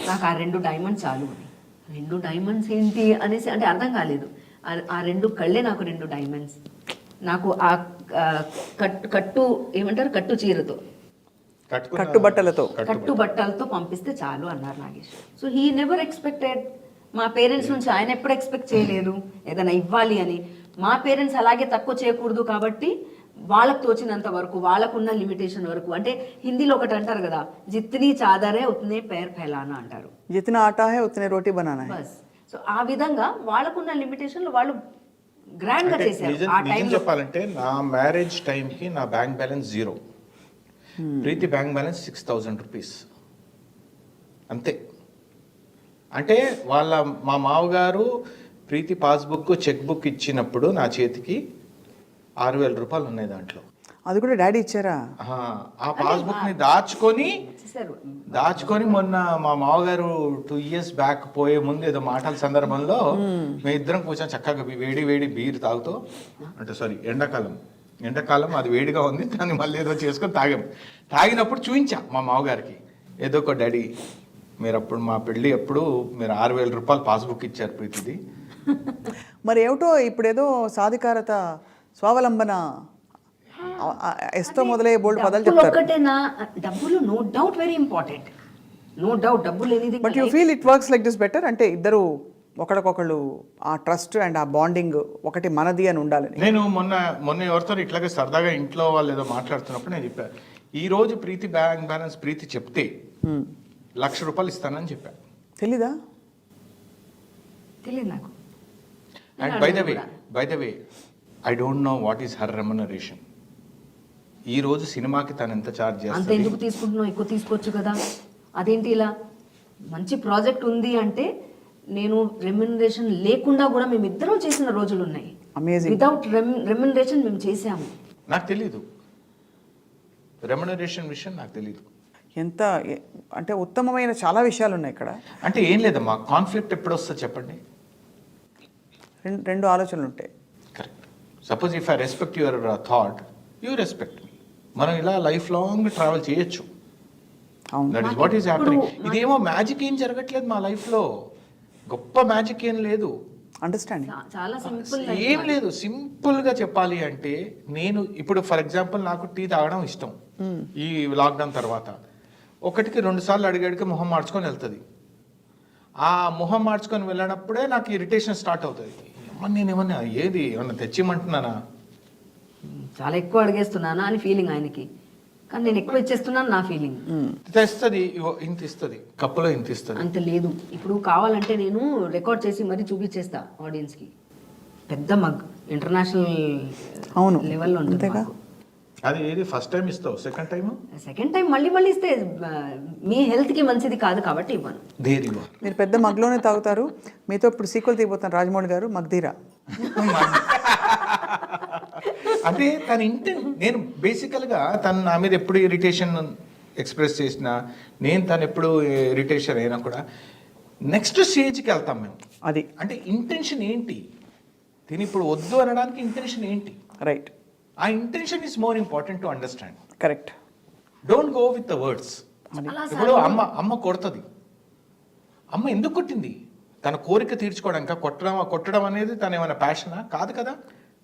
నాకు ఆ 2 డైమండ్స్ చాలు అని. 2 డైమండ్స్ ఏంటి అనేసి అంటే అర్థం కాలేదు. ఆ 2 కళ్ళే నాకు 2 డైమండ్స్. నాకు ఆ కట్టు ఏమంటారు, కట్టు చీరతో, కట్టుబట్టలతో పంపిస్తే చాలు అన్నారు Nagesh. So he never expected. మా పేరెంట్స్ నుంచి ఆయన ఎప్పుడు ఎక్స్పెక్ట్ చేయలేదు ఏదైనా ఇవ్వాలి అని. మా పేరెంట్స్ అలాగే తక్కువ చేయకూడదు కాబట్టి వాళ్ళకు తోచినంత వరకు, వాళ్ళకున్న లిమిటేషన్ వరకు. అంటే హిందీలో ఒకటి అంటారు కదా, జిత్నీ చాదరే ఉత్నే పేర్ ఫెలానా అంటారు, జిత్నా ఆటా హై ఉత్నే రోటీ బనానా హై. సో ఆ విధంగా వాళ్ళకున్న లిమిటేషన్లు వాళ్ళు గ్రాండ్ గా చేశారు. ఆ టైం చెప్పాలంటే నా మ్యారేజ్ టైంకి నా బ్యాంక్ బ్యాలెన్స్ 0, ప్రీతి బ్యాంక్ బ్యాలెన్స్ 6,000 రూపీస్ అంతే. అంటే మా మామగారు ప్రీతి పాస్బుక్, చెక్ బుక్ ఇచ్చినప్పుడు నా చేతికి 6,000 రూపాయలు ఉన్నాయి దాంట్లో. అది కూడా డాడీ ఇచ్చారా? ఆ పాస్బుక్ ని దాచుకొని మొన్న మా మామగారు 2 years బ్యాక్ పోయే ముందు ఏదో మాటల సందర్భంలో మేము ఇద్దరం కూర్చొని చక్కగా వేడి వేడి బీర్ తాగుతూ, అంటే సారీ ఎండాకాలం అది వేడిగా ఉంది, దాన్ని మళ్ళీ ఏదో చేసుకొని తాగినప్పుడు చూపించా మా మామగారికి, ఏదో ఒక డాడీ మీరు అప్పుడు మా పెళ్ళి అప్పుడు మీరు 6,000 రూపాయలు పాస్బుక్ ఇచ్చారు ప్రీతిది. మరి ఏమిటో ఇప్పుడేదో సాధికారత, స్వావలంబన ఎస్తో మొదలయ్యే బోల్డ్ పదాలు చెప్తారు. ఒక్కటేనా? డబ్బులు no doubt very important, no doubt డబ్బులు anything. But you feel it works like this better? అంటే ఇద్దరు ఒకళ్ళకొకళ్ళు ఆ ట్రస్ట్ అండ్ ఆ బాండింగ్ ఒకటి మనది అని ఉండాలని. నేను మొన్న ఎవరితో ఇట్లాగే సరదాగా ఇంట్లో వాళ్ళు ఏదో మాట్లాడుతున్నప్పుడు నేను చెప్పాను, ఈ రోజు ప్రీతి బ్యాంక్ బ్యాలెన్స్ ప్రీతి చెప్తే 1,00,000 రూపాయలు ఇస్తానని చెప్పాను. తెలీదా? తెలియదు నాకు. And by the way I don't know what is her remuneration. ఈ రోజు సినిమాకి తను ఎంత ఛార్జ్ అంత చేస్తుంది? ఎందుకు తీసుకుంటున్నావు? ఎక్కువ తీసుకోవచ్చు కదా. అదేంటి ఇలా? మంచి ప్రాజెక్ట్ ఉంది అంటే నేను రెమ్యునరేషన్ లేకుండా కూడా మేము ఇద్దరం చేసిన రోజులు ఉన్నాయి. అమేజింగ్. వితౌట్ రెమ్యునరేషన్ మేము చేసాము. నాకు తెలీదు, రెమ్యునరేషన్ విషయం నాకు తెలీదు. ఎంత అంటే ఉత్తమమైన చాలా విషయాలు ఉన్నాయి ఇక్కడ. అంటే ఏం లేదమ్మా, కాన్ఫ్లిక్ట్ ఎప్పుడు వస్తుంది చెప్పండి? రెండు ఆలోచనలు ఉంటాయి. Correct. Suppose if I respect your thought, you respect me. మనం ఇలా లైఫ్ లాంగ్ ట్రావెల్ చేయొచ్చు. That is what is happening. ఇదేమో మ్యాజిక్ ఏం జరగట్లేదు మా లైఫ్లో, గొప్ప మ్యాజిక్ ఏం లేదు. అండర్స్టాండింగ్ చాలా సింపుల్. ఏం లేదు. సింపుల్ గా చెప్పాలి అంటే నేను ఇప్పుడు ఫర్ ఎగ్జాంపుల్ నాకు టీ తాగడం ఇష్టం. ఈ లాక్డౌన్ తర్వాత 1కి 2 సార్లు అడిగడికి మొహం మార్చుకొని వెళ్తుంది. ఆ మొహం మార్చుకొని వెళ్ళినప్పుడే నాకు ఇరిటేషన్ స్టార్ట్ అవుతుంది. నేను ఏమన్నా ఏమన్నా తెచ్చిమంటున్నానా, చాలా ఎక్కువ అడిగేస్తున్నానా అని ఫీలింగ్ ఆయనకి, కానీ నేను ఎక్కువ ఇచ్చేస్తున్నాను నా ఫీలింగ్. తెస్తుంది, ఇంత ఇస్తుంది, కప్పులో ఇంత ఇస్తుంది. అంత లేదు. ఇప్పుడు కావాలంటే నేను రికార్డ్ చేసి మరీ చూపించేస్తా ఆడియన్స్ కి. పెద్ద మగ్ ఇంటర్నేషనల్ లెవెల్లో ఉంటుంది. అది ఏది ఫస్ట్ టైం ఇస్తావు, సెకండ్ టైం మళ్ళీ ఇస్తే మీ హెల్త్ కి మంచిది కాదు కాబట్టి ఇవ్వను. మీరు పెద్ద మగ్లోనే తాగుతారు. మీతో ఇప్పుడు సీక్వెల్ తీయబోతాను రాజమౌళి గారు, మగ్ధీరా. అంటే తన నేను బేసికల్గా తను నా మీద ఎప్పుడు ఇరిటేషన్ ఎక్స్ప్రెస్ చేసినా, నేను తను ఎప్పుడు ఇరిటేషన్ అయినా కూడా నెక్స్ట్ స్టేజ్కి వెళ్తాం మేము. అది అంటే ఇంటెన్షన్ ఏంటి, తిని ఇప్పుడు వద్దు అనడానికి ఇంటెన్షన్ ఏంటి? రైట్. ఆ intention is more important to understand. Correct. Don't go with the words. ఇప్పుడు అమ్మ కొడుతుంది. అమ్మ ఎందుకు కొట్టింది? తన కోరిక తీర్చుకోవడానికి. కొట్టడం అనేది తన ఏమైనా ప్యాషనా? కాదు కదా.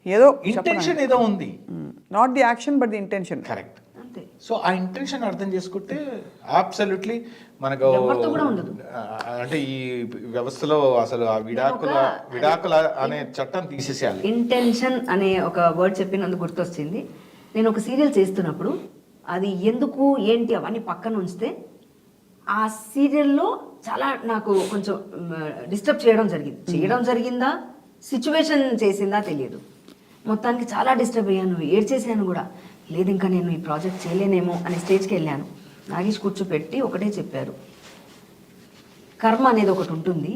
ఏదో ఇంటెన్షన్ ఏదో ఉంది. Not the action but the intention. Correct. So ఆ ఇంటెన్షన్ అర్థం చేసుకుంటే అబ్సల్యూట్లీ మనకు అంటే ఈ వ్యవస్థలో అసలు ఆ విడాకుల అనే చట్టం తీసేసేయాలి. ఇంటెన్షన్ అనే ఒక వర్డ్ చెప్పినందుకు గుర్తొచ్చింది. నేను ఒక సీరియల్ చేస్తున్నప్పుడు అది ఎందుకు ఏంటి అవన్నీ పక్కన ఉంచితే ఆ సీరియల్లో చాలా నాకు కొంచెం డిస్టర్బ్ చేయడం జరిగిందా, సిచ్యువేషన్ చేసిందా తెలియదు. మొత్తానికి చాలా డిస్టర్బ్ అయ్యాను, ఏడ్చేసాను కూడా. లేదు ఇంకా నేను ఈ ప్రాజెక్ట్ చేయలేనేమో అనే స్టేజ్కి వెళ్ళాను. నాగేష్ కూర్చోపెట్టి ఒకటే చెప్పారు, కర్మ అనేది ఒకటి ఉంటుంది.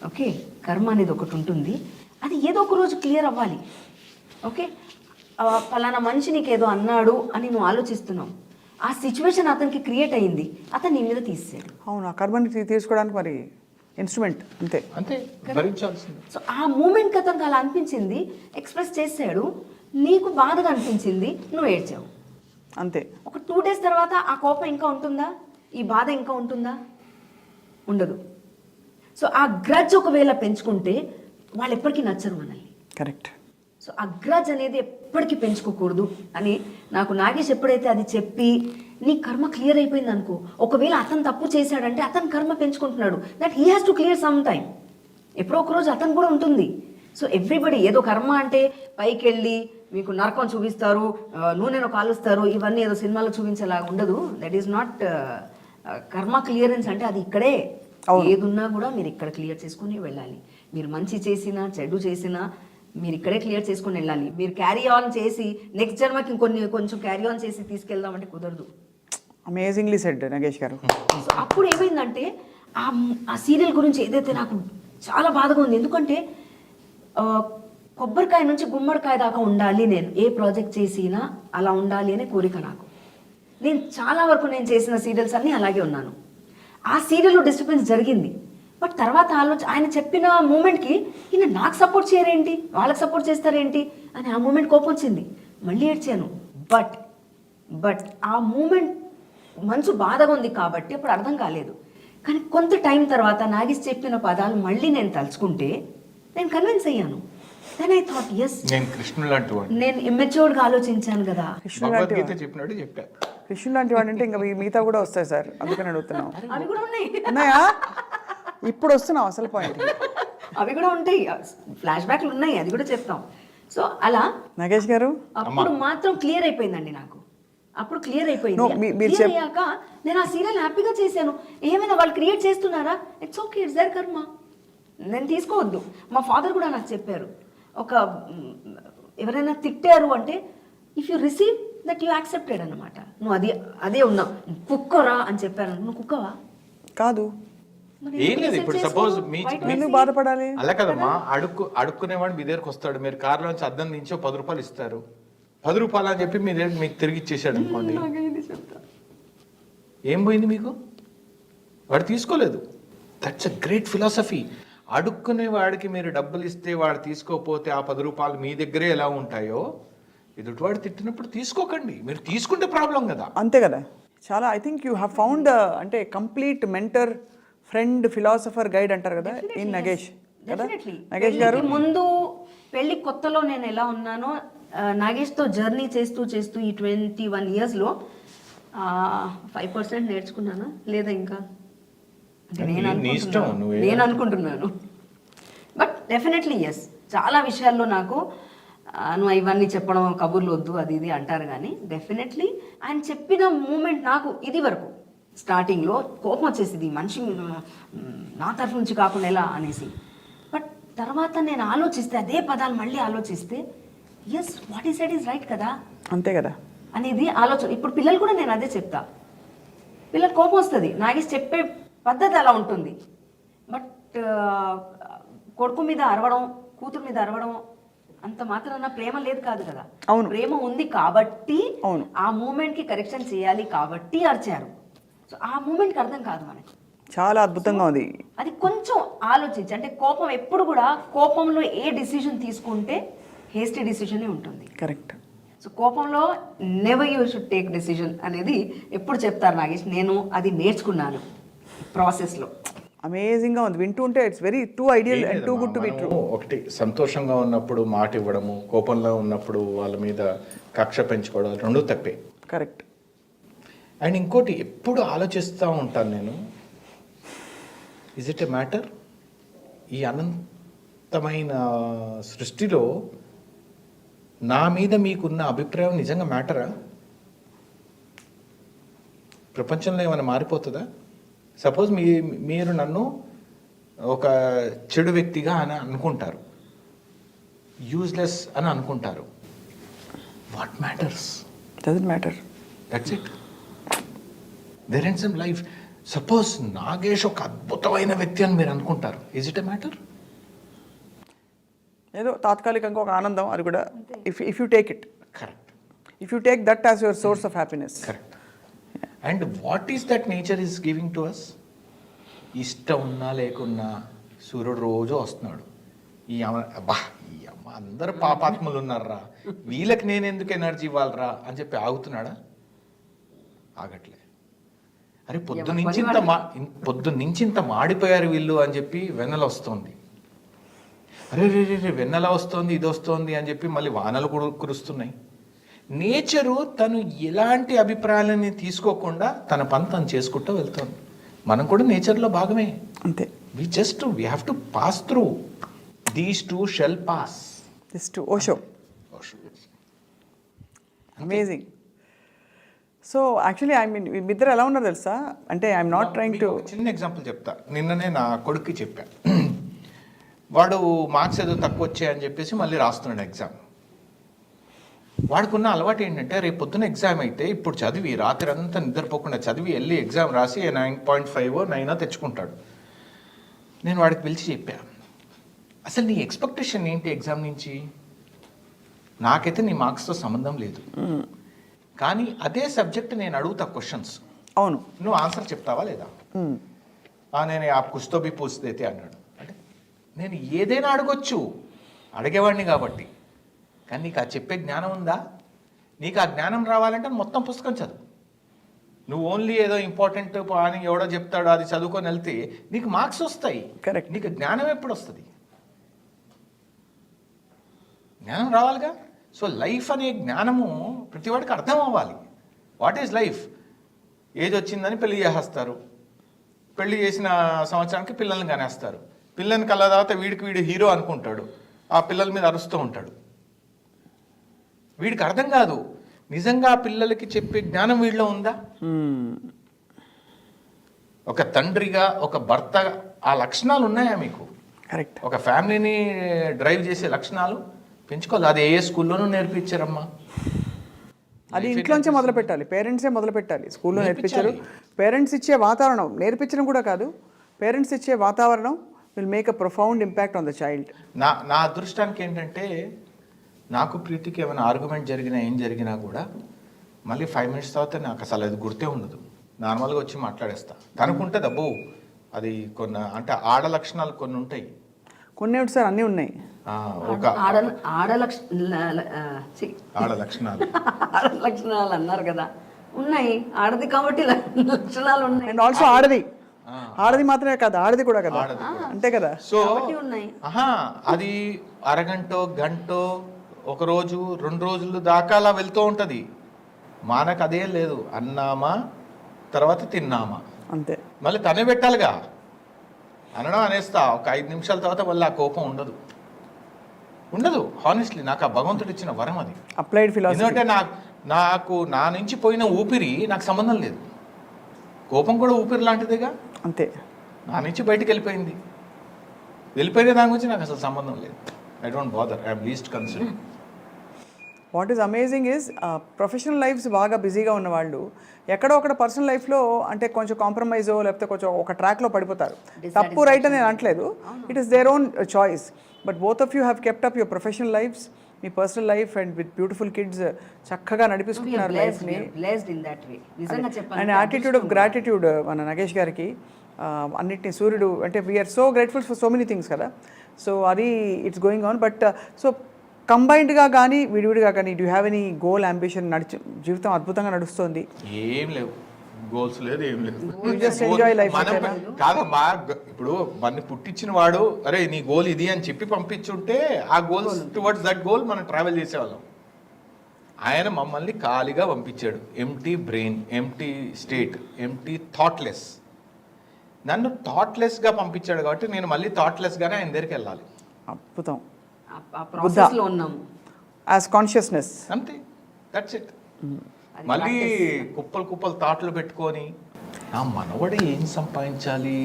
ఓకే, కర్మ అనేది ఒకటి ఉంటుంది, అది ఏదో ఒక రోజు క్లియర్ అవ్వాలి. ఓకే, పలానా మనిషి నీకేదో అన్నాడు అని నువ్వు ఆలోచిస్తున్నావు, ఆ సిచ్యువేషన్ అతనికి క్రియేట్ అయ్యింది, అతను నీ మీద తీసేసాడు. అవును, ఆ కర్మని తీసుకోవడానికి మరి ఇన్స్ట్రుమెంట్ అంతే భరించాల్సింది. సో ఆ మూమెంట్కి అతనికి అలా అనిపించింది, ఎక్స్ప్రెస్ చేశాడు, నీకు బాధగా అనిపించింది, నువ్వు ఏడ్చావు అంతే. ఒక 2 days తర్వాత ఆ కోపం ఇంకా ఉంటుందా, ఈ బాధ ఇంకా ఉంటుందా? ఉండదు. సో ఆ గ్రడ్జ్ ఒకవేళ పెంచుకుంటే వాళ్ళు ఎప్పటికీ నచ్చరు మనల్ని. కరెక్ట్. సో ఆ గ్రడ్జ్ అనేది ఎప్పటికీ పెంచుకోకూడదు అని నాకు నాగేష్ ఎప్పుడైతే అది చెప్పి, నీ కర్మ క్లియర్ అయిపోయింది అనుకో, ఒకవేళ అతను తప్పు చేశాడంటే అతను కర్మ పెంచుకుంటున్నాడు, that he has to clear some time. ఎప్పుడో ఒక రోజు అతను కూడా ఉంటుంది. సో ఎవ్రీబడి ఏదో కర్మ అంటే పైకి వెళ్ళి మీకు నరకం చూపిస్తారు, నూనెను కాలుస్తారు, ఇవన్నీ ఏదో సినిమాలో చూపించేలాగా ఉండదు. దట్ ఈస్ నాట్ కర్మ క్లియరెన్స్. అంటే అది ఇక్కడే ఏదున్నా కూడా మీరు ఇక్కడ క్లియర్ చేసుకుని వెళ్ళాలి. మీరు మంచి చేసినా చెడు చేసినా మీరు ఇక్కడే క్లియర్ చేసుకుని వెళ్ళాలి. మీరు క్యారీ ఆన్ చేసి నెక్స్ట్ జన్మకి కొంచెం క్యారీ ఆన్ చేసి తీసుకెళ్దామంటే కుదరదు. అమేజింగ్లీ సెడ్ నాగేష్ గారు. సో అప్పుడు ఏమైందంటే ఆ సీరియల్ గురించి ఏదైతే నాకు చాలా బాధగా ఉంది, ఎందుకంటే కొబ్బరికాయ నుంచి గుమ్మడికాయ దాకా ఉండాలి నేను ఏ ప్రాజెక్ట్ చేసినా అలా ఉండాలి అనే కోరిక నాకు. నేను చాలా వరకు నేను చేసిన సీరియల్స్ అన్నీ అలాగే ఉన్నాను. ఆ సీరియల్లో డిస్టర్బెన్స్ జరిగింది, బట్ తర్వాత ఆయన చెప్పిన మూమెంట్కి ఈయన నాకు సపోర్ట్ చేయరేంటి, వాళ్ళకి సపోర్ట్ చేస్తారేంటి అని ఆ మూమెంట్ కోపం వచ్చింది, మళ్ళీ ఏడ్చాను. బట్ ఆ మూమెంట్ మనసు బాధగా ఉంది కాబట్టి అప్పుడు అర్థం కాలేదు. కానీ కొంత టైం తర్వాత నాగేష్ చెప్పిన పదాలు మళ్ళీ నేను తలుచుకుంటే నేను కన్విన్స్ అయ్యాను. దెన్ ఐ థాట్ ఎస్, నేను కృష్ణుడు లాంటి వాడిని, నేను ఇమ్మెచ్యూర్డ్గా ఆలోచించాను కదా. భగవద్గీత చెప్పినట్టు చెప్పా. కృష్ణుడు లాంటి వాడు అంటే ఇంకా మిగతా కూడా వస్తాయి సార్, అందుకని అడుగుతున్నాం. అవి కూడా ఉన్నాయి, ఉన్నాయా? ఇప్పుడు వస్తున్నాం అసలు పాయింట్. అవి కూడా ఉంటాయి, ఫ్లాష్ బ్యాక్లు ఉన్నాయి, అది కూడా చెప్తాం. సో అలా నాగేష్ గారు అప్పుడు మాత్రం క్లియర్ అయిపోయిందండి నాకు. అప్పుడు క్లియర్ No, అయిపోయింది. మీరు క్లియర్ అయ్యాక నేను ఆ సీరియల్ హ్యాపీగా చేశాను. ఏమైనా వాళ్ళు క్రియేట్ చేస్తున్నారా, ఇట్స్ ఓకే, ఇట్స్ దేర్ కర్మ, నేను తీసుకోవద్దు. మా ఫాదర్ కూడా నాకు చెప్పారు, ఒక ఎవరైనా తిట్టారు అంటే if you receive that you accepted అనమాట. నువ్వు అదే ఉన్నావు, కుక్కరా అని చెప్పారు, నువ్వు కుక్కవా కాదు, మరి ఏం లేదు. ఇప్పుడు సపోజ్ ఎందుకు బాధపడాలి? అలా కదమ్మా, అడుక్కునేవాడు మీ దగ్గరకు వస్తాడు, మీరు కారులోంచి అద్దం దించి 10 రూపాయలు ఇస్తారు, 10 రూపాయలు అని చెప్పి మీ దగ్గర మీకు తిరిగి ఇచ్చేసాడు అనుకోండి, ఏం పోయింది మీకు? వాడు తీసుకోలేదు. That's a great philosophy. అడుక్కునే వాడికి మీరు డబ్బులు ఇస్తే వాడు తీసుకోకపోతే ఆ 10 రూపాయలు మీ దగ్గరే ఎలా ఉంటాయో, ఎదుటివాడు తిట్టినప్పుడు తీసుకోకండి. మీరు తీసుకుంటే ప్రాబ్లం కదా. అంతే కదా. చాలా I think you have found అంటే complete mentor, friend, philosopher, guide అంటారు కదా ఇన్ నగేష్ కదా. నగేష్ గారు ముందు పెళ్లి కొత్తలో నేను ఎలా ఉన్నానో నాగేష్తో జర్నీ చేస్తూ ఈ 21 yearsలో 5% నేర్చుకున్నానా లేదా ఇంకా నేను అనుకుంటున్నాను. బట్ డెఫినెట్లీ ఎస్, చాలా విషయాల్లో నాకు నువ్వు ఇవన్నీ చెప్పడం కబుర్లు వద్దు అది ఇది అంటారు, కానీ డెఫినెట్లీ ఆయన చెప్పిన మూమెంట్ నాకు ఇది వరకు స్టార్టింగ్లో కోపం వచ్చేసింది, మనిషి నా తరఫు నుంచి కాకుండా ఎలా అనేసి. బట్ తర్వాత నేను ఆలోచిస్తే అదే పదాలు మళ్ళీ ఆలోచిస్తే yes, what is said is right కదా, అంతే కదా అనేది ఆలోచన. ఇప్పుడు పిల్లలు కూడా నేను అదే చెప్తా, పిల్లలు కోపం వస్తుంది, నాగేష్ చెప్పే పద్ధతి అలా ఉంటుంది. బట్ కొడుకు మీద అరవడం, కూతురు మీద అరవడం అంత మాత్రాన ప్రేమ లేదు కాదు కదా. అవును, ప్రేమ ఉంది కాబట్టి అవును, ఆ మూమెంట్ కి కరెక్షన్ చేయాలి కాబట్టి అరిచారు. సో ఆ మూమెంట్ కి అర్థం కాదు మనకి. చాలా అద్భుతంగా ఉంది. అది కొంచెం ఆలోచించి, అంటే కోపం ఎప్పుడు కూడా కోపంలో ఏ డిసిజన్ తీసుకుంటే హేస్టీ డిసిజనే ఉంటుంది. కరెక్ట్. సో కోపంలో never you should take decision అనేది ఎప్పుడు చెప్తారు నాగేష్. నేను అది నేర్చుకున్నాను ప్రాసెస్లో. అమేజింగ్గా ఉంది, వింటూ ఉంటే it's very two ideal and too good to be true. ఒకటి సంతోషంగా ఉన్నప్పుడు మాట ఇవ్వడము, కోపంలో ఉన్నప్పుడు వాళ్ళ మీద కక్ష పెంచుకోవడం, రెండు తప్పే. కరెక్ట్. అండ్ ఇంకోటి ఎప్పుడు ఆలోచిస్తూ ఉంటాను నేను, ఇజ్ ఇట్ ఎ మ్యాటర్? ఈ అనంతమైన సృష్టిలో నా మీద మీకున్న అభిప్రాయం నిజంగా మ్యాటరా? ప్రపంచంలో ఏమైనా మారిపోతుందా? సపోజ్ మీరు నన్ను ఒక చెడు వ్యక్తిగా అని అనుకుంటారు, యూజ్లెస్ అని అనుకుంటారు. What matters? Doesn't matter. That's it. There end some life. Suppose Nagesh ఒక అద్భుతమైన వ్యక్తి అని మీరు అనుకుంటారు, ఈజ్ ఇట్ ఎ మ్యాటర్? ఏదో తాత్కాలికంగా ఒక ఆనందం, అది కూడా if you take it. Correct. If you take that as your source of happiness. Correct. And what is that nature is giving to us? ఇష్టం ఉన్నా లేకున్నా సూర్యుడు రోజు వస్తున్నాడు. ఈ అమ్మ అందరు పాపాత్ములు ఉన్నారా, వీళ్ళకి నేను ఎందుకు ఎనర్జీ ఇవ్వాలరా అని చెప్పి ఆగుతున్నాడా? ఆగట్లే. అరే పొద్దున్నుంచి ఇంత మాడిపోయారు వీళ్ళు అని చెప్పి వెన్నెల వస్తుంది. అరే రే వెన్నెల వస్తుంది, ఇది వస్తుంది అని చెప్పి మళ్ళీ వానలు కూడా కురుస్తున్నాయి. నేచరు తను ఎలాంటి అభిప్రాయాలని తీసుకోకుండా తన పని తను చేసుకుంటూ వెళ్తుంది. మనం కూడా నేచర్లో భాగమే. అంతే. we have to pass through. These two shall pass. This too. Osho. Amazing. So actually I mean మీ ఇద్దరు ఎలా ఉన్నారు తెలుసా? అంటే ఐఎమ్ నాట్ ట్రైంగ్ టు. చిన్న ఎగ్జాంపుల్ చెప్తా. నిన్ననే నా కొడుక్కి చెప్పా, వాడు మార్క్స్ ఏదో తక్కువ వచ్చాయని చెప్పేసి మళ్ళీ రాస్తున్నాడు ఎగ్జామ్. వాడికున్న అలవాటు ఏంటంటే, రేపు పొద్దున్న ఎగ్జామ్ అయితే ఇప్పుడు చదివి రాత్రి అంతా నిద్రపోకుండా చదివి వెళ్ళి ఎగ్జామ్ రాసి 9.5 9 తెచ్చుకుంటాడు. నేను వాడికి పిలిచి చెప్పా, అసలు నీ ఎక్స్పెక్టేషన్ ఏంటి ఎగ్జామ్ నుంచి? నాకైతే నీ మార్క్స్తో సంబంధం లేదు, కానీ అదే సబ్జెక్ట్ నేను అడుగుతా క్వశ్చన్స్, అవును. నువ్వు ఆన్సర్ చెప్తావా లేదా? నేను ఆ కుస్తో బి పూస్తే అన్నాడు. అంటే నేను ఏదైనా అడగొచ్చు, అడిగేవాడిని కాబట్టి, కానీ నీకు ఆ చెప్పే జ్ఞానం ఉందా? నీకు ఆ జ్ఞానం రావాలంటే మొత్తం పుస్తకం చదువు. నువ్వు ఓన్లీ ఏదో ఇంపార్టెంట్ అని ఎవడో చెప్తాడో అది చదువుకొని వెళ్తే నీకు మార్క్స్ వస్తాయి, కరెక్ట్. నీకు జ్ఞానం ఎప్పుడు వస్తుంది? జ్ఞానం రావాలిగా. సో లైఫ్ అనే జ్ఞానము ప్రతివాడికి అర్థం అవ్వాలి. What is life? ఏజ్ వచ్చిందని పెళ్లి చేసేస్తారు, పెళ్లి చేసిన సంవత్సరానికి పిల్లల్ని కనేస్తారు, పిల్లల్ని కళ్ళ తర్వాత వీడు హీరో అనుకుంటాడు, ఆ పిల్లల మీద అరుస్తూ ఉంటాడు. వీడికి అర్థం కాదు నిజంగా పిల్లలకి చెప్పే జ్ఞానం వీడిలో ఉందా? ఒక తండ్రిగా, ఒక భర్తగా ఆ లక్షణాలు ఉన్నాయా మీకు? కరెక్ట్. ఒక ఫ్యామిలీని డ్రైవ్ చేసే లక్షణాలు పెంచుకోవాలి. అది ఏ స్కూల్లోనూ నేర్పించారమ్మా. అది ఇంట్లోంచే మొదలు పెట్టాలి, పేరెంట్సే మొదలు పెట్టాలి. స్కూల్లో నేర్పించారు, పేరెంట్స్ ఇచ్చే వాతావరణం, నేర్పించడం కూడా కాదు, పేరెంట్స్ ఇచ్చే వాతావరణం will make a profound impact on the child. నా అదృష్టానికి ఏంటంటే నాకు ప్రీతికి ఏమైనా ఆర్గ్యుమెంట్ జరిగినా ఏం జరిగినా కూడా మళ్ళీ 5 minutes తర్వాత నాకు అసలు అది గుర్తే ఉండదు, నార్మల్గా వచ్చి మాట్లాడేస్తా. తనకుంటుంది అబ్బో అది కొన్ని అంటే ఆడ లక్షణాలు కొన్ని ఉంటాయి. కొన్ని ఏమిటి సార్, అన్నీ ఉన్నాయి. ఒక ఆడ లక్షణాలు అన్నారు కదా, ఉన్నాయి. ఆడది కాబట్టి లక్షణాలు ఉన్నాయి. అండ్ ఆల్సో ఆడది మాత్రమే కాదు, ఆడది కూడా కదా, అంతే కదా. సో ఉన్నాయి. అది అరగంటో గంటో ఒక రోజు 2 రోజులు దాకా అలా వెళ్తూ ఉంటుంది. మానకు అదే లేదు, అన్నామా తర్వాత తిన్నామా అంతే. మళ్ళీ తనే పెట్టాలిగా. అనడం అనేస్తా, ఒక 5 నిమిషాల తర్వాత మళ్ళీ ఆ కోపం ఉండదు. హానెస్ట్లీ నాకు ఆ భగవంతుడు ఇచ్చిన వరం అది. Applied philosophy. ఎందుకంటే నాకు నా నుంచి పోయిన ఊపిరి నాకు సంబంధం లేదు. కోపం కూడా ఊపిరి లాంటిదేగా, అంతే. నా నుంచి బయటికి వెళ్ళిపోయిన దాని గురించి నాకు అసలు సంబంధం లేదు. I don't bother, I'm least concern. What is amazing is professional lives బాగా బిజీగా ఉన్న వాళ్ళు ఎక్కడో ఒకటి పర్సనల్ లైఫ్లో అంటే కొంచెం కాంప్రమైజో లేకపోతే కొంచెం ఒక ట్రాక్లో పడిపోతారు. తప్పు రైట్ అని నేను అనట్లేదు, it is their own choice. But both of you have kept up your professional lives, మీ personal life and with beautiful kids చక్కగా నడిపిస్తున్నారు లైఫ్ని. అండ్ యాటిట్యూడ్ ఆఫ్ గ్రాటిట్యూడ్ మన నగేష్ గారికి అన్నిటిని సూర్యుడు అంటే we are so grateful for so many things కదా. సో అది it's going on. But so కంబైన్డ్గా కానీ విడివిడిగా కానీ do have any goal, ambition? జీవితం అద్భుతంగా నడుస్తుంది. ఏం లేవు, గోల్స్ లేదు, ఏం లేదు. Just enjoy life. కాదమ్మా, ఇప్పుడు మన పుట్టించిన వాడు అరే నీ గోల్ ఇది అని చెప్పి పంపించుంటే ఆ గోల్స్ టువర్డ్స్ దట్ గోల్ మనం ట్రావెల్ చేసేవాళ్ళం. ఆయన మమ్మల్ని ఖాళీగా పంపించాడు, empty brain, empty state, empty thoughtless. నన్ను థాట్లెస్గా పంపించాడు కాబట్టి నేను మళ్ళీ థాట్లెస్గానే ఆయన దగ్గరికి వెళ్ళాలి. అద్భుతం. ప్రాసెస్లో ఉన్నాము యాజ్ కాన్షియస్నెస్, అంతే, దట్స్ ఇట్. మళ్ళీ కుప్పలు థాట్లు పెట్టుకొని నా మనవాడు ఏం సంపాదించాలి,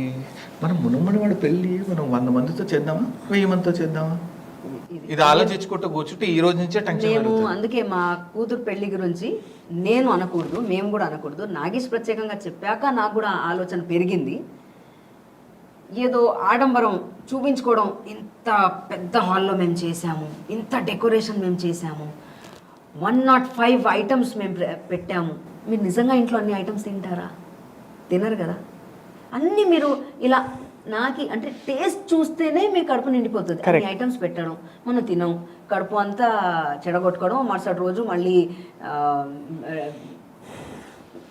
మనం మునమనివాడు పెళ్ళి మనం 100 మందితో చేద్దామా 1000 మందితో చేద్దామా, ఇది ఆలోచించుకుంటూ కూర్చుంటే ఈ రోజు నుంచే టెన్షన్. అందుకే మా కూతురు పెళ్లి గురించి నేను అనకూడదు, మేము కూడా అనకూడదు. నాగేష్ ప్రత్యేకంగా చెప్పాక నాకు కూడా ఆలోచన పెరిగింది. ఏదో ఆడంబరం చూపించుకోవడం, ఇంత పెద్ద హాల్లో మేము చేసాము, ఇంత డెకరేషన్ మేము చేసాము, 105 ఐటమ్స్ మేము పెట్టాము. మీరు నిజంగా ఇంట్లో అన్ని ఐటమ్స్ తింటారా? తినరు కదా. అన్నీ మీరు ఇలా నాకు అంటే టేస్ట్ చూస్తేనే మీ కడుపు నిండిపోతుంది. అన్ని ఐటమ్స్ పెట్టడం, మనం తినం, కడుపు అంతా చెడగొట్టుకోవడం, మరుసటి రోజు మళ్ళీ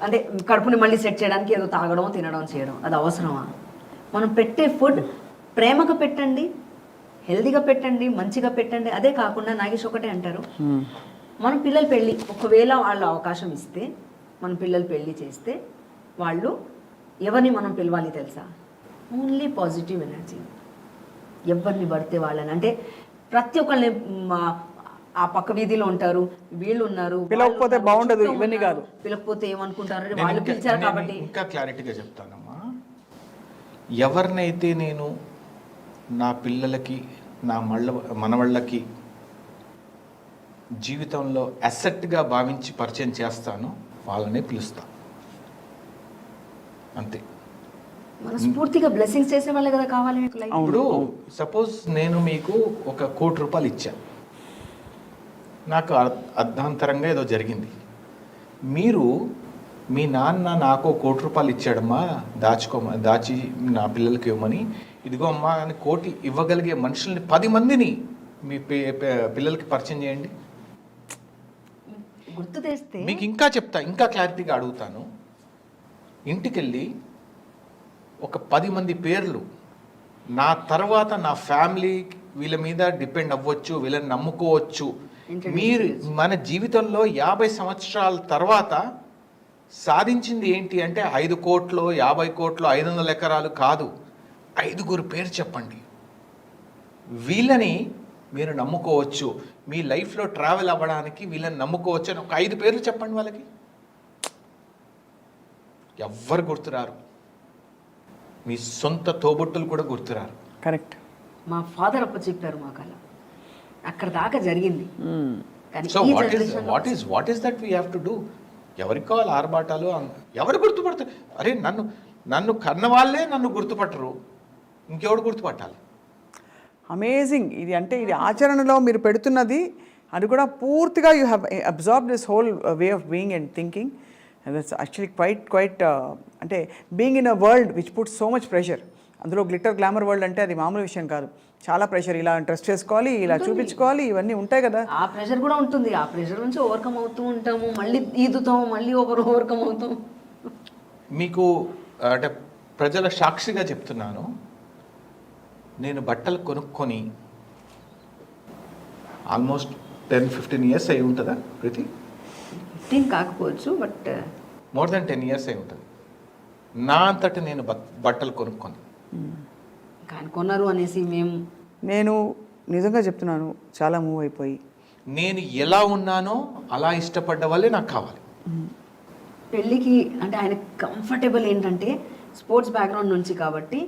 అంటే కడుపుని మళ్ళీ సెట్ చేయడానికి ఏదో తాగడం, తినడం, చేయడం, అది అవసరమా? మనం పెట్టే ఫుడ్ ప్రేమగా పెట్టండి, హెల్దీగా పెట్టండి, మంచిగా పెట్టండి. అదే కాకుండా నాగేష్ ఒకటే అంటారు, మన పిల్లలు పెళ్ళి ఒకవేళ వాళ్ళు అవకాశం ఇస్తే, మన పిల్లలు పెళ్ళి చేస్తే వాళ్ళు ఎవరిని మనం పిలవాలి తెలుసా? Only positive energy. ఎవరిని పడితే వాళ్ళని అంటే ప్రతి ఒక్కరిని ఆ పక్క వీధిలో ఉంటారు, వీళ్ళు ఉన్నారు, పిలవకపోతే బాగుండదు, ఇవన్నీ కాదు. పిలవకపోతే ఏమనుకుంటారు, వాళ్ళు పిలిచారు కాబట్టి. ఇంకా క్లారిటీగా చెప్తానమ్మా, ఎవరినైతే నేను నా పిల్లలకి నా మనవళ్ళకి జీవితంలో అసెట్గా భావించి పరిచయం చేస్తానో వాళ్ళనే పిలుస్తాను, అంతే. మనస్ఫూర్తిగా బ్లెస్సింగ్స్ చేసే వాళ్ళే కదా కావాలి మీకు లైఫ్. ఇప్పుడు సపోజ్ నేను మీకు 1 కోటి రూపాయలు ఇచ్చాను, నాకు అర్ధాంతరంగా ఏదో జరిగింది. మీరు మీ నాన్న నాకు ₹1,00,00,000 ఇచ్చాడమ్మా, దాచి నా పిల్లలకి ఇవ్వమని, ఇదిగో అమ్మా అని కోటి ఇవ్వగలిగే మనుషుల్ని 10 మందిని మీ పిల్లలకి పరిచయం చేయండి. గుర్తు తెస్తే మీకు ఇంకా చెప్తా, ఇంకా క్లారిటీగా అడుగుతాను. ఇంటికెళ్ళి ఒక 10 మంది పేర్లు, నా తర్వాత నా ఫ్యామిలీ వీళ్ళ మీద డిపెండ్ అవ్వచ్చు, వీళ్ళని నమ్ముకోవచ్చు. మీరు మన జీవితంలో 50 సంవత్సరాల తర్వాత సాధించింది ఏంటి అంటే 5 కోట్లు, 50 కోట్లు, 500 ఎకరాలు కాదు. 5 పేరు చెప్పండి, వీళ్ళని మీరు నమ్ముకోవచ్చు, మీ లైఫ్లో ట్రావెల్ అవ్వడానికి వీళ్ళని నమ్ముకోవచ్చు అని ఒక 5 పేర్లు చెప్పండి వాళ్ళకి. ఎవ్వరు గుర్తురారు, మీ సొంత తోబుట్టులు కూడా గుర్తురారు. కరెక్ట్. మా ఫాదర్ అప్ప చెప్పారు మాకు అలా, అక్కడ దాకా జరిగింది. కానీ సో ఈ what is that we have to do? ఎవరికి కావాలి ఆర్భాటాలు? ఎవరు గుర్తుపడతారు? అరే నన్ను కన్న వాళ్ళే నన్ను గుర్తుపట్టరు, ఇంకెవడు గుర్తుపట్టాలి? అమేజింగ్. ఇది అంటే ఇది ఆచరణలో మీరు పెడుతున్నది, అది కూడా పూర్తిగా you have absorb this whole way of being and thinking. That's actually quite అంటే being in a world which put so much pressure. అందులో గ్లిటర్ గ్లామర్ వరల్డ్ అంటే అది మామూలు విషయం కాదు, చాలా ప్రెషర్. ఇలా డ్రెస్ చేసుకోవాలి, ఇలా చూపించుకోవాలి, ఇవన్నీ ఉంటాయి కదా. ఆ ప్రెషర్ కూడా ఉంటుంది. ఆ ప్రెషర్ నుంచి ఓవర్కమ్ అవుతూ ఉంటాము, మళ్ళీ ఈదుతాము, మళ్ళీ ఓవర్కమ్ అవుతాం. మీకు అంటే ప్రజల సాక్షిగా చెప్తున్నాను, నేను బట్టలు కొనుక్కొని ఆల్మోస్ట్ 10-15 ఇయర్స్ అయి ఉంటుందా ప్రీతి? 15 కాకపోవచ్చు, బట్ మోర్ దెన్ 10 ఇయర్స్ అయి ఉంటుంది. నా అంతటి నేను బట్టలు కొనుక్కొని. కానీ కొన్నారు అనేసి నేను నిజంగా చెప్తున్నాను, చాలా మూవ్ అయిపోయి నేను ఎలా ఉన్నానో అలా ఇష్టపడ్డ వాళ్ళే నాకు కావాలి. పెళ్ళికి అంటే ఆయన కంఫర్టబుల్ ఏంటంటే స్పోర్ట్స్ బ్యాక్గ్రౌండ్ నుంచి కాబట్టి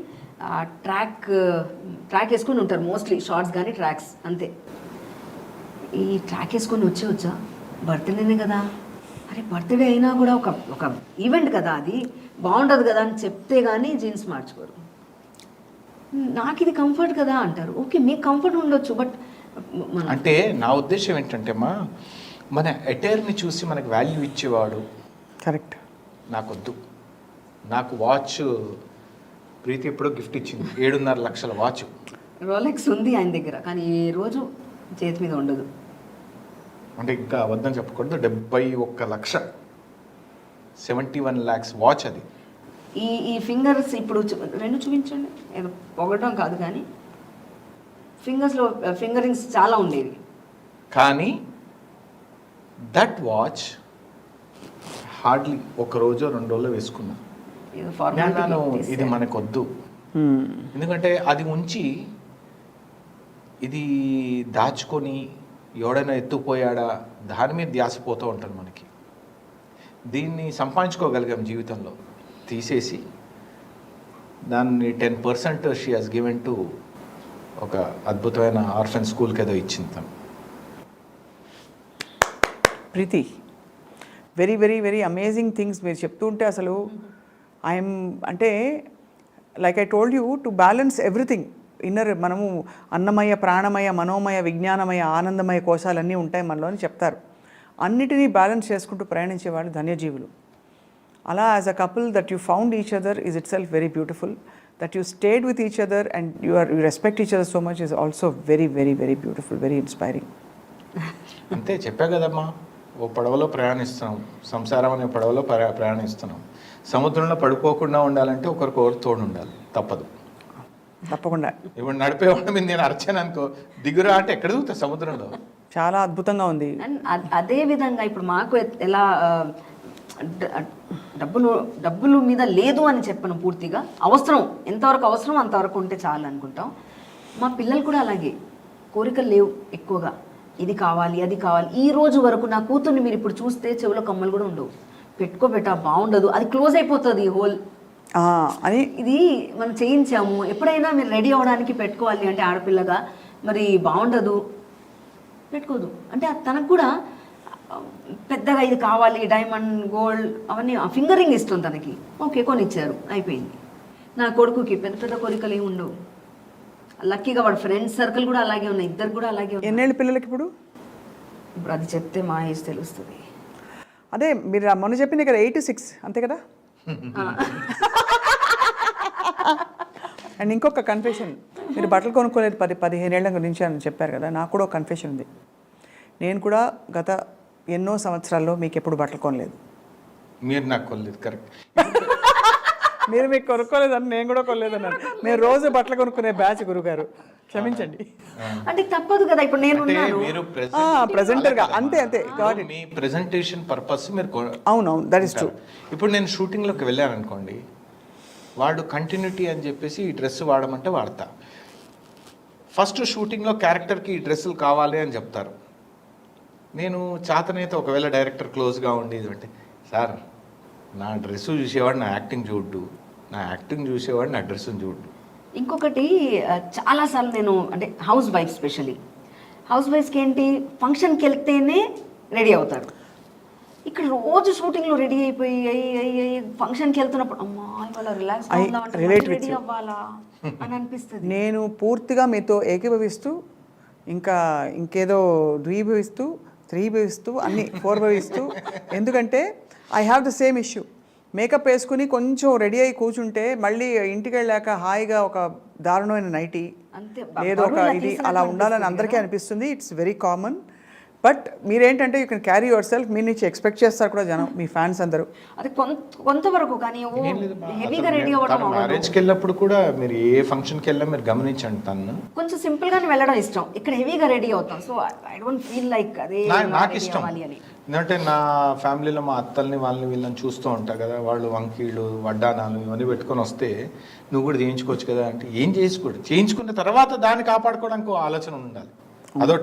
ట్రాక్ వేసుకొని ఉంటారు మోస్ట్లీ, షార్ట్స్ కానీ ట్రాక్స్ అంతే. ఈ ట్రాక్ వేసుకొని వచ్చా బర్త్డేనే కదా, అరే బర్త్డే అయినా కూడా ఒక ఈవెంట్ కదా, అది బాగుంటుంది కదా అని చెప్తే కానీ జీన్స్ మార్చుకోరు. నాకు ఇది కంఫర్ట్ కదా అంటారు. ఓకే, మీకు కంఫర్ట్ ఉండొచ్చు, బట్ అంటే నా ఉద్దేశం ఏంటంటే మన అటైర్ని చూసి మనకు వాల్యూ ఇచ్చేవాడు కరెక్ట్ నాకొద్దు. నాకు వాచ్ ప్రీతి ఎప్పుడో గిఫ్ట్ ఇచ్చింది, 7.5 లక్షల వాచ్. రోలెక్స్ ఉంది ఆయన దగ్గర, కానీ ఏ రోజు చేతి మీద ఉండదు. అంటే ఇంకా అబద్ధం చెప్పకూడదు, 71 లక్ష, 71 lakhs వాచ్ అది. ఈ ఫింగర్స్ ఇప్పుడు రెండు చూపించండి, ఏదో పొగటం కాదు కానీ ఫింగర్స్లో ఫింగరింగ్స్ చాలా ఉండేవి. కానీ దట్ వాచ్ హార్డ్లీ 1 రోజు 2 రోజులు వేసుకున్నా. నేను ఇది మనకొద్దు, ఎందుకంటే అది ఉంచి ఇది దాచుకొని ఎవడైనా ఎత్తుపోయాడా దాని మీద ధ్యాసపోతూ ఉంటుంది మనకి. దీన్ని సంపాదించుకోగలిగాం జీవితంలో, తీసేసి దాన్ని 10% షీ హాజ్ గివెన్ టు ఒక అద్భుతమైన ఆర్ఫన్ స్కూల్కి ఏదో ఇచ్చింది తను. Preeti, very very very amazing things మీరు చెప్తూ ఉంటే అసలు ఐఎమ్ అంటే like I told you to balance everything inner. మనము అన్నమయ, ప్రాణమయ, మనోమయ, విజ్ఞానమయ, ఆనందమయ కోశాలన్నీ ఉంటాయి మనలో అని చెప్తారు. అన్నిటినీ బ్యాలెన్స్ చేసుకుంటూ ప్రయాణించే వాళ్ళు ధన్యజీవులు. అలా as a couple that you found each other is itself very beautiful. That you stayed with each other and you respect each other so much is also very very very beautiful, very inspiring. అంతే చెప్పా కదమ్మా, ఓ పడవలో ప్రయాణిస్తున్నాం, సంసారం అనే పడవలో ప్రయాణిస్తున్నాం. సముద్రంలో పడిపోకుండా ఉండాలంటే ఒకరికొకరు తోడు ఉండాలి, తప్పదు, తప్పకుండా. ఇప్పుడు నడిపేవాడు మీద నేను అరిచాను అనుకో, దిగురా అంటే ఎక్కడ దిగుతా సముద్రంలో. చాలా అద్భుతంగా ఉంది. అండ్ అదే విధంగా ఇప్పుడు మాకు ఎలా డబ్బులు మీద లేదు అని చెప్పను, పూర్తిగా అవసరం ఎంతవరకు అవసరం అంతవరకు ఉంటే చాలు అనుకుంటాం. మా పిల్లలు కూడా అలాగే, కోరికలు లేవు ఎక్కువగా, ఇది కావాలి అది కావాలి. ఈ రోజు వరకు నా కూతుర్ని మీరు ఇప్పుడు చూస్తే చెవిలో కమ్మలు కూడా ఉండవు, పెట్టుకోబెట్టా బాగుండదు, అది క్లోజ్ అయిపోతుంది హోల్ అని. ఇది మనం చేయించాము, ఎప్పుడైనా మీరు రెడీ అవ్వడానికి పెట్టుకోవాలి అంటే ఆడపిల్లగా మరి బాగుండదు, పెట్టుకోదు. అంటే తనకు కూడా పెద్దగా ఇది కావాలి, డైమండ్, గోల్డ్ అవన్నీ ఫింగరింగ్ ఇస్తుంది తనకి. ఓకే, కొనిచ్చారు, అయిపోయింది. నా కొడుకుకి పెద్ద పెద్ద కోరికలు ఏమి ఉండవు. లక్కీగా వాడు ఫ్రెండ్స్ సర్కిల్ కూడా అలాగే ఉన్నాయి, ఇద్దరు కూడా అలాగే ఉన్నాయి. ఎన్నేళ్ళు పిల్లలకి ఇప్పుడు? ఇప్పుడు అది చెప్తే మా ఏజ్ తెలుస్తుంది. అదే మీరు మొన్న చెప్పింది కదా 8 to 6 అంతే కదా. అండ్ ఇంకొక కన్ఫెషన్, మీరు బట్టలు కొనుక్కోలేదు 15 ఏళ్ల నుంచి అని చెప్పారు కదా. నాకు కూడా ఒక కన్ఫెషన్ ఉంది. నేను కూడా గత ఎన్నో సంవత్సరాల్లో మీకు ఎప్పుడు బట్టలు కొనలేదు. మీరు నాకు కొనలేదు, కరెక్ట్. మీరు మీకు కొనుక్కోలేదని నేను కూడా కొనలేదన్నాను. మేము రోజు బట్టలు కొనుక్కునే బ్యాచ్ గురుగారు, క్షమించండి. అంటే తప్పదు కదా, ఇప్పుడు నేను మీరు ప్రెజెంటర్గా అంతే అంతే మీ ప్రెజెంటేషన్ పర్పస్ మీరు అవునవును, దట్ ఇస్ ట్రూ. ఇప్పుడు నేను షూటింగ్లోకి వెళ్ళాను అనుకోండి, వాడు కంటిన్యూటీ అని చెప్పేసి ఈ డ్రెస్ వాడమంటే వాడతా. ఫస్ట్ షూటింగ్లో క్యారెక్టర్కి ఈ డ్రెస్సులు కావాలి అని చెప్తారు. నేను చేతనైతే ఒకవేళ డైరెక్టర్ క్లోజ్గా ఉండేది అంటే, సార్ నా డ్రెస్సు చూసేవాడు నా యాక్టింగ్ చూడ్డు, నా యాక్టింగ్ చూసేవాడు నా డ్రెస్సుని చూడ్డు. ఇంకొకటి చాలాసార్లు నేను అంటే హౌస్ వైఫ్, స్పెషలీ హౌస్ వైఫ్స్కి ఏంటి, ఫంక్షన్కి వెళ్తేనే రెడీ అవుతారు. ఇక్కడ రోజు షూటింగ్లో రెడీ అయిపోయి అయ్యి ఫంక్షన్కి వెళ్తున్నప్పుడు అమ్మా ఇవాళ రిలాక్స్ రెడీ అవ్వాలా అని అనిపిస్తుంది. నేను పూర్తిగా మీతో ఏకీభవిస్తూ, ఇంకేదో ద్వీభవిస్తూ, త్రీభవిస్తూ, అన్ని 4 భవిస్తూ. ఎందుకంటే I have the same issue. Makeup వేసుకుని కొంచెం రెడీ అయ్యి కూర్చుంటే మళ్ళీ ఇంటికి వెళ్ళాక హాయిగా ఒక దారుణమైన నైటీ ఏదో ఒక ఇది అలా ఉండాలని అందరికీ అనిపిస్తుంది. It's very common. బట్ మీరేంటంటే you can carry yourself. మీ నుంచి ఎక్స్పెక్ట్ చేస్తారు కూడా జనం, మీ ఫ్యాన్స్ అందరూ. అది కొంతవరకు, కానీ హెవీగా రెడీ అవ్వడం. మ్యారేజ్కి వెళ్ళినప్పుడు కూడా మీరు ఏ ఫంక్షన్కి వెళ్ళా మీరు గమనించండి, తను కొంచెం సింపుల్ గానే వెళ్ళడం ఇష్టం. ఇక్కడ హెవీగా రెడీ అవుతాం. So I don't feel like అదే నాకు ఇష్టం. ఎందుకంటే నా ఫ్యామిలీలో మా అత్తల్ని వాళ్ళని వీళ్ళని చూస్తూ ఉంటా కదా, వాళ్ళు వంకీళ్ళు వడ్డానాలు ఇవన్నీ పెట్టుకొని వస్తే నువ్వు కూడా చేయించుకోవచ్చు కదా అంటే, ఏం చేసుకోడు, చేయించుకున్న తర్వాత దాన్ని కాపాడుకోవడానికి ఆలోచన ఉండాలి. అదో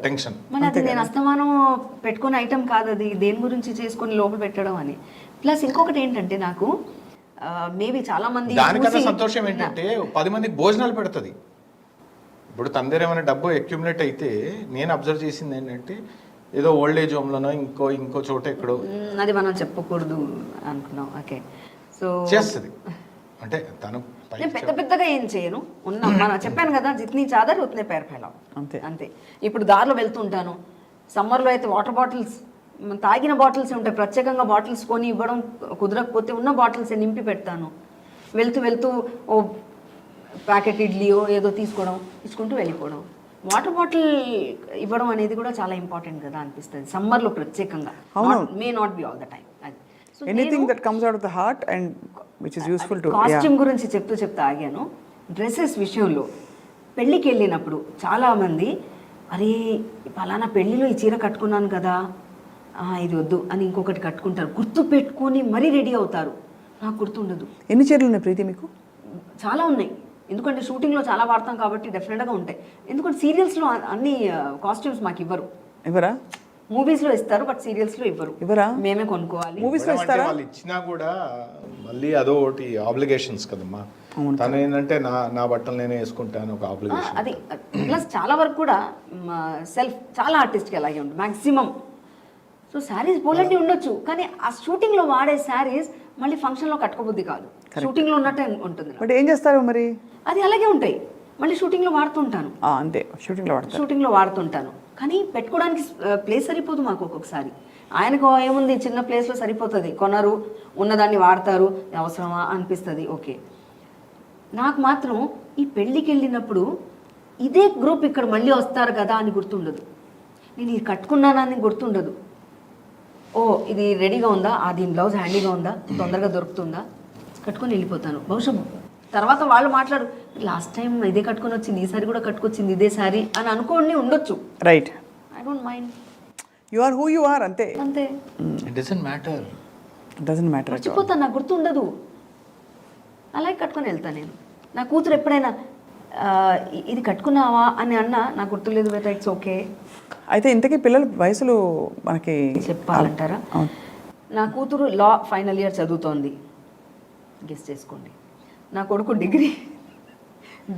టెన్షన్. మన అది నేను అస్తమానం పెట్టుకునే ఐటమ్ కాదు అది, దేని గురించి చేసుకొని లోపల పెట్టడం అని. ప్లస్ ఇంకొకటి ఏంటంటే నాకు మేబీ చాలా మంది దానికన్నా సంతోషం ఏంటంటే 10 మందికి భోజనాలు పెడుతుంది. ఇప్పుడు తన దగ్గర ఏమైనా డబ్బు అక్యుములేట్ అయితే నేను అబ్జర్వ్ చేసింది ఏంటంటే ఏదో ఓల్డ్ ఏజ్ హోమ్లోనో ఇంకో చోట ఎక్కడో, అది మనం చెప్పకూడదు అనుకున్నాం. ఓకే, సో చేస్తుంది. అంటే తను నేను పెద్దగా ఏం చేయను. మనం చెప్పాను కదా, జిత్నీ చాదర్ ఉత్నే పేరు ఫెలావ్, అంతే అంతే. ఇప్పుడు దారిలో వెళ్తుంటాను, సమ్మర్లో అయితే వాటర్ బాటిల్స్, తాగిన బాటిల్స్ ఉంటాయి, ప్రత్యేకంగా బాటిల్స్ కొని ఇవ్వడం కుదరకపోతే ఉన్న బాటిల్స్ నింపి పెడతాను. వెళ్తూ ఓ ప్యాకెట్ ఇడ్లీయో ఏదో తీసుకుంటూ వెళ్ళిపోవడం. వాటర్ బాటిల్ ఇవ్వడం అనేది కూడా చాలా ఇంపార్టెంట్ కదా అనిపిస్తుంది సమ్మర్లో ప్రత్యేకంగా. May not be all the time. Anything that comes out of the heart and which is useful to. Costume గురించి చెప్తా ఆగాను. డ్రెస్సెస్ విషయంలో పెళ్ళికి వెళ్ళినప్పుడు చాలామంది అరే పలానా పెళ్ళిలో ఈ చీర కట్టుకున్నాను కదా, ఇది వద్దు అని ఇంకొకటి కట్టుకుంటారు. గుర్తు పెట్టుకొని మరీ రెడీ అవుతారు. నాకు గుర్తుండదు. ఎన్ని చీరలు ఉన్నాయి ప్రీతి మీకు? చాలా ఉన్నాయి. ఎందుకంటే షూటింగ్లో చాలా వాడతాం కాబట్టి డెఫినెట్గా ఉంటాయి. ఎందుకంటే సీరియల్స్లో అన్ని కాస్ట్యూమ్స్ మాకు ఇవ్వరా? మూవీస్లో ఇస్తారు, బట్ సీరియల్స్లో ఇవ్వరా, మేమే కొనుక్కోవాలి. మూవీస్లో ఇస్తారా? వాళ్ళు ఇచ్చినా కూడా మళ్ళీ అదో ఒకటి ఆబ్లిగేషన్స్ కదమ్మా. తను ఏంటంటే నా బట్టలు నేనే వేసుకుంటాను ఒక ఆబ్లిగేషన్. అది ప్లస్ చాలా వరకు కూడా సెల్ఫ్ చాలా ఆర్టిస్ట్కి అలాగే ఉంటుంది మ్యాక్సిమం. సో శారీస్ పోలండి ఉండొచ్చు, కానీ ఆ షూటింగ్లో వాడే శారీస్ మళ్ళీ ఫంక్షన్లో కట్టుకోబుద్ది కాదు. షూటింగ్లో ఉన్నట్టే ఉంటుంది. బట్ ఏం చేస్తారు మరి? అది అలాగే ఉంటాయి, మళ్ళీ షూటింగ్లో వాడుతుంటాను. అంతే, షూటింగ్లో వాడుతుంటాను. కానీ పెట్టుకోవడానికి ప్లేస్ సరిపోదు మాకు ఒక్కొక్కసారి. ఆయనకు ఏముంది, చిన్న ప్లేస్లో సరిపోతుంది, కొనరు, ఉన్నదాన్ని వాడతారు, అవసరమా అనిపిస్తుంది. ఓకే, నాకు మాత్రం ఈ పెళ్ళికి వెళ్ళినప్పుడు ఇదే గ్రూప్ ఇక్కడ మళ్ళీ వస్తారు కదా అని గుర్తుండదు. నేను ఇది కట్టుకున్నానని గుర్తుండదు. ఓ ఇది రెడీగా ఉందా, దీని బ్లౌజ్ హ్యాండీగా ఉందా, తొందరగా దొరుకుతుందా, కట్టుకొని వెళ్ళిపోతాను. బహుశా తర్వాత వాళ్ళు మాట్లాడు, లాస్ట్ టైం ఇదే కట్టుకొని వచ్చింది, ఈసారి కూడా కట్టుకొచ్చింది ఇదే సారీ అని అనుకోండి ఉండొచ్చు. Right, I don't mind. You are who you are, అంతే. It doesn't matter. మర్చిపోతాను, నాకు గుర్తు ఉండదు. అలాగే కట్టుకొని వెళ్తాను నేను. నా కూతురు ఎప్పుడైనా ఇది కట్టుకున్నావా అని అన్నా నాకు గుర్తులేదు, బట్ ఇట్స్ ఓకే. అయితే ఇంతకీ పిల్లల వయసులు మనకి చెప్పాలంటారా? నా కూతురు లా ఫైనల్ ఇయర్ చదువుతోంది, గెస్ చేసుకోండి. నా కొడుకు డిగ్రీ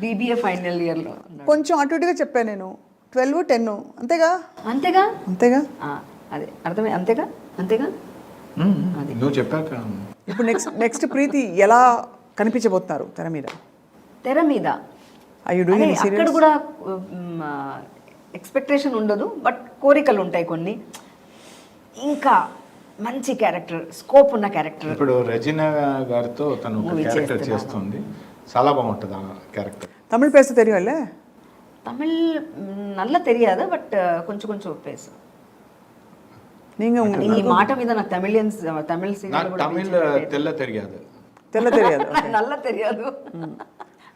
బీబీఏ ఫైనల్ ఇయర్లో. కొంచెం అటు ఇటుగా చెప్పాను నేను, 12, 10 అంతేగా. అదే అర్థమే, అంతేగా. అది నువ్వు చెప్పాక ఇప్పుడు నెక్స్ట్ ప్రీతి ఎలా కనిపించబోతున్నారు తెర మీద? అక్కడ కూడా ఎక్స్పెక్టేషన్ ఉండదు, బట్ కోరికలు ఉంటాయి కొన్ని, ఇంకా మంచి క్యారెక్టర్, స్కోప్ ఉన్న క్యారెక్టర్. ఇప్పుడు రెజినా గారితో తను ఒక Movie క్యారెక్టర్ చేస్తున్నాను. చేస్తుంది, చాలా బాగుంటుంది ఆ క్యారెక్టర్. தமிழ் பேச தெரியும்ல? தமிழ் நல்லா தெரியாது, బట్ కొంచెం కొంచెం పేసు. நீங்க ఈ మాట మీద నాకు తమిళ సీరియల్ నాకు కూడా తమిళ్ తెల్ల తెలియదు. తెల్ల తెలియదు. నల్ల తెలియదు,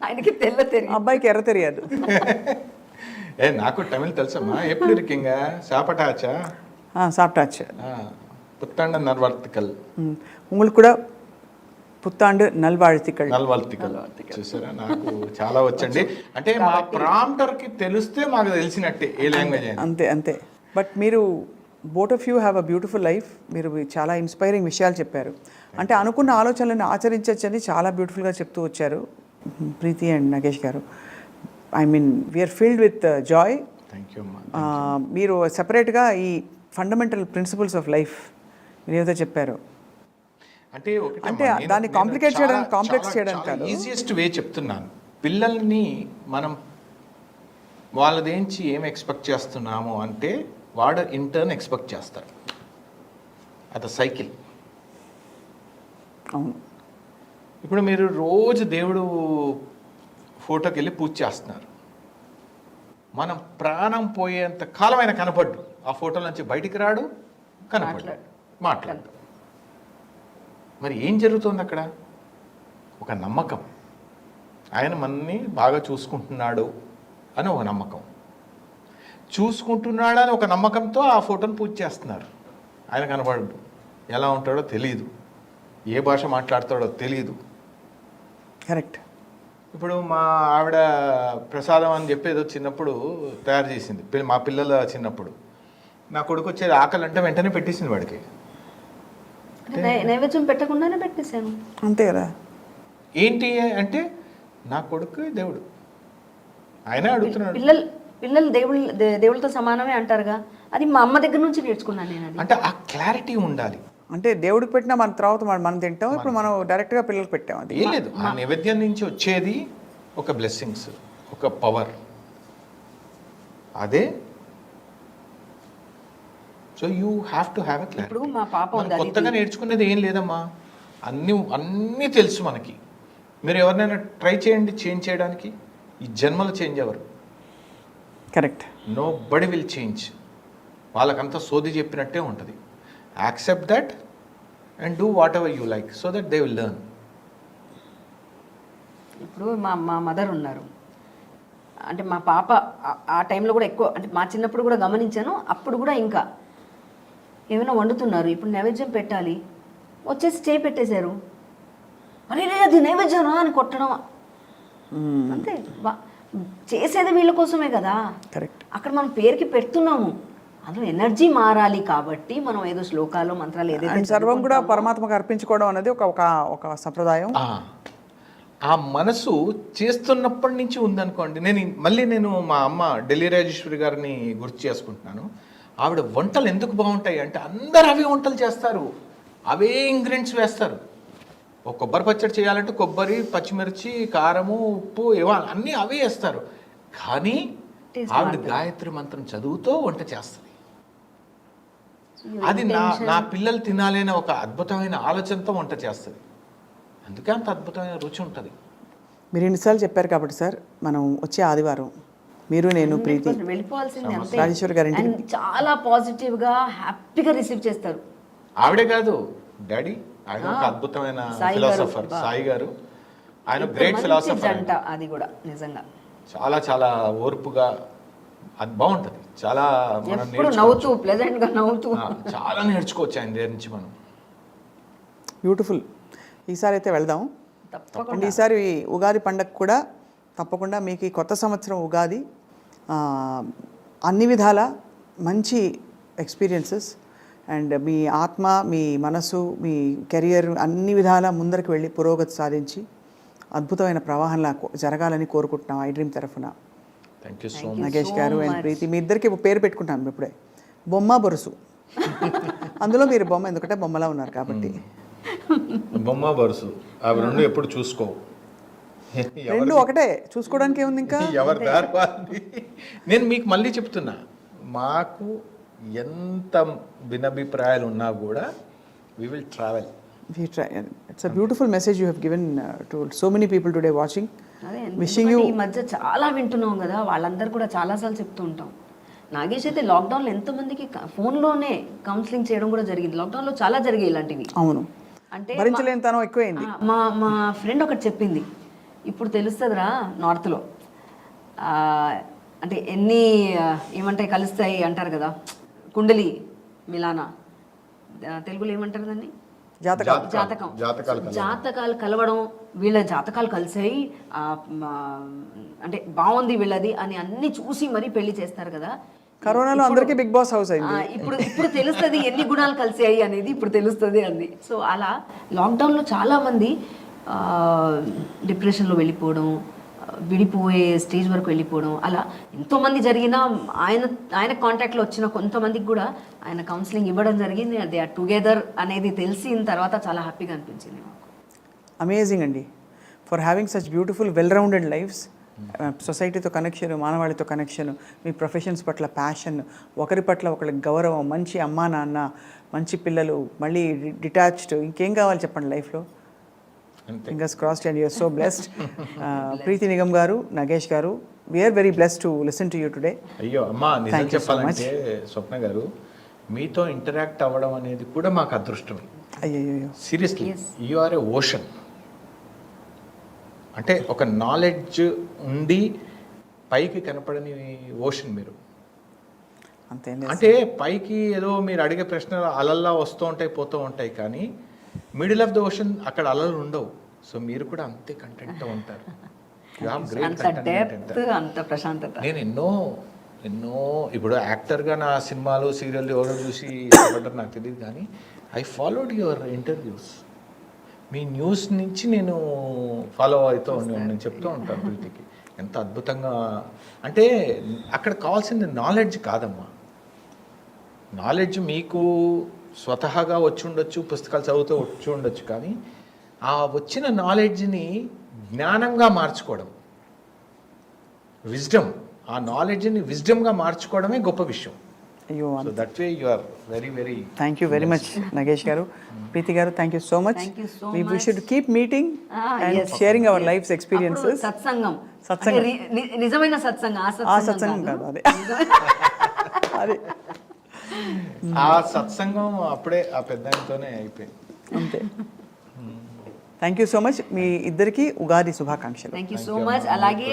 ఆయనకి తెల్ల తెలియదు. అబ్బాయికి ఎర్ర తెలియదు. నాకు తమిళ్ తెలుసమ్మా. ఎప్పుడు இருக்கீங்க? சாப்பிட்டாச்சா? சாப்பிட்டாச்சு. புத்தாண்டு நல்வாழ்த்துக்கள். உங்களுக்கு కూడా పుత్తాండు నల్వాழ்த்துக்கள். నల్వాழ்த்துக்கள் చూసారా, నాకు చాలా వచ్చండి. అంటే మా ప్రాంప్టర్ కి తెలిస్తే మాకు తెలిసినట్టే ఏ లాంగ్వేజ్ అయినా. అంతే అంతే. బట్ మీరు boat of you have a beautiful life. మీరు చాలా ఇన్స్పైరింగ్ విషయాలు చెప్పారు. అంటే అనుకున్న ఆలోచనలను ఆచరించవచ్చని చాలా బ్యూటిఫుల్గా చెప్తూ వచ్చారు ప్రీతి and Nagesh garu. I mean we're filled with joy. Thank you అమ్మా. మీరు సెపరేట్గా ఈ ఫండమెంటల్ ప్రిన్సిపల్స్ ఆఫ్ లైఫ్ మీరు ఏదైతే చెప్పారు, అంటే అంటే దాన్ని కాంప్లికేట్ చేయడానికి, కాంప్లెక్స్ చేయడానికి కాదు, ఈజియెస్ట్ వే చెప్తున్నాను. పిల్లల్ని మనం వాళ్ళదేంచి ఏం ఎక్స్పెక్ట్ చేస్తున్నాము అంటే వాడు ఇంటర్న్ ఎక్స్పెక్ట్ చేస్తాడు. అది సైకిల్. అవును. ఇప్పుడు మీరు రోజు దేవుడు ఫోటోకి వెళ్ళి పూజ చేస్తున్నారు. మనం ప్రాణం పోయేంత కాలం ఆయన కనపడ్డు. ఆ ఫోటోల నుంచి బయటికి రాడు, కనపడ్డు, మాట్లాడు. మరి ఏం జరుగుతుంది అక్కడ? ఒక నమ్మకం. ఆయన మనని బాగా చూసుకుంటున్నాడు అని ఒక నమ్మకం. చూసుకుంటున్నాడు అని ఒక నమ్మకంతో ఆ ఫోటోని పూజ చేస్తున్నారు. ఆయన కనపడ్డు, ఎలా ఉంటాడో తెలియదు, ఏ భాష మాట్లాడతాడో తెలియదు. కరెక్ట్. ఇప్పుడు మా ఆవిడ ప్రసాదం అని చెప్పి ఏదో చిన్నప్పుడు తయారు చేసింది. మా పిల్లల చిన్నప్పుడు నా కొడుకు వచ్చేది ఆకలి అంటే వెంటనే పెట్టేసింది వాడికి. నైవేద్యం పెట్టకుండానే పెట్టేశాను. అంతే కదా. ఏంటి అంటే నా కొడుకు దేవుడు, ఆయన అడుగుతున్నాడు. పిల్లలు దేవుళ్ళతో సమానమే అంటారుగా, అది మా అమ్మ దగ్గర నుంచి నేర్చుకున్నాను నేను. అది అంటే ఆ క్లారిటీ ఉండాలి. అంటే దేవుడికి పెట్టినా మన తర్వాత మనం తింటాం. ఇప్పుడు మనం డైరెక్ట్గా పిల్లలకు పెట్టాం. అది ఏం లేదు, ఆ నైవేద్యం నుంచి వచ్చేది ఒక బ్లెస్సింగ్స్, ఒక పవర్. అదే. So you have to have a clarity. ఇప్పుడు మా పాప ఉంది, కొత్తగా నేర్చుకునేది ఏం లేదమ్మా. అన్నీ తెలుసు మనకి. మీరు ఎవరినైనా ట్రై చేయండి చేంజ్ చేయడానికి. ఈ జన్మలో చేంజ్ ఎవరు? కరెక్ట్. నో బడి విల్ చేంజ్. వాళ్ళకంతా సోది చెప్పినట్టే ఉంటుంది. Accept that and do what ever you like so that they will learn. ఇప్పుడు మా మదర్ ఉన్నారు, అంటే మా పాప ఆ టైంలో కూడా ఎక్కువ, అంటే మా చిన్నప్పుడు కూడా గమనించాను. అప్పుడు కూడా ఇంకా ఏమైనా వండుతున్నారు, ఇప్పుడు నైవేద్యం పెట్టాలి, వచ్చేసి చేయి పెట్టేశారు. అరే అది నైవేద్యం అని కొట్టడం అంతే. చేసేది వీళ్ళ కోసమే కదా. కరెక్ట్. అక్కడ మనం పేరుకి పెడుతున్నాము, అందులో ఎనర్జీ మారాలి కాబట్టి మనం ఏదో శ్లోకాలు మంత్రాలు ఏదైతే సర్వం కూడా పరమాత్మకు అర్పించుకోవడం అనేది ఒక సంప్రదాయం. ఆ మనసు చేస్తున్నప్పటి నుంచి ఉందనుకోండి. నేను మా అమ్మ ఢిల్లీ రాజేశ్వరి గారిని గుర్తు చేసుకుంటున్నాను. ఆవిడ వంటలు ఎందుకు బాగుంటాయి అంటే అందరు అవే వంటలు చేస్తారు, అవే ఇంగ్రీడియంట్స్ వేస్తారు. ఒక కొబ్బరి పచ్చడి చేయాలంటే కొబ్బరి, పచ్చిమిర్చి, కారము, ఉప్పు, ఏవో అన్నీ అవే వేస్తారు. కానీ ఆవిడ గాయత్రి మంత్రం చదువుతో వంట చేస్తుంది. అది నా పిల్లలు తినాలి అనే ఒక అద్భుతమైన ఆలోచనతో వంట చేస్తుంది. అందుకే అంత అద్భుతమైన రుచి ఉంటుంది. మీరు ఎన్నిసార్లు చెప్పారు కాబట్టి సార్, మనం వచ్చే ఆదివారం మీరు, నేను, ప్రీతి వెళ్ళిపోవాల్సింది అంతే. రాజేశ్వరి గారి And చాలా పాజిటివ్ గా హ్యాపీగా రిసీవ్ చేస్తారు. ఆవిడే కాదు, డాడీ ఆయన ఒక అద్భుతమైన ఫిలాసఫర్. సాయి గారు ఆయన గ్రేట్ ఫిలాసఫర్ అంట. అది కూడా నిజంగా చాలా చాలా ఓర్పుగా, అది బాగుంటుంది. చాలా ఎప్పుడు నవ్వుతూ, ప్లెజెంట్ గా నవ్వుతూ చాలా నేర్చుకోవచ్చు ఆయన దగ్గర నుంచి మనం. బ్యూటిఫుల్. ఈసారి అయితే వెళ్దాం తప్పకుండా. ఈసారి ఉగాది పండగ కూడా తప్పకుండా మీకు ఈ కొత్త సంవత్సరం ఉగాది అన్ని విధాల మంచి ఎక్స్పీరియన్సెస్ అండ్ మీ ఆత్మ, మీ మనసు, మీ కెరియర్ అన్ని విధాల ముందరికి వెళ్ళి పురోగతి సాధించి అద్భుతమైన ప్రవాహంలా జరగాలని కోరుకుంటున్నాం ఐ డ్రీమ్ తరఫున. Thank you so much Nagesh garu and ప్రీతి. మీ ఇద్దరికి పేరు పెట్టుకుంటాం ఇప్పుడే, బొమ్మ బొరుసు. అందులో మీరు బొమ్మ, ఎందుకంటే బొమ్మలా ఉన్నారు కాబట్టి. బొమ్మ బరుసు అవి రెండు ఎప్పుడు చూసుకో, రెండు ఒకటే, చూసుకోవడానికి ఏముంది ఇంకా. ఎవరి దారి వాళ్ళది. నేను మీకు మళ్ళీ చెప్తున్నా, మాకు ఎంత భిన్నాభిప్రాయాలు ఉన్నా కూడా we will travel. We try. It's a beautiful message you have given to so many people today watching. అదే Wishing ఎందుకంటే you ఈ మధ్య చాలా వింటున్నాం కదా, వాళ్ళందరూ కూడా చాలాసార్లు చెప్తూ ఉంటాం. నాగేష్ అయితే లాక్డౌన్లో ఎంతోమందికి ఫోన్లోనే కౌన్సిలింగ్ చేయడం కూడా జరిగింది. లాక్డౌన్లో చాలా జరిగాయి ఇలాంటివి. అవును, అంటే భరించలేని తనం ఎక్కువైంది. మా ఫ్రెండ్ ఒకటి చెప్పింది, ఇప్పుడు తెలుస్తుందిరా నార్త్లో అంటే ఎన్ని ఏమంటాయి కలుస్తాయి అంటారు కదా, కుండలి మిలానా, తెలుగులో ఏమంటారు దాన్ని, జాతకాలు కలవడం, వీళ్ళ జాతకాలు కలిసాయి, అంటే బాగుంది వీళ్ళది అని అన్ని చూసి మరీ పెళ్లి చేస్తారు కదా. కరోనాలో అందరికీ బిగ్ బాస్ హౌస్ అయింది. ఇప్పుడు తెలుస్తుంది ఎన్ని గుణాలు కలిసాయి అనేది, ఇప్పుడు తెలుస్తుంది అంది. సో అలా లాక్డౌన్లో చాలా మంది డిప్రెషన్లో వెళ్ళిపోవడం, విడిపోయే స్టేజ్ వరకు వెళ్ళిపోవడం, అలా ఎంతోమంది జరిగినా ఆయన కాంటాక్ట్లో వచ్చిన కొంతమందికి కూడా ఆయన కౌన్సిలింగ్ ఇవ్వడం జరిగింది. దే ఆర్ టుగెదర్ అనేది తెలిసిన తర్వాత చాలా హ్యాపీగా అనిపించింది నాకు. అమేజింగ్ అండి, for having such beautiful well rounded lifes. సొసైటీతో కనెక్షన్, మానవాళితో కనెక్షన్, మీ ప్రొఫెషన్స్ పట్ల ప్యాషన్, ఒకరి పట్ల ఒకరికి గౌరవం, మంచి అమ్మా నాన్న, మంచి పిల్లలు, మళ్ళీ డిటాచ్డ్, ఇంకేం కావాలి చెప్పండి లైఫ్లో. Fingers crossed and you're so blessed. Preeti Nigam garu, Nagesh garu, we're very blessed to listen to you today. అయ్యో అమ్మా, నిజం చెప్పాలంటే స్వప్న గారు, మీతో ఇంటరాక్ట్ అవ్వడం అనేది కూడా మాకు అదృష్టమే. అయ్యో seriously, you are a ocean. అంటే ఒక నాలెడ్జ్ ఉండి పైకి కనపడని ఓషన్ మీరు. అంతే, అంటే పైకి ఏదో మీరు అడిగే ప్రశ్నలు అలల్లా వస్తూ ఉంటాయి, పోతూ ఉంటాయి, కానీ మిడిల్ ఆఫ్ ద ఓషన్ అక్కడ అలలు ఉండవు. సో మీరు కూడా అంతే కంటెంట్తో ఉంటారు. అంత ప్రశాంతత. నేను ఎన్నో ఇప్పుడు యాక్టర్గా నా సినిమాలు సీరియల్ ఎవరో చూసి ఇష్టపడ్డారు నాకు తెలియదు, కానీ I followed your interviews. Me news నుంచి నేను ఫాలో అవుతూ నేను చెప్తూ ఉంటాను ప్రీతికి ఎంత అద్భుతంగా. అంటే అక్కడ కావాల్సింది నాలెడ్జ్ కాదమ్మా. నాలెడ్జ్ మీకు స్వతహాగా వచ్చి ఉండొచ్చు, పుస్తకాలు చదువుతూ వచ్చి ఉండొచ్చు, కానీ ఆ వచ్చిన నాలెడ్జ్ని జ్ఞానంగా మార్చుకోవడం, విజ్డమ్, ఆ నాలెడ్జ్ని విజ్డమ్గా మార్చుకోవడమే గొప్ప విషయం. అయ్యో, so that way you are very very. Thank you very much Nagesh garu, Preethi garu, thank you so much. We should keep meeting and sharing our life's experiences. సత్సంగం, సత్సంగం, నిజమైన సత్సంగం. ఆ సత్సంగం కాదు, అదే అదే ఆ సత్సంగం అప్పుడే ఆ పెద్దతోనే అయిపోయింది. అంతే. Thank you so much. మీ ఇద్దరికి ఉగాది శుభాకాంక్షలు. Thank you so much. అలాగే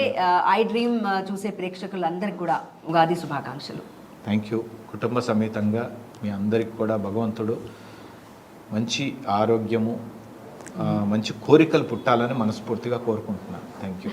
ఐ డ్రీమ్ చూసే ప్రేక్షకులందరికీ కూడా ఉగాది శుభాకాంక్షలు. Thank you. కుటుంబ సమేతంగా మీ అందరికి కూడా భగవంతుడు మంచి ఆరోగ్యము, మంచి కోరికలు పుట్టాలని మనస్ఫూర్తిగా కోరుకుంటున్నాను. Thank you.